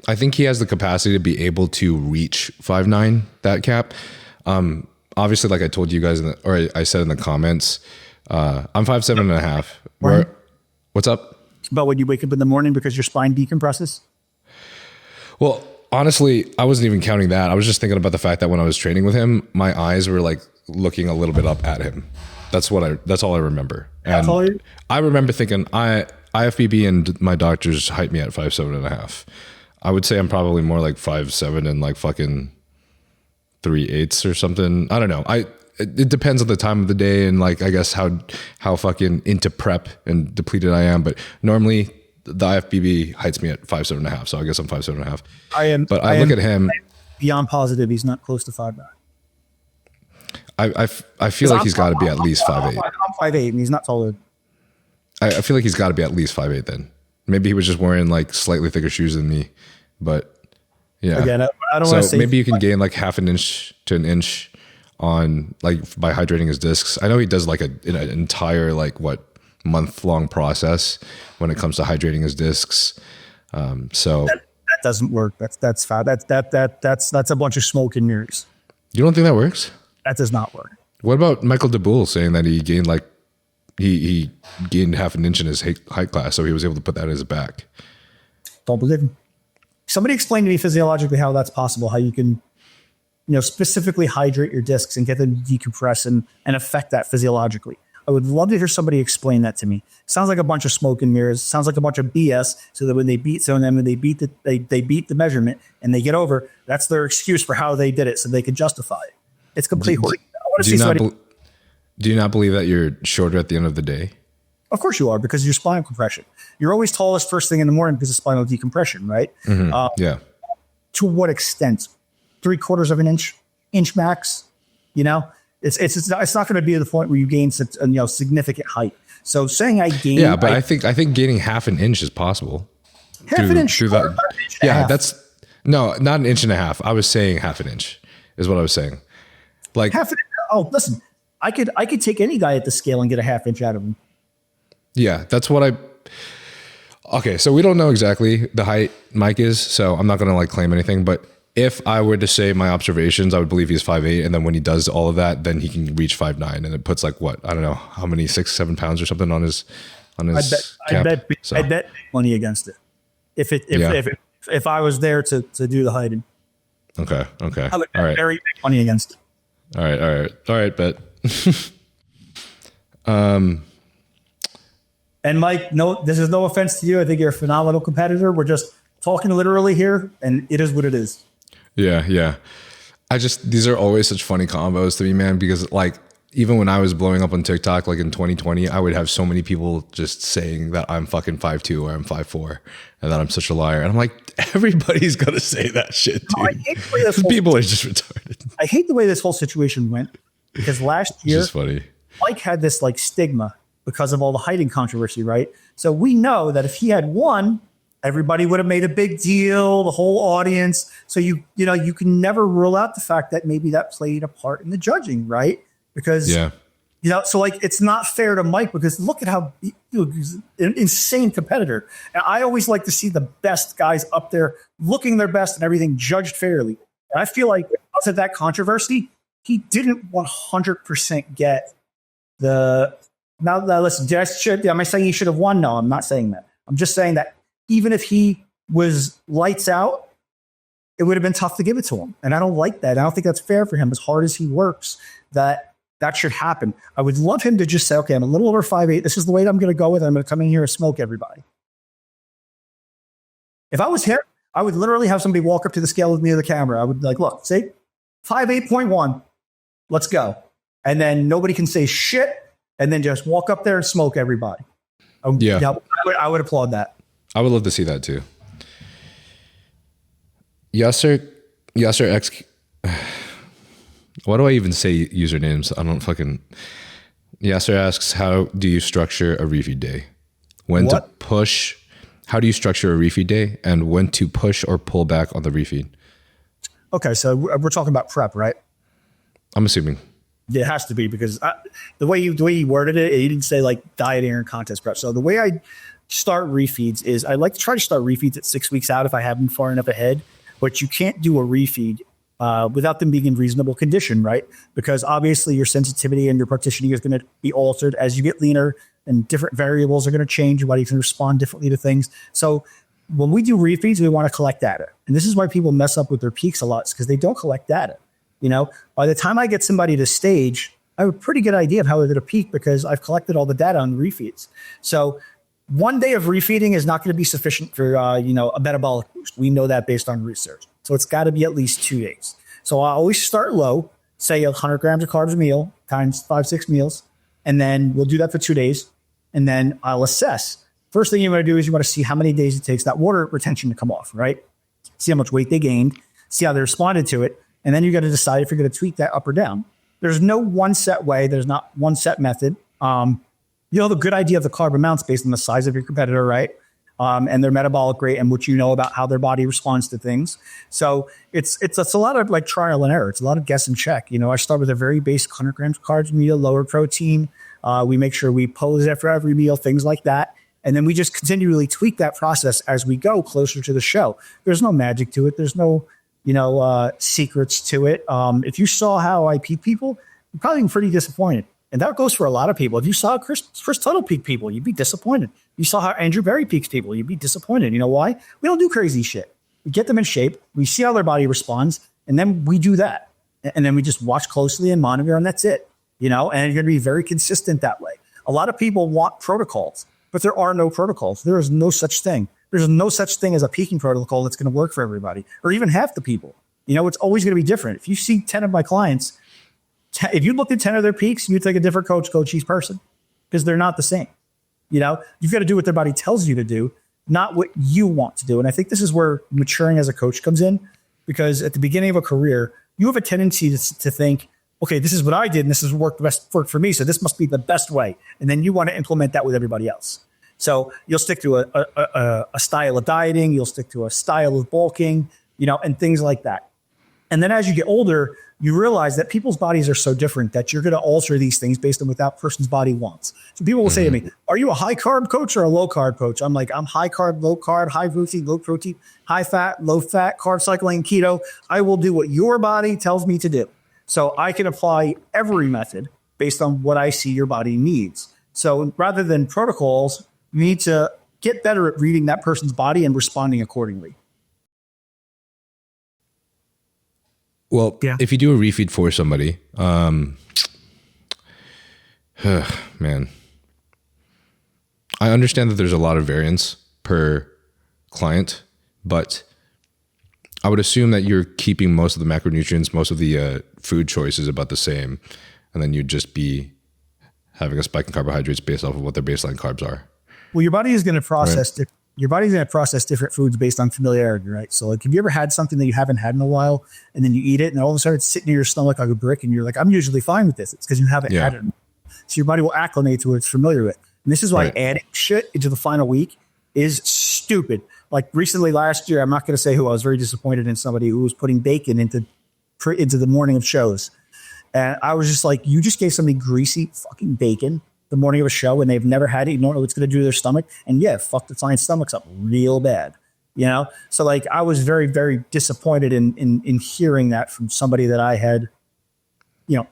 Speaker 1: I think he has the capacity to be able to reach 5'9", that cap. Obviously, like I told you guys, I said in the comments, I'm 5'7.5". What's up?
Speaker 2: About when you wake up in the morning because your spine decompresses?
Speaker 1: Well, honestly, I wasn't even counting that. I was just thinking about the fact that when I was training with him, my eyes were like looking a little bit up at him. That's all I remember. And I remember thinking IFBB and my doctors height me at 5'7.5". I would say I'm probably more like 5'7" and like fucking 3/8 or something. I don't know. It depends on the time of the day and like I guess how fucking into prep and depleted I am. But normally the IFBB heights me at 5'7.5". So I guess I'm 5'7.5". I am. But I look at him.
Speaker 2: Beyond positive, he's not close to 5'9".
Speaker 1: I feel like he's got to be at least 5'8".
Speaker 2: I'm 5'8", and he's not taller.
Speaker 1: I feel like he's got to be at least 5'8" then. Maybe he was just wearing like slightly thicker shoes than me, but yeah.
Speaker 2: Again, I don't want to say.
Speaker 1: Maybe you can gain like half an inch to an inch on like by hydrating his discs. I know he does like an entire like month-long process when it comes to hydrating his discs. So
Speaker 2: that doesn't work. That's foul. That's a bunch of smoke and mirrors.
Speaker 1: You don't think that works?
Speaker 2: That does not work.
Speaker 1: What about Michael DeBoule saying that he gained like he gained half an inch in his height class, so he was able to put that in his back?
Speaker 2: Don't believe him. Somebody explain to me physiologically how that's possible, how you can, specifically hydrate your discs and get them to decompress and affect that physiologically. I would love to hear somebody explain that to me. Sounds like a bunch of smoke and mirrors. Sounds like a bunch of BS. So that when they beat the measurement and they get over, that's their excuse for how they did it, so they can justify it. It's complete.
Speaker 1: Do you not believe that you're shorter at the end of the day?
Speaker 2: Of course you are, because of your spinal compression. You're always tallest first thing in the morning because of spinal decompression, right?
Speaker 1: Mm-hmm. Yeah.
Speaker 2: To what extent? 3/4 of an inch max. It's not going to be to the point where you gain significant height. So saying I gain,
Speaker 1: but I think gaining half an inch is possible.
Speaker 2: Half an inch.
Speaker 1: That's no, not an inch and a half. I was saying half an inch is what I was saying. Like
Speaker 2: half an inch. Oh, listen, I could take any guy at the scale and get a half inch out of him. Yeah,
Speaker 1: that's what okay, so we don't know exactly the height Mike is, so I'm not going to like claim anything, but if I were to say my observations, I would believe he's 5'8", and then when he does all of that, then he can reach 5'9", and it puts like what? I don't know how many, 6-7 pounds or something on his cap.
Speaker 2: I bet money against it. If I was there to do the hiding.
Speaker 1: Okay.
Speaker 2: I would
Speaker 1: all right.
Speaker 2: Very big money against it.
Speaker 1: All right, bet.
Speaker 2: And Mike, no, this is no offense to you. I think you're a phenomenal competitor. We're just talking literally here, and it is what it is.
Speaker 1: Yeah. These are always such funny combos to me, man, because like even when I was blowing up on TikTok, like in 2020, I would have so many people just saying that I'm fucking 5'2" or I'm 5'4" and that I'm such a liar. And I'm like, everybody's going to say that shit, dude.
Speaker 2: No, I hate the way this
Speaker 1: people are just retarded.
Speaker 2: I hate the way this whole situation went, because last year,
Speaker 1: it's funny.
Speaker 2: Mike had this like stigma because of all the hiding controversy, right? So we know that if he had won, everybody would have made a big deal, the whole audience. So you can never rule out the fact that maybe that played a part in the judging, right? Because so like it's not fair to Mike, because look at how he's an insane competitor. And I always like to see the best guys up there looking their best and everything judged fairly. And I feel like because of that controversy, he didn't 100% get the. Now listen, am I saying he should have won? No, I'm not saying that. I'm just saying that even if he was lights out, it would have been tough to give it to him. And I don't like that. I don't think that's fair for him. As hard as he works, that should happen. I would love him to just say, okay, I'm a little over 5'8". This is the weight I'm going to go with. I'm going to come in here and smoke everybody. If I was here, I would literally have somebody walk up to the scale with me or the camera. I would be like, look, say 5'8.1. Let's go. And then nobody can say shit. And then just walk up there and smoke everybody. I would applaud that.
Speaker 1: I would love to see that too. Yasser X. Why do I even say usernames? I don't fucking. Yasser asks, how do you structure a refeed day? When to push? How do you structure a refeed day, and when to push or pull back on the refeed? Okay,
Speaker 2: so we're talking about prep, right?
Speaker 1: I'm assuming.
Speaker 2: It has to be, because the way you worded it, you didn't say like dieting or contest prep. So the way I start refeeds is I like to try to start refeeds at 6 weeks out if I have them far enough ahead. But you can't do a refeed without them being in reasonable condition, right? Because obviously your sensitivity and your partitioning is going to be altered as you get leaner, and different variables are going to change. Your body can respond differently to things. So when we do refeeds, we want to collect data. And this is why people mess up with their peaks a lot, because they don't collect data. By the time I get somebody to stage, I have a pretty good idea of how they're going to peak, because I've collected all the data on the refeeds. So 1 day of refeeding is not going to be sufficient for, a metabolic boost. We know that based on research. So it's got to be at least 2 days. So I always start low, say 100 grams of carbs a meal times 5-6 meals. And then we'll do that for 2 days. And then I'll assess. First thing you want to do is you want to see how many days it takes that water retention to come off, right? See how much weight they gained, see how they responded to it. And then you got to decide if you're going to tweak that up or down. There's no one set way. There's not one set method. The good idea of the carb amounts based on the size of your competitor, right? and their metabolic rate and what you know about how their body responds to things. So it's a lot of like trial and error. It's a lot of guess and check. I start with a very basic 100 grams carbs meal, lower protein. We make sure we pose after every meal, things like that. And then we just continually tweak that process as we go closer to the show. There's no magic to it. There's no, secrets to it. If you saw how I peak people, you're probably pretty disappointed. And that goes for a lot of people. If you saw Chris Tuttle peak people, you'd be disappointed. You saw how Andrew Berry peaks people, you'd be disappointed. You know why? We don't do crazy shit. We get them in shape. We see how their body responds. And then we do that. And then we just watch closely and monitor, and that's it. And you're going to be very consistent that way. A lot of people want protocols, but there are no protocols. There is no such thing. There's no such thing as a peaking protocol that's going to work for everybody, or even half the people. It's always going to be different. If you see 10 of my clients, if you look at 10 of their peaks, you take a different coach each person, because they're not the same. You've got to do what their body tells you to do, not what you want to do. And I think this is where maturing as a coach comes in, because at the beginning of a career, you have a tendency to think, okay, this is what I did, and this has worked for me, so this must be the best way. And then you want to implement that with everybody else. So you'll stick to a style of dieting, you'll stick to a style of bulking, and things like that. And then as you get older, you realize that people's bodies are so different that you're going to alter these things based on what that person's body wants. So people will say to me, are you a high carb coach or a low carb coach? I'm like, I'm high carb, low carb, high protein, high fat, low fat, carb cycling, keto. I will do what your body tells me to do. So I can apply every method based on what I see your body needs. So rather than protocols, you need to get better at reading that person's body and responding accordingly.
Speaker 1: Well, if you do a refeed for somebody, man, I understand that there's a lot of variance per client, but I would assume that you're keeping most of the macronutrients, most of the food choices about the same, and then you'd just be having a spike in carbohydrates based off of what their baseline carbs are.
Speaker 2: Well, your body is going to process your body's going to process different foods based on familiarity, right? So like, have you ever had something that you haven't had in a while, and then you eat it and all of a sudden it's sitting in your stomach like a brick, and you're like, I'm usually fine with this. It's because you haven't had it. So your body will acclimate to what it's familiar with. And this is why adding shit into the final week is stupid. Like recently last year, I'm not going to say who, I was very disappointed in somebody who was putting bacon into the morning of shows. And I was just like, you just gave somebody greasy fucking bacon the morning of a show, and they've never had it. You don't know what it's going to do to their stomach. And fuck the client's stomachs up real bad, So like, I was very, very disappointed in hearing that from somebody that I had,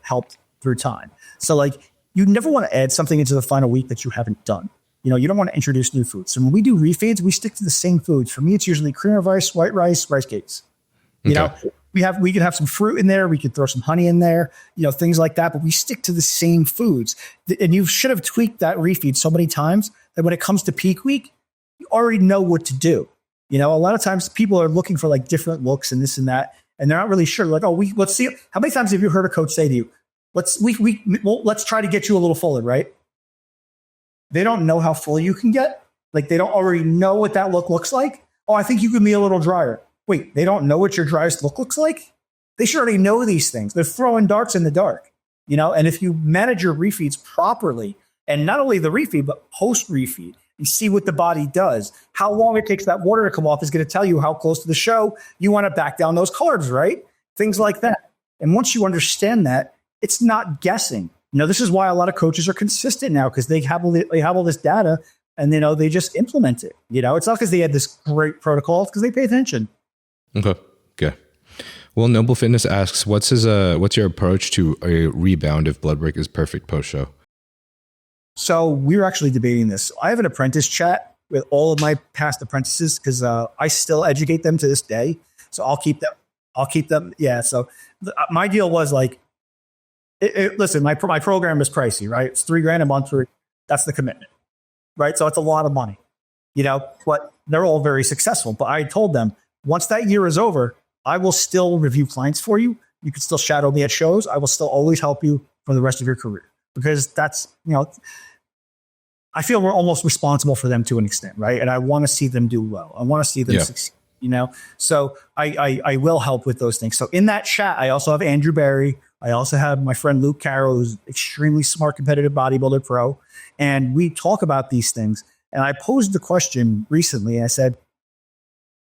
Speaker 2: helped through time. So like, you never want to add something into the final week that you haven't done. You don't want to introduce new foods. So when we do refeeds, we stick to the same foods. For me, it's usually cream of rice, white rice, rice cakes. We could have some fruit in there. We could throw some honey in there, things like that. But we stick to the same foods. And you should have tweaked that refeed so many times that when it comes to peak week, you already know what to do. A lot of times people are looking for like different looks and this and that, and they're not really sure. Like, let's see. How many times have you heard a coach say to you, let's try to get you a little fuller, right? They don't know how full you can get. Like, they don't already know what that look looks like. Oh, I think you can be a little drier. Wait, they don't know what your driest look looks like? They should already know these things. They're throwing darts in the dark, And if you manage your refeeds properly, and not only the refeed, but post-refeed, you see what the body does. How long it takes that water to come off is going to tell you how close to the show you want to back down those carbs, right? Things like that. And once you understand that, it's not guessing. This is why a lot of coaches are consistent now, because they have all this data, and they just implement it. It's not because they had this great protocol; it's because they pay attention.
Speaker 1: Okay. Well, Noble Fitness asks, what's your approach to a rebound if blood work is perfect post show?
Speaker 2: So we were actually debating this. I have an apprentice chat with all of my past apprentices, because I still educate them to this day. So I'll keep them. Yeah. So my deal was like, listen, my program is pricey, right? It's $3,000 a month. That's the commitment, right? So it's a lot of money, but they're all very successful. But I told them, once that year is over, I will still review clients for you. You can still shadow me at shows. I will still always help you for the rest of your career, because that's, I feel we're almost responsible for them to an extent, right? And I want to see them do well. I want to see them succeed, So I will help with those things. So in that chat, I also have Andrew Berry. I also have my friend Luke Carroll, who's extremely smart, competitive bodybuilder pro. And we talk about these things. And I posed the question recently. I said,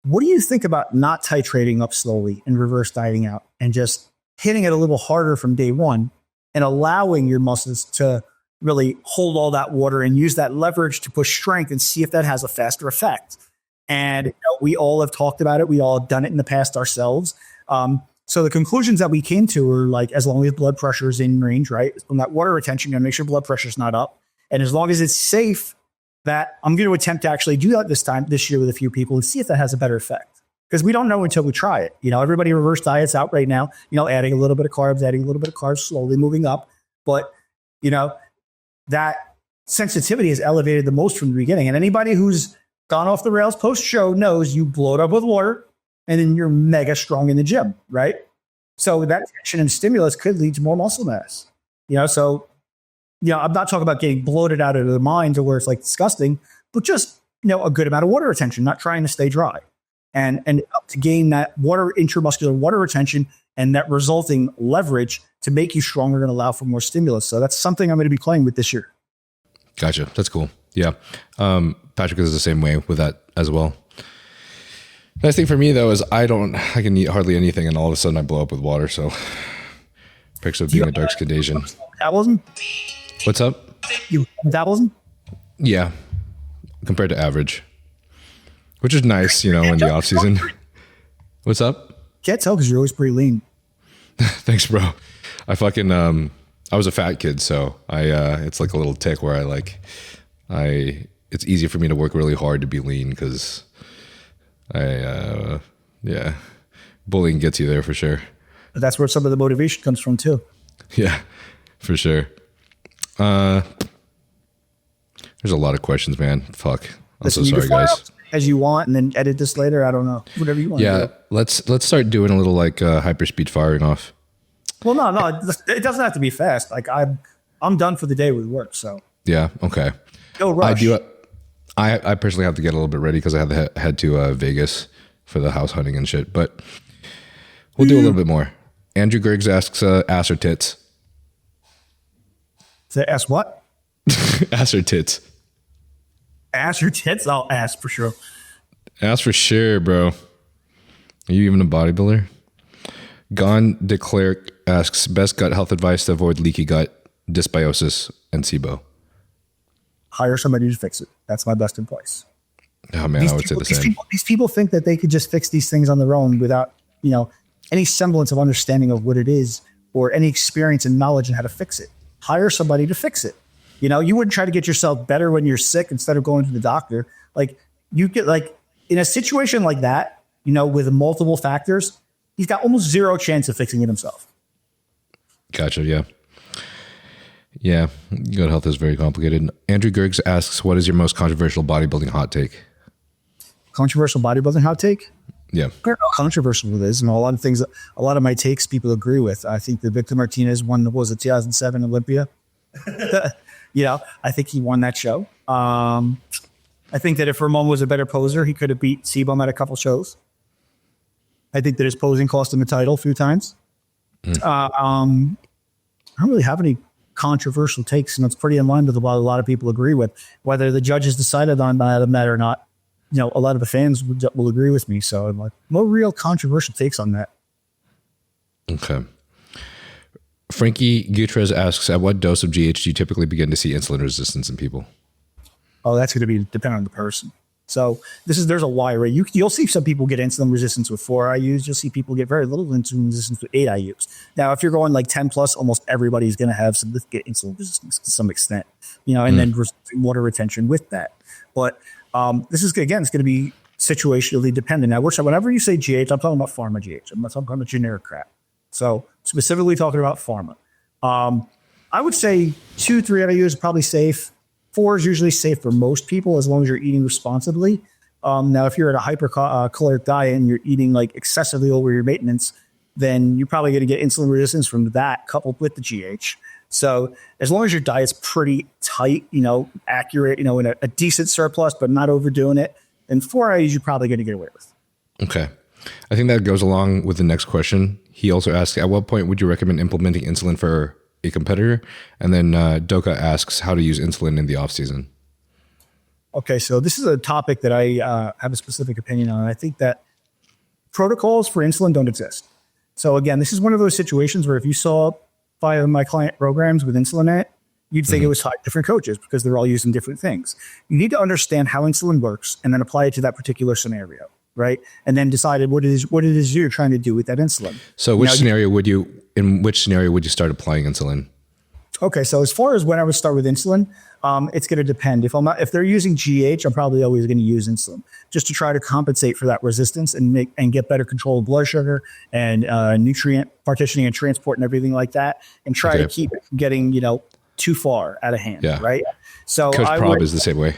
Speaker 2: what do you think about not titrating up slowly and reverse dieting out and just hitting it a little harder from day one and allowing your muscles to really hold all that water and use that leverage to push strength and see if that has a faster effect? And we all have talked about it. We all have done it in the past ourselves. So the conclusions that we came to are like, as long as blood pressure is in range, right? From that water retention, you got to make sure blood pressure is not up. And as long as it's safe, that I'm going to attempt to actually do that this year with a few people and see if that has a better effect. Because we don't know until we try it. Everybody reverse diets out right now, adding a little bit of carbs, slowly moving up. But, that sensitivity is elevated the most from the beginning. And anybody who's gone off the rails post-show knows you blow it up with water and then you're mega strong in the gym, right? So that tension and stimulus could lead to more muscle mass. I'm not talking about getting bloated out of the mind to where it's like disgusting, but just, a good amount of water retention, not trying to stay dry. And to gain that intramuscular water retention and that resulting leverage to make you stronger and allow for more stimulus. So that's something I'm going to be playing with this year.
Speaker 1: Gotcha. That's cool. Yeah. Patrick is the same way with that as well. Nice thing for me though is I can eat hardly anything and all of a sudden I blow up with water. So picks up being a dark skin Asian.
Speaker 2: Metabolism?
Speaker 1: What's up?
Speaker 2: You metabolism?
Speaker 1: Yeah. Compared to average, which is nice, in the off season. What's up?
Speaker 2: Can't tell because you're always pretty lean.
Speaker 1: Thanks, bro. I fucking, I was a fat kid. So it's like a little tick where it's easy for me to work really hard to be lean because bullying gets you there for sure.
Speaker 2: But that's where some of the motivation comes from too.
Speaker 1: Yeah, for sure. There's a lot of questions, man. Fuck. I'm so sorry, guys.
Speaker 2: As you want, and then edit this later. I don't know. Whatever you want.
Speaker 1: Yeah, let's start doing a little like hyperspeed firing off.
Speaker 2: Well, no, it doesn't have to be fast. Like I'm done for the day with work. So
Speaker 1: yeah, okay.
Speaker 2: No rush.
Speaker 1: I personally have to get a little bit ready because I have to head to Vegas for the house hunting and shit. But we'll do a little bit more. Andrew Griggs asks, ass or tits?
Speaker 2: Say ass what?
Speaker 1: Ass or tits?
Speaker 2: Ass or tits? I'll ass for sure.
Speaker 1: Ass for sure, bro. Are you even a bodybuilder? Gon de Klerk asks, best gut health advice to avoid leaky gut, dysbiosis, and SIBO.
Speaker 2: Hire somebody to fix it. That's my best advice.
Speaker 1: Oh man, I would say the same.
Speaker 2: These people think that they could just fix these things on their own without, any semblance of understanding of what it is or any experience and knowledge on how to fix it. Hire somebody to fix it. You wouldn't try to get yourself better when you're sick instead of going to the doctor. Like you get in a situation like that, with multiple factors, he's got almost zero chance of fixing it himself.
Speaker 1: Gotcha. Yeah. Yeah. Gut health is very complicated. Andrew Gergs asks, what is your most controversial bodybuilding hot take?
Speaker 2: Controversial bodybuilding hot take?
Speaker 1: Yeah.
Speaker 2: I don't know how controversial it is. And a lot of things, a lot of my takes people agree with. I think the Victor Martinez one was a 2007 Olympia. I think he won that show. I think that if Ramon was a better poser, he could have beat Sebum at a couple shows. I think that his posing cost him a title a few times. I don't really have any controversial takes, and it's pretty in line with what a lot of people agree with. Whether the judges decided on that or not, a lot of the fans will agree with me. So I'm like, no real controversial takes on that.
Speaker 1: Okay. Frankie Gutierrez asks, at what dose of GH do you typically begin to see insulin resistance in people?
Speaker 2: Oh, that's going to be dependent on the person. So there's a wide array. You'll see some people get insulin resistance with 4 IUs. You'll see people get very little insulin resistance with 8 IUs. Now, if you're going like 10 plus, almost everybody's going to have significant insulin resistance to some extent, and then water retention with that. But this is, again, it's going to be situationally dependent. Now, whenever you say GH, I'm talking about pharma GH. I'm not talking about generic crap. So specifically talking about pharma. I would say 2, 3 IUs is probably safe. 4 is usually safe for most people as long as you're eating responsibly. Now, if you're at a hypercaloric diet and you're eating like excessively over your maintenance, then you're probably going to get insulin resistance from that coupled with the GH. So as long as your diet's pretty tight, accurate, in a decent surplus, but not overdoing it, then 4 IUs you're probably going to get away with.
Speaker 1: Okay. I think that goes along with the next question. He also asks, at what point would you recommend implementing insulin for a competitor? And then Doka asks how to use insulin in the off season.
Speaker 2: Okay, so this is a topic that I have a specific opinion on. I think that protocols for insulin don't exist. So again, this is one of those situations where if you saw 5 of my client programs with insulin in it, you'd think it was 5 different coaches because they're all using different things. You need to understand how insulin works and then apply it to that particular scenario, right? And then decide what it is you're trying to do with that insulin.
Speaker 1: So in which scenario would you start applying insulin?
Speaker 2: Okay, so as far as when I would start with insulin, it's going to depend. If they're using GH, I'm probably always going to use insulin just to try to compensate for that resistance and get better control of blood sugar and nutrient partitioning and transport and everything like that, and try to keep getting too far out of hand. Yeah. Right. So
Speaker 1: Coach Prob is the same way.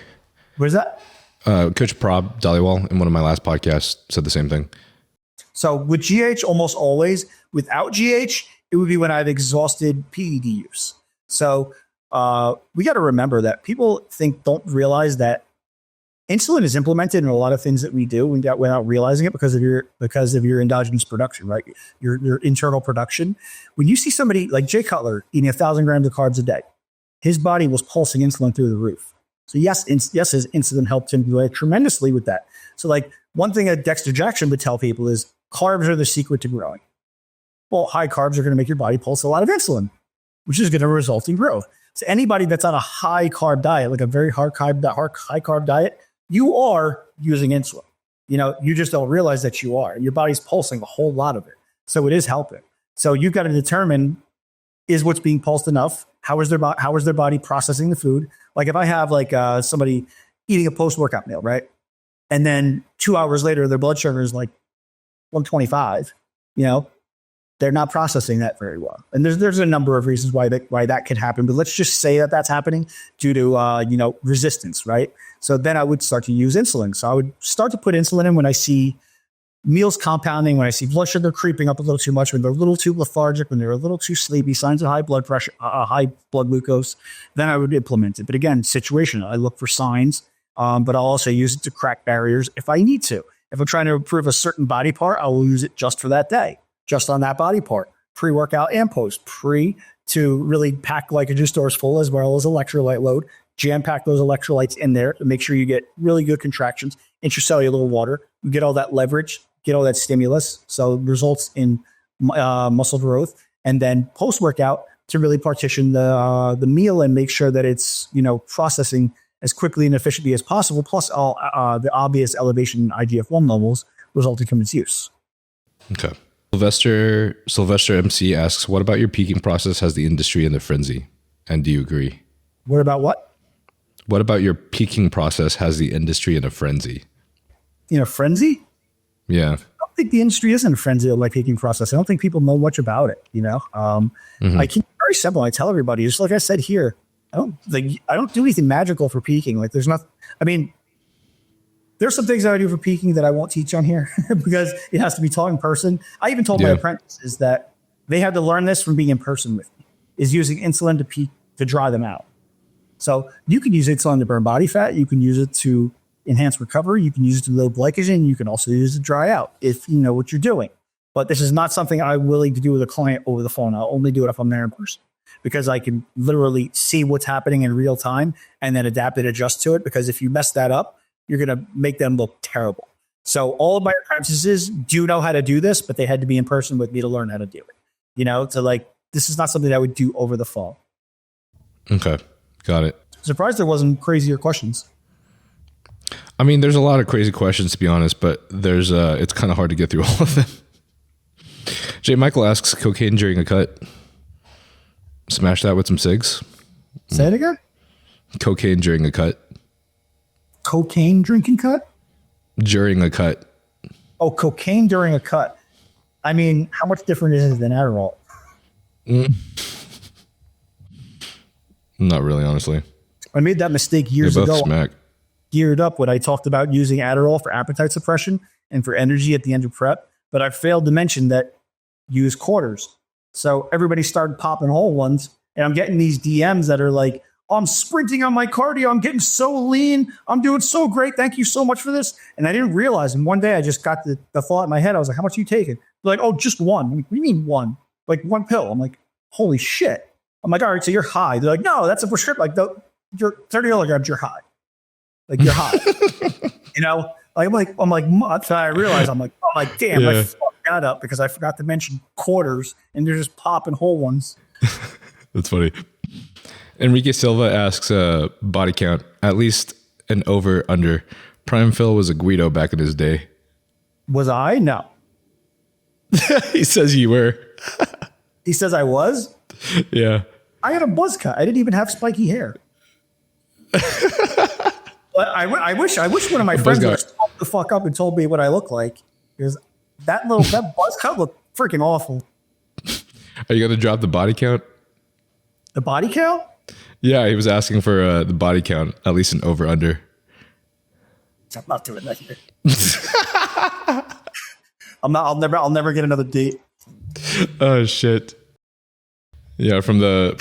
Speaker 2: Where's that?
Speaker 1: Coach Prob Dhaliwal in one of my last podcasts said the same thing.
Speaker 2: So with GH, almost always. Without GH, it would be when I've exhausted PED use. So we got to remember that people don't realize that insulin is implemented in a lot of things that we do without realizing it because of your endogenous production, right? Your internal production. When you see somebody like Jay Cutler eating 1,000 grams of carbs a day, his body was pulsing insulin through the roof. So yes, his insulin helped him tremendously with that. So like one thing that Dexter Jackson would tell people is carbs are the secret to growing. Well, high carbs are going to make your body pulse a lot of insulin, which is going to result in growth. So anybody that's on a high carb diet, like a very high carb diet, you are using insulin. You just don't realize that you are. Your body's pulsing a whole lot of it. So it is helping. So you've got to determine, is what's being pulsed enough? How is their body processing the food? Like if I have somebody eating a post-workout meal, right? And then 2 hours later, their blood sugar is like 125, they're not processing that very well. And there's a number of reasons why that could happen. But let's just say that that's happening due to, resistance, right? So then I would start to use insulin. So I would start to put insulin in when I see meals compounding, when I see blood sugar creeping up a little too much, when they're a little too lethargic, when they're a little too sleepy, signs of high blood pressure, high blood glucose, then I would implement it. But again, situational. I look for signs, but I'll also use it to crack barriers if I need to. If I'm trying to improve a certain body part, I will use it just for that day, just on that body part, pre-workout and post, to really pack glycogen stores full as well as electrolyte load, jam pack those electrolytes in there to make sure you get really good contractions, intracellular water, you get all that leverage, get all that stimulus. So it results in muscle growth. And then post-workout to really partition the meal and make sure that it's, processing as quickly and efficiently as possible, plus all the obvious elevation in IGF-1 levels resulting from its use.
Speaker 1: Okay. Sylvester MC asks, what about your peaking process has the industry in a frenzy? And do you agree?
Speaker 2: What about what?
Speaker 1: What about your peaking process has the industry in a frenzy?
Speaker 2: In a frenzy?
Speaker 1: Yeah.
Speaker 2: I don't think the industry is in a frenzy of my peaking process. I don't think people know much about it, I keep it very simple. I tell everybody, just like I said here, I don't do anything magical for peaking. Like there's some things that I do for peaking that I won't teach on here because it has to be taught in person. I even told my apprentices that they had to learn this from being in person with me, is using insulin to peak, to dry them out. So you can use insulin to burn body fat. You can use it to enhance recovery. You can use it to load glycogen. You can also use it to dry out if you know what you're doing. But this is not something I'm willing to do with a client over the phone. I'll only do it if I'm there in person, because I can literally see what's happening in real time and then adapt and adjust to it. Because if you mess that up, you're going to make them look terrible. So all of my apprentices do know how to do this, but they had to be in person with me to learn how to do it. So this is not something I would do over the phone.
Speaker 1: Okay. Got it.
Speaker 2: Surprised there wasn't crazier questions.
Speaker 1: I mean, there's a lot of crazy questions, to be honest, but it's kind of hard to get through all of them. J. Michael asks, cocaine during a cut. Smash that with some cigs.
Speaker 2: Say it again?
Speaker 1: Cocaine during a cut.
Speaker 2: Cocaine drinking cut?
Speaker 1: During a cut.
Speaker 2: Oh, cocaine during a cut. I mean, how much different is it than Adderall?
Speaker 1: Not really, honestly.
Speaker 2: I made that mistake years ago.
Speaker 1: Smack.
Speaker 2: Geared up when I talked about using Adderall for appetite suppression and for energy at the end of prep. But I failed to mention that use quarters. So everybody started popping whole ones. And I'm getting these DMs that are like, oh, I'm sprinting on my cardio. I'm getting so lean. I'm doing so great. Thank you so much for this. And I didn't realize. And one day I just got the thought in my head. I was like, how much are you taking? They're like, oh, just one. I'm like, what do you mean one? Like one pill. I'm like, holy shit. I'm like, all right, so you're high. They're like, no, that's a prescription. Like, you're 30 milligrams, you're high. Like you're hot. You know, so I realized I'm like, damn, I fucked that up because I forgot to mention quarters and they're just popping whole ones.
Speaker 1: That's funny. Enrique Silva asks, body count, at least an over under. Prime Phil was a Guido back in his day.
Speaker 2: Was I? No.
Speaker 1: He says you were.
Speaker 2: He says I was?
Speaker 1: Yeah.
Speaker 2: I had a buzz cut. I didn't even have spiky hair. But I wish one of my friends would stop the fuck up and told me what I look like, because that buzz cut looked freaking awful.
Speaker 1: Are you going to drop the body count?
Speaker 2: The body count?
Speaker 1: Yeah, he was asking for the body count, at least an over under.
Speaker 2: I'm not doing that here. I'll never get another date.
Speaker 1: Oh shit. Yeah, from the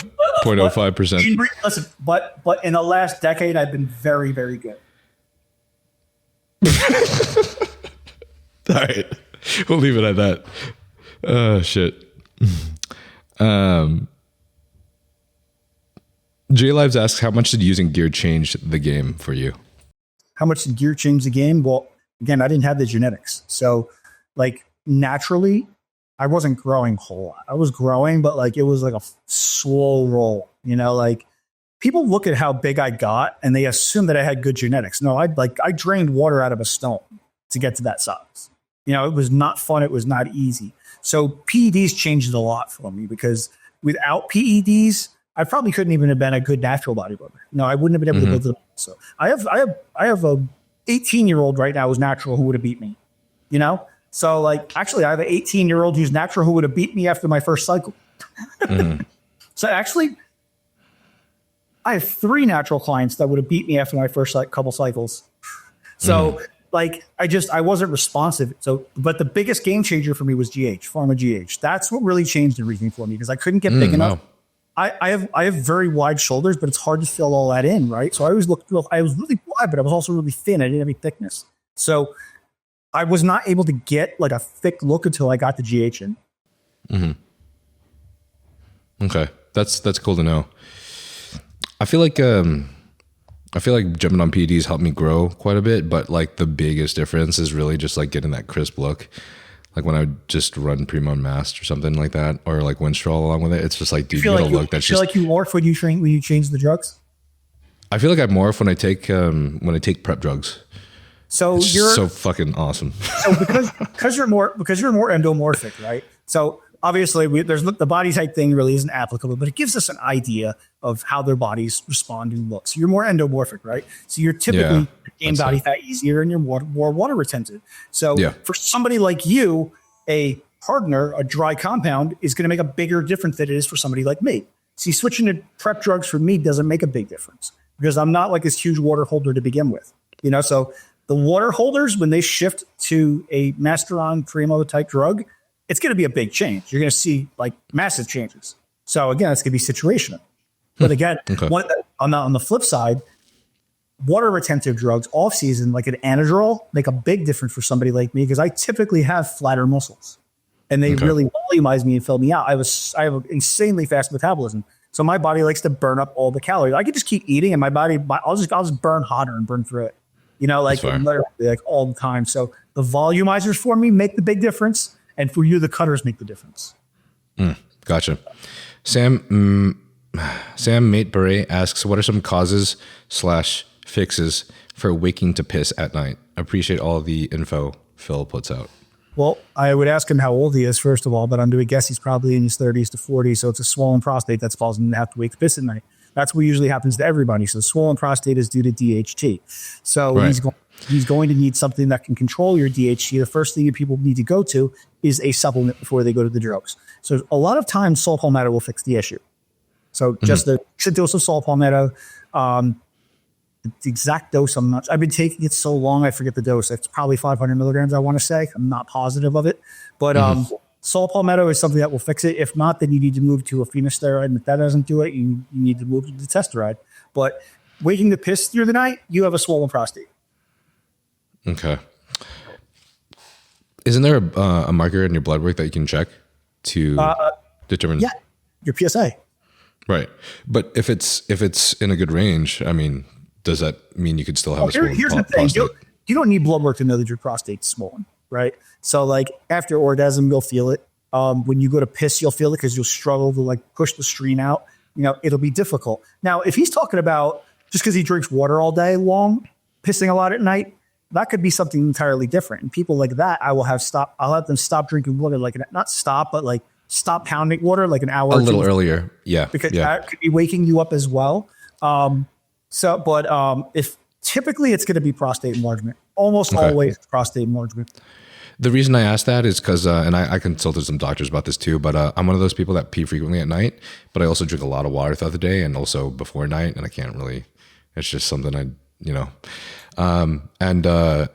Speaker 1: 0.05%.
Speaker 2: Listen, but in the last decade, I've been very, very good.
Speaker 1: All right. We'll leave it at that. Oh shit. J Lives asks, how much did using gear change the game for you?
Speaker 2: How much did gear change the game? Well, again, I didn't have the genetics. So like naturally, I wasn't growing a whole lot. I was growing, but like it was like a slow roll, you know, like people look at how big I got and they assume that I had good genetics. No, I drained water out of a stone to get to that size. You know, it was not fun. It was not easy. So PEDs changed a lot for me because without PEDs, I probably couldn't even have been a good natural bodybuilder. No, I wouldn't have been able to build it. So I have a 18-year-old right now who's natural who would have beat me, you know? So like, actually I have an 18-year-old who's natural who would have beat me after my first cycle. So actually I have 3 natural clients that would have beat me after my first couple cycles. So like, I wasn't responsive. So, but the biggest game changer for me was GH, Pharma GH. That's what really changed everything for me because I couldn't get big enough. I have very wide shoulders, but it's hard to fill all that in, right? So I was really wide, but I was also really thin. I didn't have any thickness. So I was not able to get like a thick look until I got the GH in.
Speaker 1: Okay. That's cool to know. I feel like jumping on PEDs helped me grow quite a bit, but like the biggest difference is really just like getting that crisp look. Like when I would just run Primo and Mast or something like that, or like Winstrol along with it, it's just like, dude, you get a look that's just.
Speaker 2: You feel like you morph when you change the drugs?
Speaker 1: I feel like I morph when I take prep drugs.
Speaker 2: So
Speaker 1: it's
Speaker 2: you're
Speaker 1: so fucking awesome.
Speaker 2: So because you're more endomorphic, right? So obviously there's the body type thing really isn't applicable, but it gives us an idea of how their bodies respond and look. So you're more endomorphic, right? So you're typically gain body fat easier and you're more water retentive. So for somebody like you, a hardener, a dry compound is going to make a bigger difference than it is for somebody like me. See, switching to prep drugs for me doesn't make a big difference because I'm not like this huge water holder to begin with, you know? So the water holders, when they shift to a Masteron Primo type drug, it's going to be a big change. You're going to see like massive changes. So again, it's going to be situational. But again, on the flip side, water retentive drugs off season, like an Anadrol, make a big difference for somebody like me because I typically have flatter muscles and they really volumize me and fill me out. I have an insanely fast metabolism. So my body likes to burn up all the calories. I could just keep eating and I'll just burn hotter and burn through it. You know, like literally like all the time. So the volumizers for me make the big difference. And for you, the cutters make the difference.
Speaker 1: Gotcha. Sam Mate Beret asks, what are some causes / fixes for waking to piss at night? Appreciate all the info Phil puts out.
Speaker 2: Well, I would ask him how old he is, first of all, but I'm going to guess he's probably in his 30s to 40s. So it's a swollen prostate that's causing him to have to wake to piss at night. That's what usually happens to everybody. So swollen prostate is due to DHT. So he's going to need something that can control your DHT. The first thing that people need to go to is a supplement before they go to the drugs. So a lot of times saw palmetto will fix the issue. So just a dose of saw palmetto, the exact dose, I've been taking it so long, I forget the dose. It's probably 500 milligrams, I want to say. I'm not positive of it. But saw palmetto is something that will fix it. If not, then you need to move to a finasteride. And if that doesn't do it, you need to move to the testeride. But waking to piss through the night, you have a swollen prostate.
Speaker 1: Okay. Isn't there a marker in your blood work that you can check to determine?
Speaker 2: Yeah, your PSA.
Speaker 1: Right. But if it's in a good range, I mean, does that mean you could still have a swollen
Speaker 2: Here's the thing.
Speaker 1: prostate?
Speaker 2: You don't need blood work to know that your prostate's swollen, right? So like after orgasm, you'll feel it. When you go to piss, you'll feel it because you'll struggle to like push the stream out. It'll be difficult. Now, if he's talking about just because he drinks water all day long, pissing a lot at night, that could be something entirely different. And people like that, I'll have them stop drinking water, like not stop, but like stop pounding water like an hour.
Speaker 1: A little earlier. Yeah.
Speaker 2: Because that could be waking you up as well. If typically it's going to be prostate enlargement, almost always prostate enlargement.
Speaker 1: The reason I asked that is because, and I consulted some doctors about this too, but I'm one of those people that pee frequently at night, but I also drink a lot of water throughout the day and also before night. And I can't really, it's just something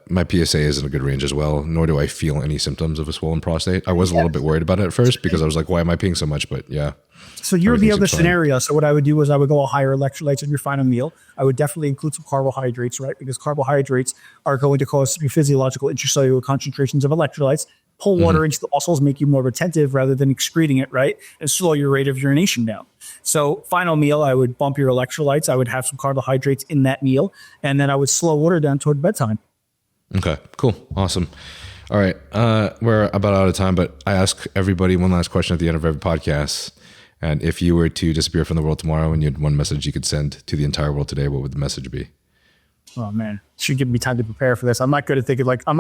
Speaker 1: my PSA is in a good range as well, nor do I feel any symptoms of a swollen prostate. I was a little bit worried about it at first because I was like, why am I peeing so much? But yeah.
Speaker 2: So you're the other scenario. So what I would do is I would go higher electrolytes in your final meal. I would definitely include some carbohydrates, right? Because carbohydrates are going to cause physiological intracellular concentrations of electrolytes. Pull water into the muscles, make you more retentive rather than excreting it, right? And slow your rate of urination down. So final meal, I would bump your electrolytes. I would have some carbohydrates in that meal. And then I would slow water down toward bedtime.
Speaker 1: Okay, cool. Awesome. All right. We're about out of time, but I ask everybody one last question at the end of every podcast. And if you were to disappear from the world tomorrow and you had one message you could send to the entire world today, what would the message be?
Speaker 2: Oh man, should give me time to prepare for this. I'm not good at thinking I'm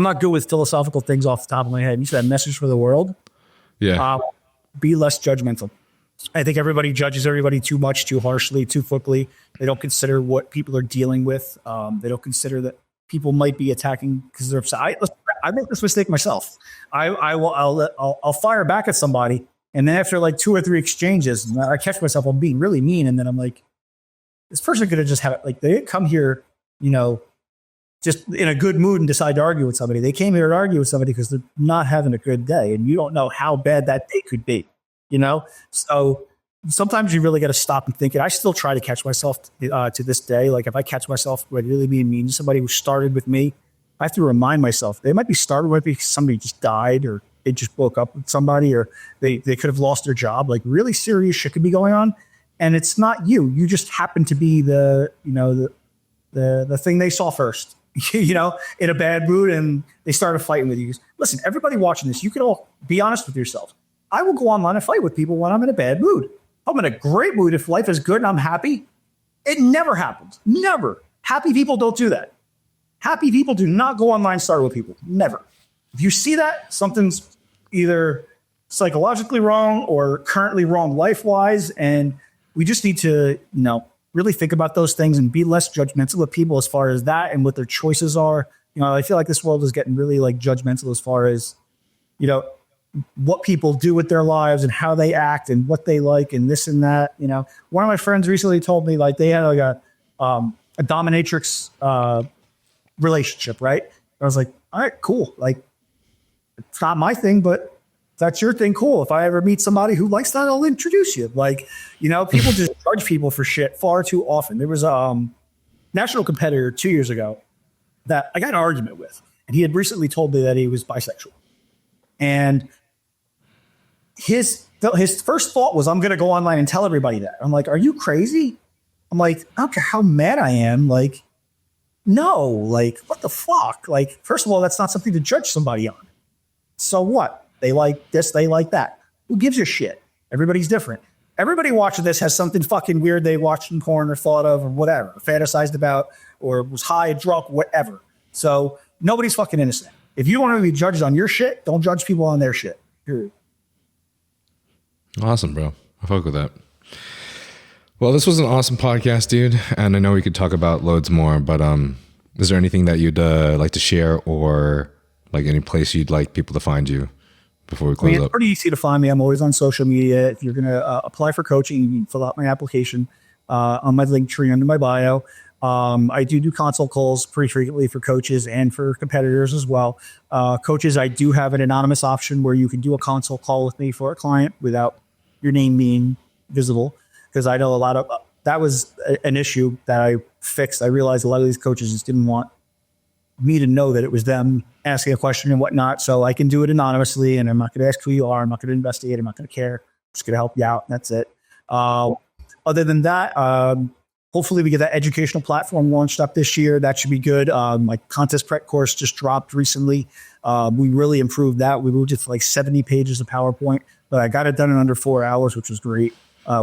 Speaker 2: not good with philosophical things off the top of my head. You said a message for the world.
Speaker 1: Yeah.
Speaker 2: Be less judgmental. I think everybody judges everybody too much, too harshly, too quickly. They don't consider what people are dealing with. They don't consider that people might be attacking because they're upset. I make this mistake myself. I'll fire back at somebody, and then after like 2 or 3 exchanges, I catch myself on being really mean, and then I'm like, this person could have just had it. Like they didn't come here, just in a good mood and decide to argue with somebody. They came here to argue with somebody because they're not having a good day, and you don't know how bad that day could be. So sometimes you really got to stop and think. And I still try to catch myself to this day. Like if I catch myself really being mean to somebody who started with me, I have to remind myself they might be started with me because somebody just died or they just broke up with somebody or they could have lost their job. Like really serious shit could be going on. And it's not you. You just happen to be the thing they saw first, in a bad mood, and they started fighting with you. Listen, everybody watching this, you can all be honest with yourself. I will go online and fight with people when I'm in a bad mood. If I'm in a great mood, if life is good and I'm happy, it never happens. Never. Happy people don't do that. Happy people do not go online and start with people. Never. If you see that, something's either psychologically wrong or currently wrong life-wise, and we just need to, really think about those things and be less judgmental of people as far as that and what their choices are. I feel like this world is getting really like judgmental as far as, what people do with their lives and how they act and what they like and this and that. One of my friends recently told me like they had like a dominatrix relationship, right? I was like, all right, cool. Like it's not my thing, but that's your thing. Cool. If I ever meet somebody who likes that, I'll introduce you. Like, people just judge people for shit far too often. There was a national competitor 2 years ago that I got in an argument with, and he had recently told me that he was bisexual. And his first thought was, I'm going to go online and tell everybody that. I'm like, are you crazy? I'm like, I don't care how mad I am. Like, no, like, what the fuck? Like, first of all, that's not something to judge somebody on. So what? They like this, they like that. Who gives a shit? Everybody's different. Everybody watching this has something fucking weird they watched in porn or thought of or whatever, fantasized about or was high, drunk, whatever. So nobody's fucking innocent. If you want to be judged on your shit, don't judge people on their shit. Period.
Speaker 1: Awesome, bro. I fuck with that. Well, this was an awesome podcast, dude. And I know we could talk about loads more, but is there anything that you'd like to share or like any place you'd like people to find you before we close up?
Speaker 2: It's pretty easy to find me. I'm always on social media. If you're going to apply for coaching, you can fill out my application on my link tree under my bio. I do consult calls pretty frequently for coaches and for competitors as well. Coaches, I do have an anonymous option where you can do a consult call with me for a client without your name being visible. Because I know that was an issue that I fixed. I realized a lot of these coaches just didn't want me to know that it was them asking a question and whatnot. So I can do it anonymously, and I'm not going to ask who you are. I'm not going to investigate. I'm not going to care. I'm just going to help you out. And that's it. Other than that, hopefully we get that educational platform launched up this year. That should be good. My contest prep course just dropped recently. We really improved that. We moved it to like 70 pages of PowerPoint, but I got it done in under 4 hours, which was great.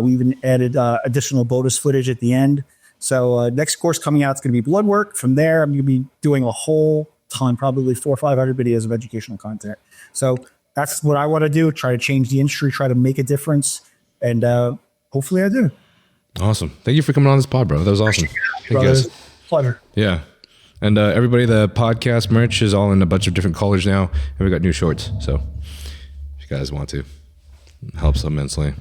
Speaker 2: We even added additional bonus footage at the end. So next course coming out is going to be blood work. From there, I'm going to be doing a whole ton, probably 400 or 500 videos of educational content. So that's what I want to do. Try to change the industry, try to make a difference. And hopefully I do.
Speaker 1: Awesome. Thank you for coming on this pod, bro. That was awesome. Thank you guys.
Speaker 2: Pleasure.
Speaker 1: Yeah. And everybody, the podcast merch is all in a bunch of different colors now. And we got new shorts. So if you guys want to, it helps immensely.